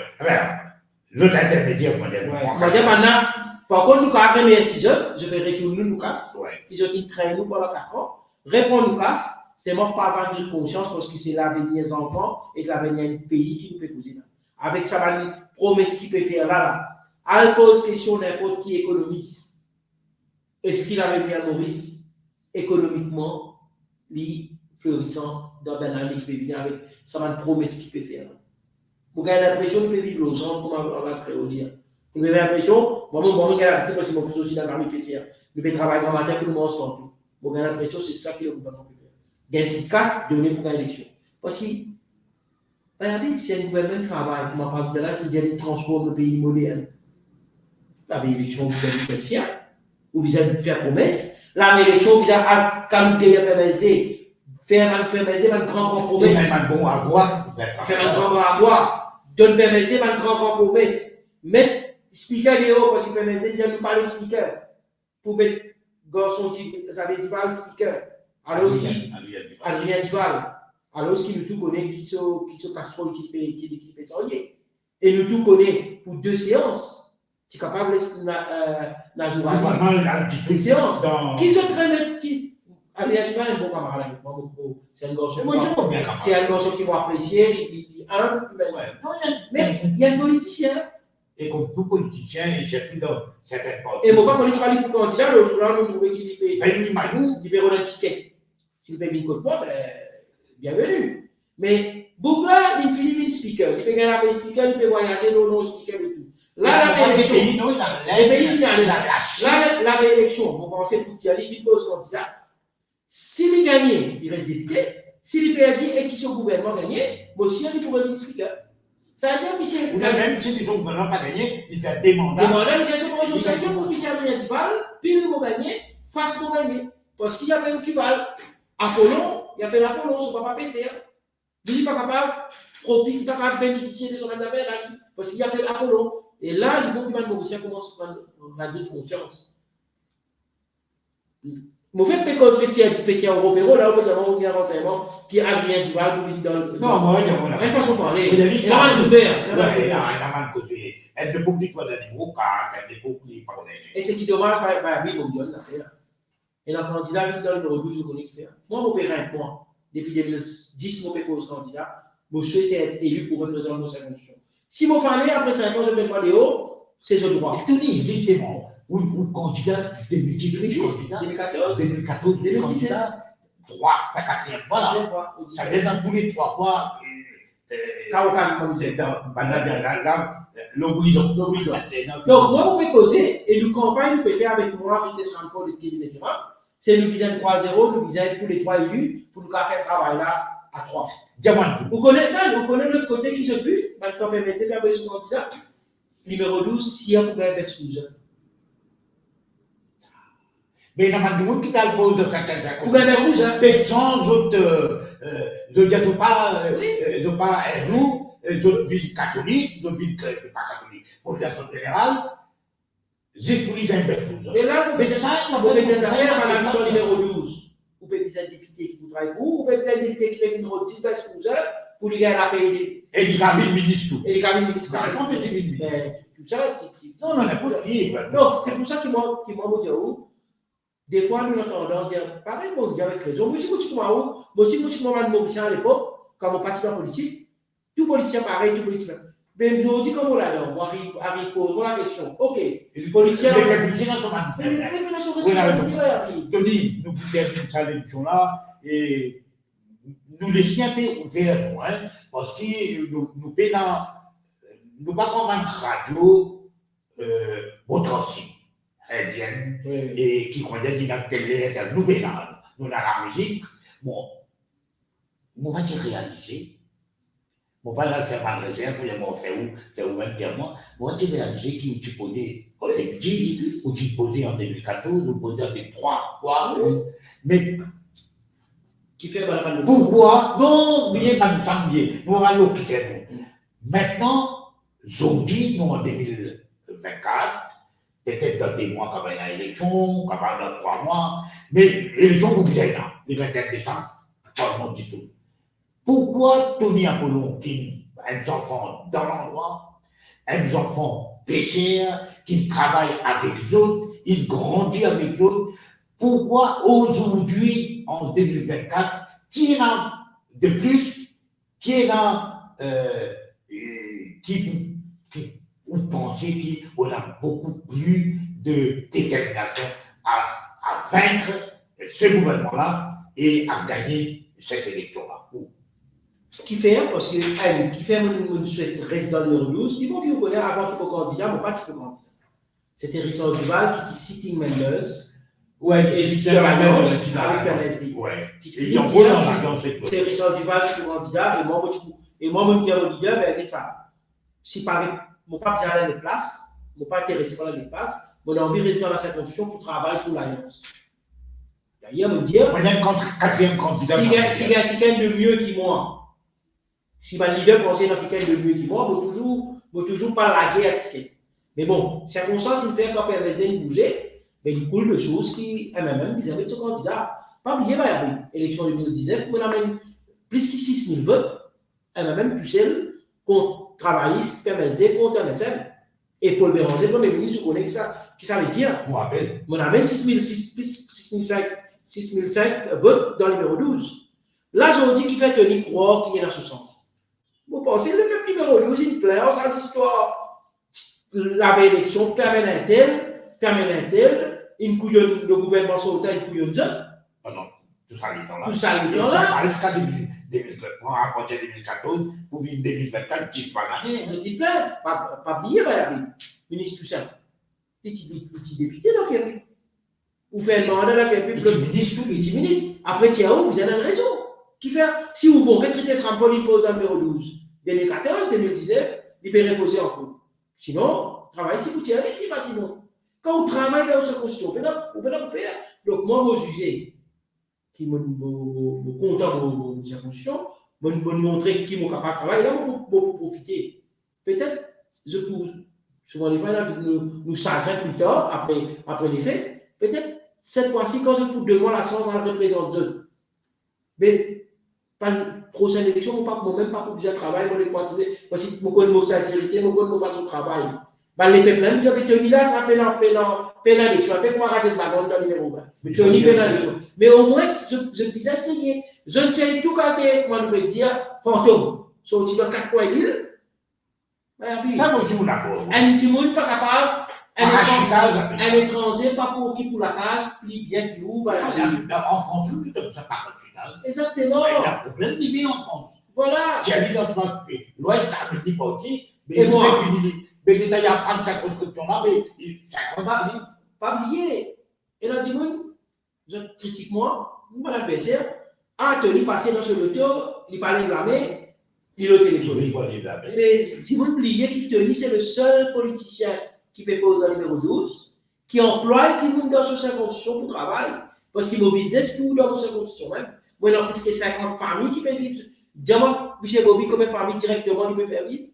A: L'autre intermédiaire, moi,
B: Moi, maintenant, par contre, nous, quand après mes 6 heures, je vais retourner Lucas, qui ont dit traîner nous pendant 4 ans. Répondre Lucas, c'est moi pas avoir de conscience parce que c'est l'avenir des enfants et de l'avenir du pays qui nous peut poser là. Avec ça, une promesse qu'il peut faire là. Elle pose question n'importe qui économiste. Est-ce qu'il avait bien Maurice économiquement, lui, florissant dans une année qui peut venir avec ça, une promesse qu'il peut faire là. Vous avez l'impression qu'il peut vivre aux gens, comme on va se dire. Vous avez l'impression, moi, j'ai l'impression parce que mon fils aussi dans l'armée PCR. Il peut travailler grand matin pour nous manger tout. Vous avez l'impression que c'est ça que le gouvernement peut faire. Il y a une petite casse donnée pour l'élection. Parce que, si un gouvernement travaille, comme on parle de là, qui dit qu'il transforme le pays moderne. La élection, vous avez fait ça, vous avez fait promesse. La élection, vous avez calculé le PMSD, faire un PMSD, un grand promesse.
A: Faire un bon à droite,
B: faire un grand à droite. Donne PMSD, un grand promesse. Mettre speaker de haut, parce que PMSD, il nous parle de speaker. Pour mettre garçon qui, ça veut dire pas le speaker. Alors, Adrien Duval. Alors, qui nous tout connaît, qui se Castro, qui fait ça. Et nous tout connaît pour 2 séances. Tu es capable de une séance. Qui sont très mettre qui. Adrien Duval est un bon camarade avec moi. C'est un garçon qui m'a apprécié. Mais il y a un politicien.
A: Et comme tout politicien, il cherche dans certaines parties.
B: Et mon papa, il se dit pour candidat, le jour là, nous trouvons qu'il
A: peut
B: libérer un ticket. S'il paye une côte moi, bienvenue. Mais beaucoup là, il finit une speaker. Il peut gagner un speaker, il peut voyager dans nos speakers et tout. Là, la élection. Les pays, la réélection, vous pensez pour Thierry, il pose candidat. S'il gagne, il reste député. S'il perd et qui son gouvernement gagné, monsieur, il pourrait être speaker. Ça veut dire, Michel.
A: Vous avez même si son gouvernement n'a pas gagné, il fait des mandats.
B: Des mandats, il question pour ça veut dire pour Michel Municipal, puis il va gagner, face pour gagner. Parce qu'il y a plein de Tuval. Apollon, il y a plein d'Apollon, son papa PC. Il n'est pas capable de profiter, il n'est pas capable de bénéficier de son affaire, parce qu'il y a plein d'Apollon. Et là, le gouvernement de Mauricien commence à prendre de confiance. Mais fait que quand petit européen, là, on peut avoir un renseignement qui a bien dit, va vous dans le.
A: Non, moi, il y a
B: une façon de parler.
A: Il y a une
B: façon de
A: côté. Elle ne peut plus toi dans les mots, car elle ne peut plus parler.
B: Et ce qui demande, bah, oui, mon Dieu, ça fait. Et le candidat, il donne le rebut, je connais qui fait. Moi, mon père, un point. Depuis 2010, mon père pose candidat. Mon souhait, c'est être élu pour représenter nos circonscriptions. Si mon famille, après 5 ans, je ne mets pas les hauts, c'est ce droit.
A: Et Tony, justement. Ou candidat 2014, 2014, 3, enfin 4e fois. Ça vient dans tous les 3 fois.
B: Kaokan, comme vous êtes dans
A: l'horizon.
B: Donc, moi, vous pouvez poser, et nous campagne, nous pouvez faire avec moi, vitesse renfort de Kevin et Kema. C'est le visa 3-0, le visa pour les 3 élus, pour nous faire travail là à 3. Vous connaissez l'autre côté qui se buffe, maintenant, PMC, puis son candidat. Numéro 12, si on pouvait faire sous
A: mais il y a pas de monde qui parle de certains accords.
B: Mais
A: sans autres, je ne dis pas nous, d'autres villes catholiques, d'autres villes pas catholiques, population générale, juste pour les gagner.
B: Et là, vous pouvez mettre derrière à la mission numéro 12. Vous pouvez mettre un député qui vous travaille pour, vous pouvez mettre un député qui fait une route 10 pour lui gagner la paye.
A: Et il a mis le ministre.
B: Et il a mis le ministre.
A: Mais
B: tout ça, c'est.
A: Non, on n'a pas de
B: non, c'est pour ça qu'il m'a dit où. Des fois, nous avons tendance à dire, pareil, moi, je dis avec raison. Moi, si je suis à Mauricien à l'époque, quand mon parti politique, tout politicien pareil, tout politicien. Mais je dis comme on l'a dit, moi, Harry pose la question. Ok,
A: les politiciens sont Tony, nous pouvons faire cette élection-là et nous laissons un peu ouvert, parce que nous ne pas comme une radio votre aussi. Indienne, et qui connaît une télé, nous avons la musique. Bon, on va dire réaliser. On va pas faire ma réserve, on va faire où internement. On va dire réaliser qui tu posé en 2010, ou tu posé en 2014, ou posé en 2003 fois. Mais
B: qui fait mal
A: pourquoi? Non, bien, pas nous samedi. Nous allons qui fait nous. Maintenant, aujourd'hui, nous en 2024. peut-être dans 2 mois, quand il y a une élection, quand il y a dans 3 mois, mais l'élection vous vient là, le 21 décembre, Parlement dissous. Pourquoi Tony Apollon, qui a un enfant dans l'endroit, un enfant pêcheur, qui travaille avec les autres, il grandit avec les autres, pourquoi aujourd'hui, en 2024, qui est là de plus, qui est là, qui vous pensez qu'on a beaucoup plus de détermination à vaincre ce gouvernement-là et à gagner cette élection-là?
B: Qui fait, parce que, qui fait, mon souhaite reste dans le numéro 12, il faut qu'il vous connaisse avant qu'il soit candidat, mais pas qu'il soit candidat. C'était Richard Duval qui était sitting members.
A: Ouais,
B: c'est la même avec PNSD.
A: Ouais.
B: C'est Richard Duval qui est candidat, et moi, mon leader, ben, ça. Si par exemple, je ne pas besoin d'aller de place, je ne pas intéressé par la place, j'ai envie de rester dans la circonscription pour travailler pour l'Alliance. D'ailleurs, me dire,
A: quatrième candidat.
B: S'il y a quelqu'un de mieux que moi, si ma leader pensait dans quelqu'un de mieux que moi, je ne vais toujours pas laguer à ticket. Mais bon, circonstance, il fait quand PMSD bouger, mais il coule de choses qui, même, vis-à-vis de ce candidat. Pas oublier, l'élection 2019, on amène plus que 6 000 votes, même plus celle contre travailliste, PMSD, contre MSM. Et Paul Béranger, Premier ministre, vous connaissez qui ça veut dire?
A: Je me rappelle.
B: On amène 6,500 votes dans le numéro 12. Là, je vous dis qu'il fait tenir croire qu'il est dans ce sens. Vous pensez que le peuple numéro 12, il plaît, sans histoire. La élection permanente, une couillonne, le gouvernement sautant, une couillonne de.
A: Ah non, tout ça, les gens là.
B: Tout ça, les gens là.
A: Jusqu'à 2014, pour vivre 2024, 10 par l'année.
B: Je dis plein, pas oublier, ministre tout ça. Il est député, donc il y a vous faites un mandat là, il est ministre. Après, tiens, vous avez une raison. Qui fait, si vous bon, traiter ce rapport, il pose dans le numéro 12, 2014, 2019, il peut reposer en cours. Sinon, travail, si vous tirez, si bâtiment. Quand vous travaillez dans cette constitution, vous pouvez faire. Donc, moi, je juge qui me content de cette constitution, me montrer qui est capable de travailler, là, je peux profiter. Peut-être, souvent les fois, nous sacrons plus tard, après les faits. Peut-être, cette fois-ci, quand je coupe de moi la chance, on représente deux. Mais, pas une prochaine élection, moi-même, pas pour bien travailler, parce que je connais mon sincérité, je connais mon façon de travailler. Les peuples, ils avaient tenu là, ça fait l'élection. Après, comment rater ce bagon dans le numéro 20? Mais au moins, je peux essayer. Je ne sais tout quand comment on peut dire, fantôme. Sorti dans 4 coins d'île.
A: Ça, moi aussi, on d'accord.
B: Un petit monde pas capable. Un étranger, pas pour qui pour la case, plus bien qu'il ouvre.
A: En France, tout ça part au final.
B: Exactement.
A: Il y a un problème de vie en France.
B: Voilà.
A: J'ai habité dans ce pays. L'Ouest, ça me dit pas aussi. Mais
B: et moi,
A: mais l'État, il a prendre sa construction-là, mais ça continue.
B: Pas oublier. Et là, dis-moi, je critique moi, moi, l'adversaire, Anthony passé dans ce loto, il parlait de blâmer, il au téléphone. Mais dis-moi, oubliez qu'Anthony, c'est le seul politicien qui peut poser dans le numéro 12, qui emploie tout le monde dans sa circonscription pour travail, parce qu'il a business tout dans sa circonscription même. Moi, il y a plus que 50 familles qui peuvent vivre. Dis-moi, Michel Bobby, combien de familles directement il peut faire vivre?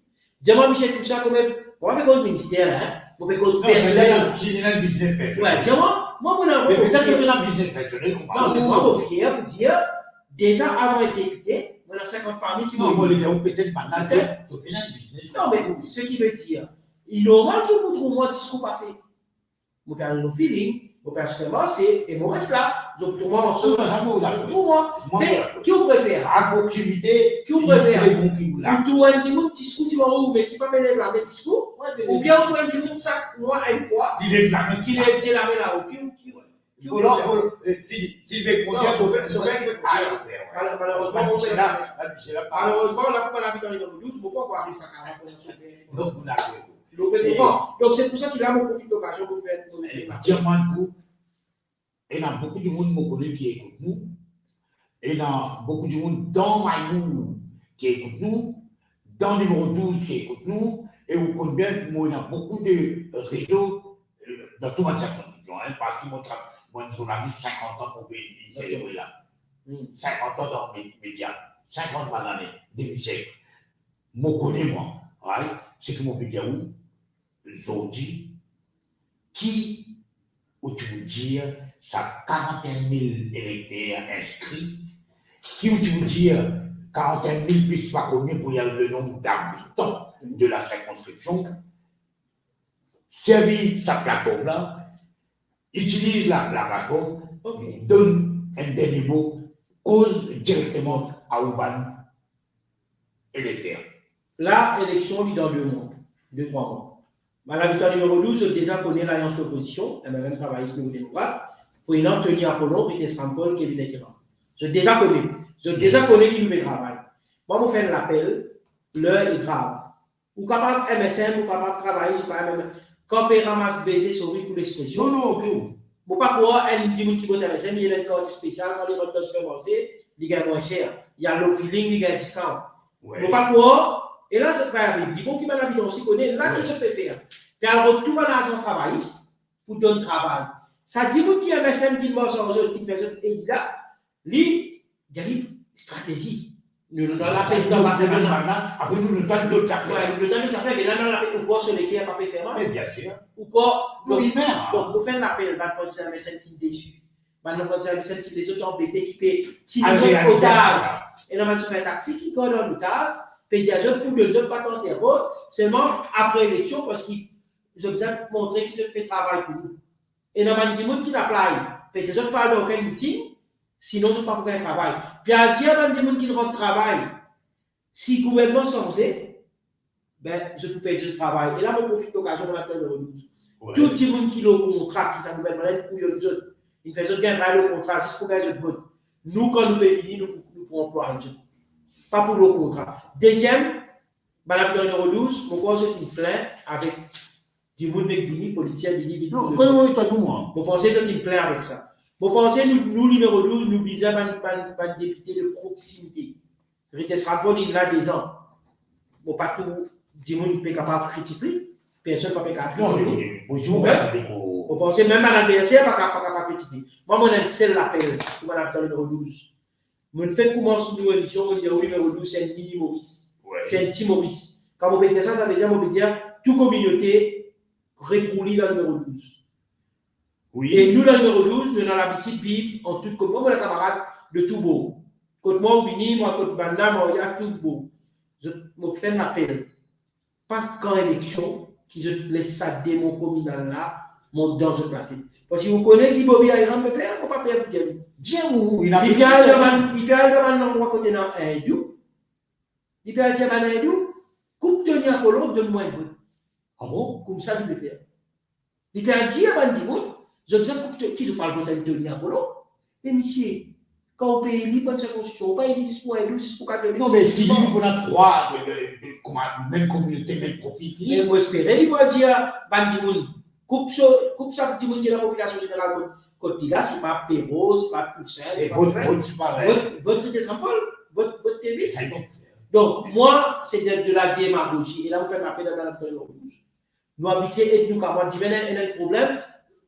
B: Dis-moi, Michel, tout ça, combien. Moi, je fais cause ministère, je fais cause personnelle.
A: C'est un business personnel.
B: Ouais, dis-moi, moi,
A: mais peut-être que c'est un business personnel.
B: Non, mais moi, je suis fier pour dire, déjà avant d'être député, on a 50 familles qui vont.
A: Non, moi, peut-être pas là, c'est un business.
B: Non, mais ce qui veut dire, il est normal que vous trouviez moi ce qui s'est passé. Vous perdez nos feelings, vous perdez ce qui c'est, et vous restez là. Vous obtenez ensemble. Pour moi. Mais qui vous préfère?
A: À proximité,
B: qui vous préfère?
A: Vous
B: trouvez un discours qui va où, mais qui ne peut pas mener la même discours, ou bien vous trouvez un discours ça, moi, une fois,
A: qui est la même
B: là-haut.
A: S'il veut conduire,
B: malheureusement, on n'a pas l'habitude dans les 12, mais pourquoi arrive ça quand donc c'est pour ça qu'il a mon profit d'occasion pour faire nos
A: il y a beaucoup de monde qui écoute nous. Il y a beaucoup de monde dans Maïmou qui écoute nous, dans le numéro 12 qui écoute nous, et vous connaissez bien que il y a beaucoup de réseaux dans toute ma circonscription, parce que moi, je suis 50 ans pour célébrer là. 50 ans dans les médias, 50 par l'année, demi-siècle. Je connais moi, c'est que mon pédia où, aujourd'hui, qui, où tu veux dire, ça 41 000 électeurs inscrits, qui, où tu veux dire, 41 000 plus pas combien pour dire le nombre d'habitants de la circonscription, servir sa plateforme-là, utilise la plateforme, donne un dernier mot, cause directement à Ouban électeur.
B: La élection, lui, dans 2 mois, 2-3 mois. Madame Victoire numéro 12, déjà connaît l'alliance de l'opposition, elle m'a même travaillé sur le démocrate, pour une Tony Apollon, Peter Spamfol, Kevin Ekeran. Je déjà connais qui nous fait travail. Moi, je fais l'appel, l'heure est grave. Ou capable MSM, ou capable travailler sur même quand on ramasse baiser sur lui pour l'expression.
A: Non.
B: Bon, pas quoi, elle dit qui vote MSM, il y a une carte spéciale, quand il rentre dans le supermarché, il gagne moins cher. Il y a low feeling, il gagne discount. Bon, pas quoi, et là, c'est pas grave. Il bon qui m'a l'habitude aussi connaît, là, que je peux faire. Puis alors, tout le monde a son travail pour donner travail. Ça dit qui MSM qui mange en jeu, qui fait ça, et là, lui, il y a une stratégie. Nous, dans la présidence Barcelone,
A: après nous, le temps de l'autre affaire.
B: Le temps de l'autre affaire, mais là, dans la paix, ou quoi, sur lesquels il n'y a pas fait faire.
A: Mais bien sûr.
B: Ou quoi,
A: donc,
B: vous faites l'appel, vous faites un MSN qui est déçu. Vous faites un MSN qui est déçu, embêté, qui peut tirer les otages. Et là, vous faites un taxi qui colle dans l'otage, puis dire, je pour le pas tenter seulement après l'élection, parce qu'ils ont besoin de montrer qu'ils ont fait travail pour nous. Et là, vous dites, qui n'a puis je ne parle d'aucun meeting. Sinon, je ne peux pas faire un travail. Puis, à dire à des gens qui rentrent travail, si le gouvernement s'en faisait, ben, je peux perdre le travail. Et là, je profite de l'occasion de l'appeler le redoute. Tout le monde qui a le contrat, qui s'est gouvernement, il fait gagner le contrat, c'est pour gagner le vote. Nous, quand nous pouvons venir, nous pouvons employer le pas pour le contrat. Deuxième, madame de numéro 12, pourquoi je suis plein avec des gens qui viennent, politiciens, qui
A: non, comment est-ce que moi?
B: Vous pensez que je suis plein avec ça? Vous pensez, nous, numéro 12, nous visons un député de proximité. Rite Stratford, il a des ans. Bon, pas tout, du monde qui est capable de critiquer. Personne ne peut pas critiquer. Vous pensez, même à l'adversaire, pas capable de critiquer. Moi, mon seul appel, pour madame dans le numéro 12. Mon fait commence une émission, on dit, oui, numéro 12, c'est un mini Maurice. C'est un petit Maurice. Quand vous mettez ça, ça veut dire, toute communauté rétroulée dans le numéro 12. Oui. Et nous, dans le numéro 12, nous avons l'habitude de vivre en toute communauté. Moi, mon camarade de tout beau. Quand moi, on vient, moi, quand Banda, moi, il y a tout beau. Je me fais un appel. Pas quand élection, qui je laisse ça démo communal là, monte dans ce plateau. Parce que vous connaissez qui Bobby Ayran peut faire, on ne peut pas perdre bien.
A: Bien où
B: il peut aller devant l'endroit côté dans un hindou. Il peut aller devant un hindou. Coupe Tony Apollon, donne-moi un peu.
A: Ah bon?
B: Comme ça, il peut faire. Il peut aller dire avant du monde. Je me dis, qui je parle de Tony Apollon? Mais monsieur, quand on paye libre de sa constitution, on paye 10 pour 12, pour 4
A: non, mais ce qui dit qu'on a 3, même communauté, même profil.
B: Mais moi, j'espère, il va dire, Bandimoun, coupe ça, petit monde qui est la population générale, côté là, c'est pas Perrault, c'est pas Poussin, c'est pas votre idée sans folle, votre TV. Donc, moi, c'est de la démagogie. Et là, vous faites l'appel dans la rouge. Nous habituons et nous, quand on dit, il y a un problème.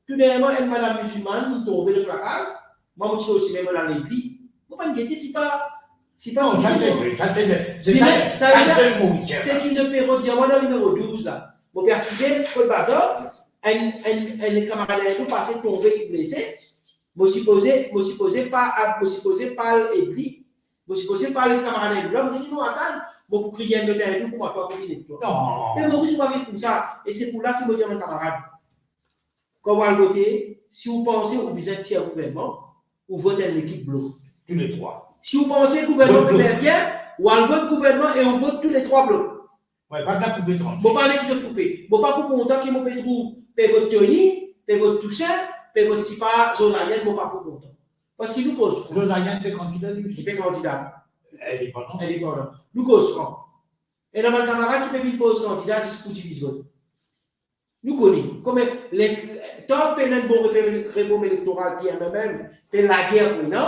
B: Tout dernièrement, une madame musulmane, qui tombe sur la case. Moi, je suis aussi même dans l'église. Vous ne pouvez pas guetter, c'est pas.
A: Non, ça c'est vrai. C'est
B: ce qui se fait redire, moi, dans le numéro 12, là. Mon père, si j'ai le bazar, un camarade tout passé tombé blessé. Je supposé pas l'église. Je supposé pas le camarade là. Je dis, non, attends. Bon, pour crier un autre pour moi, toi, pour venir.
A: Non.
B: Mais moi, je ne suis pas venu comme ça. Et c'est pour là qu'il me dit, mon camarade. Quand vous allez voter, si vous pensez que vous avez un tiers gouvernement, vous votez une équipe bloc.
A: Tous les 3.
B: Si vous pensez que le gouvernement peut faire bien, vous allez voter le gouvernement et on vote tous les 3 blocs.
A: Oui, pas de la coupe de 30.
B: Vous ne parlez qu'ils sont coupés. Vous ne parlez pas pour content qu'ils m'ont fait trouver, paye votre Tony, paye votre Toussaint, paye votre Sipa, Zonarienne, vous ne pas pour content. Parce qu'il nous cause.
A: Zonarienne fait candidat, lui.
B: Il fait candidat.
A: Indépendant.
B: Nous cause franc. Et dans ma camarade qui peut venir poser candidat, c'est ce qu'on divise vote. Nous connaissons. Comme tant que un bon réforme électorale qui est même, c'est la guerre pour nous,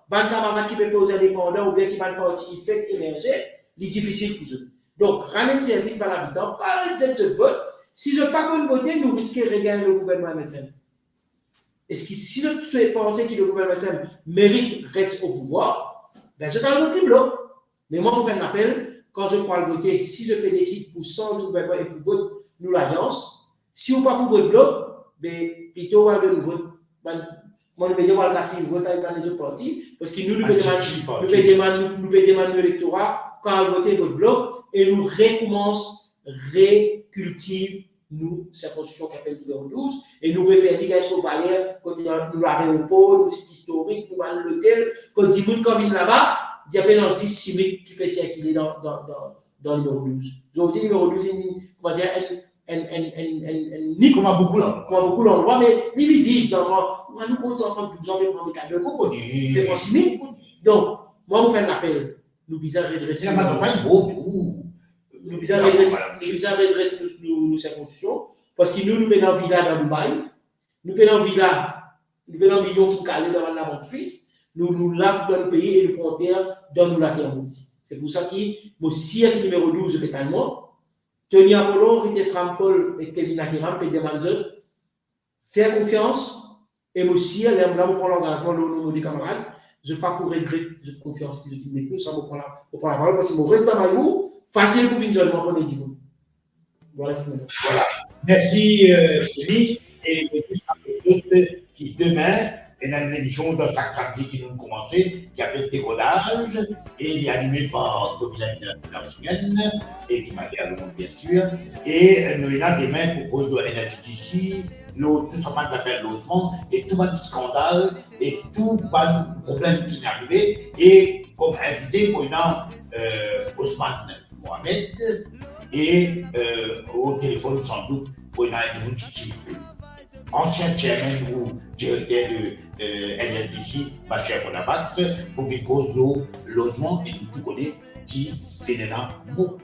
B: ban camarade qui peut poser indépendant ou bien qui va le parti fait émerger, c'est difficile pour eux. Donc, rendre le service par l'habitant, pas un de vote. Si je ne pas voter, nous risquons de regagner le gouvernement MSN. Est-ce que si je pense que le gouvernement MSN mérite reste au pouvoir, ben je vais le voter bloc. Mais moi, je fais un appel, quand je prends le voter, si je peux décider pour 100 gouvernement et pour voter nous l'alliance, si on ne pas pour votre bloc, mais plutôt de nouveau, moi nous pouvons le casser nouveau dans les autres partis, parce que nous pouvons demander l'électorat quand voter notre bloc et nous récultive nous circonscription qui appelle numéro 12 et nous refaire des gars sur Valère côté nous l'aéroport, nous site historique, nous allons l'hôtel, quand dit monde comme il là-bas, il y a dans 6 chimiques qui peut circuler dans le numéro 12. Donc le numéro 12 on va dire
A: comme à beaucoup
B: d'endroits, mais les visites, enfants, on va nous compter enfants de 12 ans, mais on va mettre donc, moi, on fait l'appel. Nous visons redresser. Nous visons redresser nos circonstances. Parce que nous venons en villa dans Dubaï. Nous venons en villa, nous venons en million qui calent dans la banque suisse. Nous lacs dans le pays et nous prenons terre dans nous la terre. C'est pour ça que, moi, si le numéro 12 est pétalement, moi, Tony Apollo, Rites Ramphol et Kevin Akiram peuvent demander faire confiance et aussi, là, on prend l'engagement de nos camarades. Je ne vais pas pour regretter de confiance qu'ils ont dit, mais ça, on prend la parole parce que mon reste dans Maïou, facile pour venir seulement pour les dire. Voilà ce que
A: voilà. Merci, Philippe, et tous qui demain, il y a une émission dans chaque samedi qui nous commencer, qui appelle Décodage, et il est animé par Cominette Larsienne, et qui m'a dit à le monde, bien sûr. Et nous avons demain pour cause de NHTC, tout ça va faire logement, et tout le scandale, et tout le problème qui est arrivé, et comme invité pour Ousmane Mohamed, et au téléphone sans doute pour un qui ancien chairman ou directeur de NLDC, Bachir Bonabat, pour une cause de logement, et nous connaissons qui fait beaucoup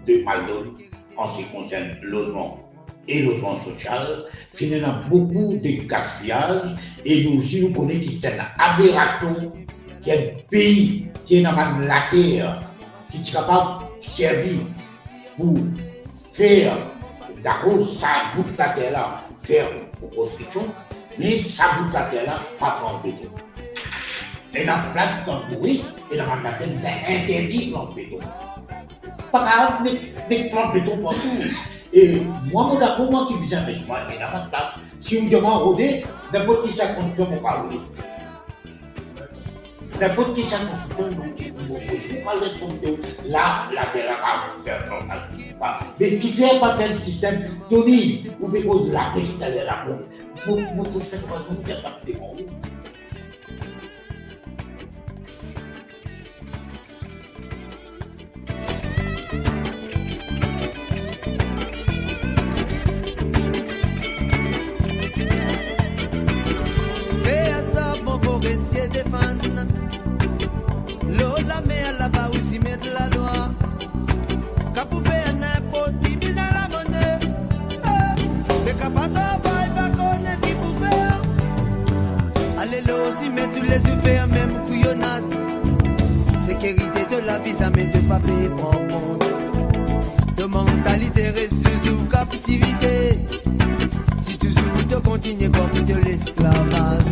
A: de mal-donne en ce qui concerne le logement et le logement social, finalement beaucoup de gaspillage, et nous aussi nous connaissons que c'est une aberration, qu'il y a un pays qui est dans la terre, qui est capable de servir pour faire d'accord, ça bout de la terre là, faire pour construction, mais ça bout de la terre là, pas prendre béton. Et la place dans le bruit, et la terre, c'est interdit de prendre béton. Pas grave, mais prendre béton partout. Et moi, d'accord, moi qui vis un investissement, et dans ma place, si on me demande rôder, n'importe qui sa construction, on va rouler. N'importe qui sa construction, on va laisser là, la terre va faire normal. Mais qui fait pas faire le système, Tony, vous pouvez poser la question de la bombe. Vous pouvez faire quoi, vous pouvez faire des bons.
D: L'eau la mer là-bas aussi mettre la loi. Capoupé n'importe qui dans la monnaie. Les capatos vaillent pas connaître qui pouvait. Allez là aussi mettre tous les ouvriers même couillonnade. Sécurité de la vie ça met de papier pour monde. De mentalité reste sous captivité. Si toujours te continues comme de l'esclavage.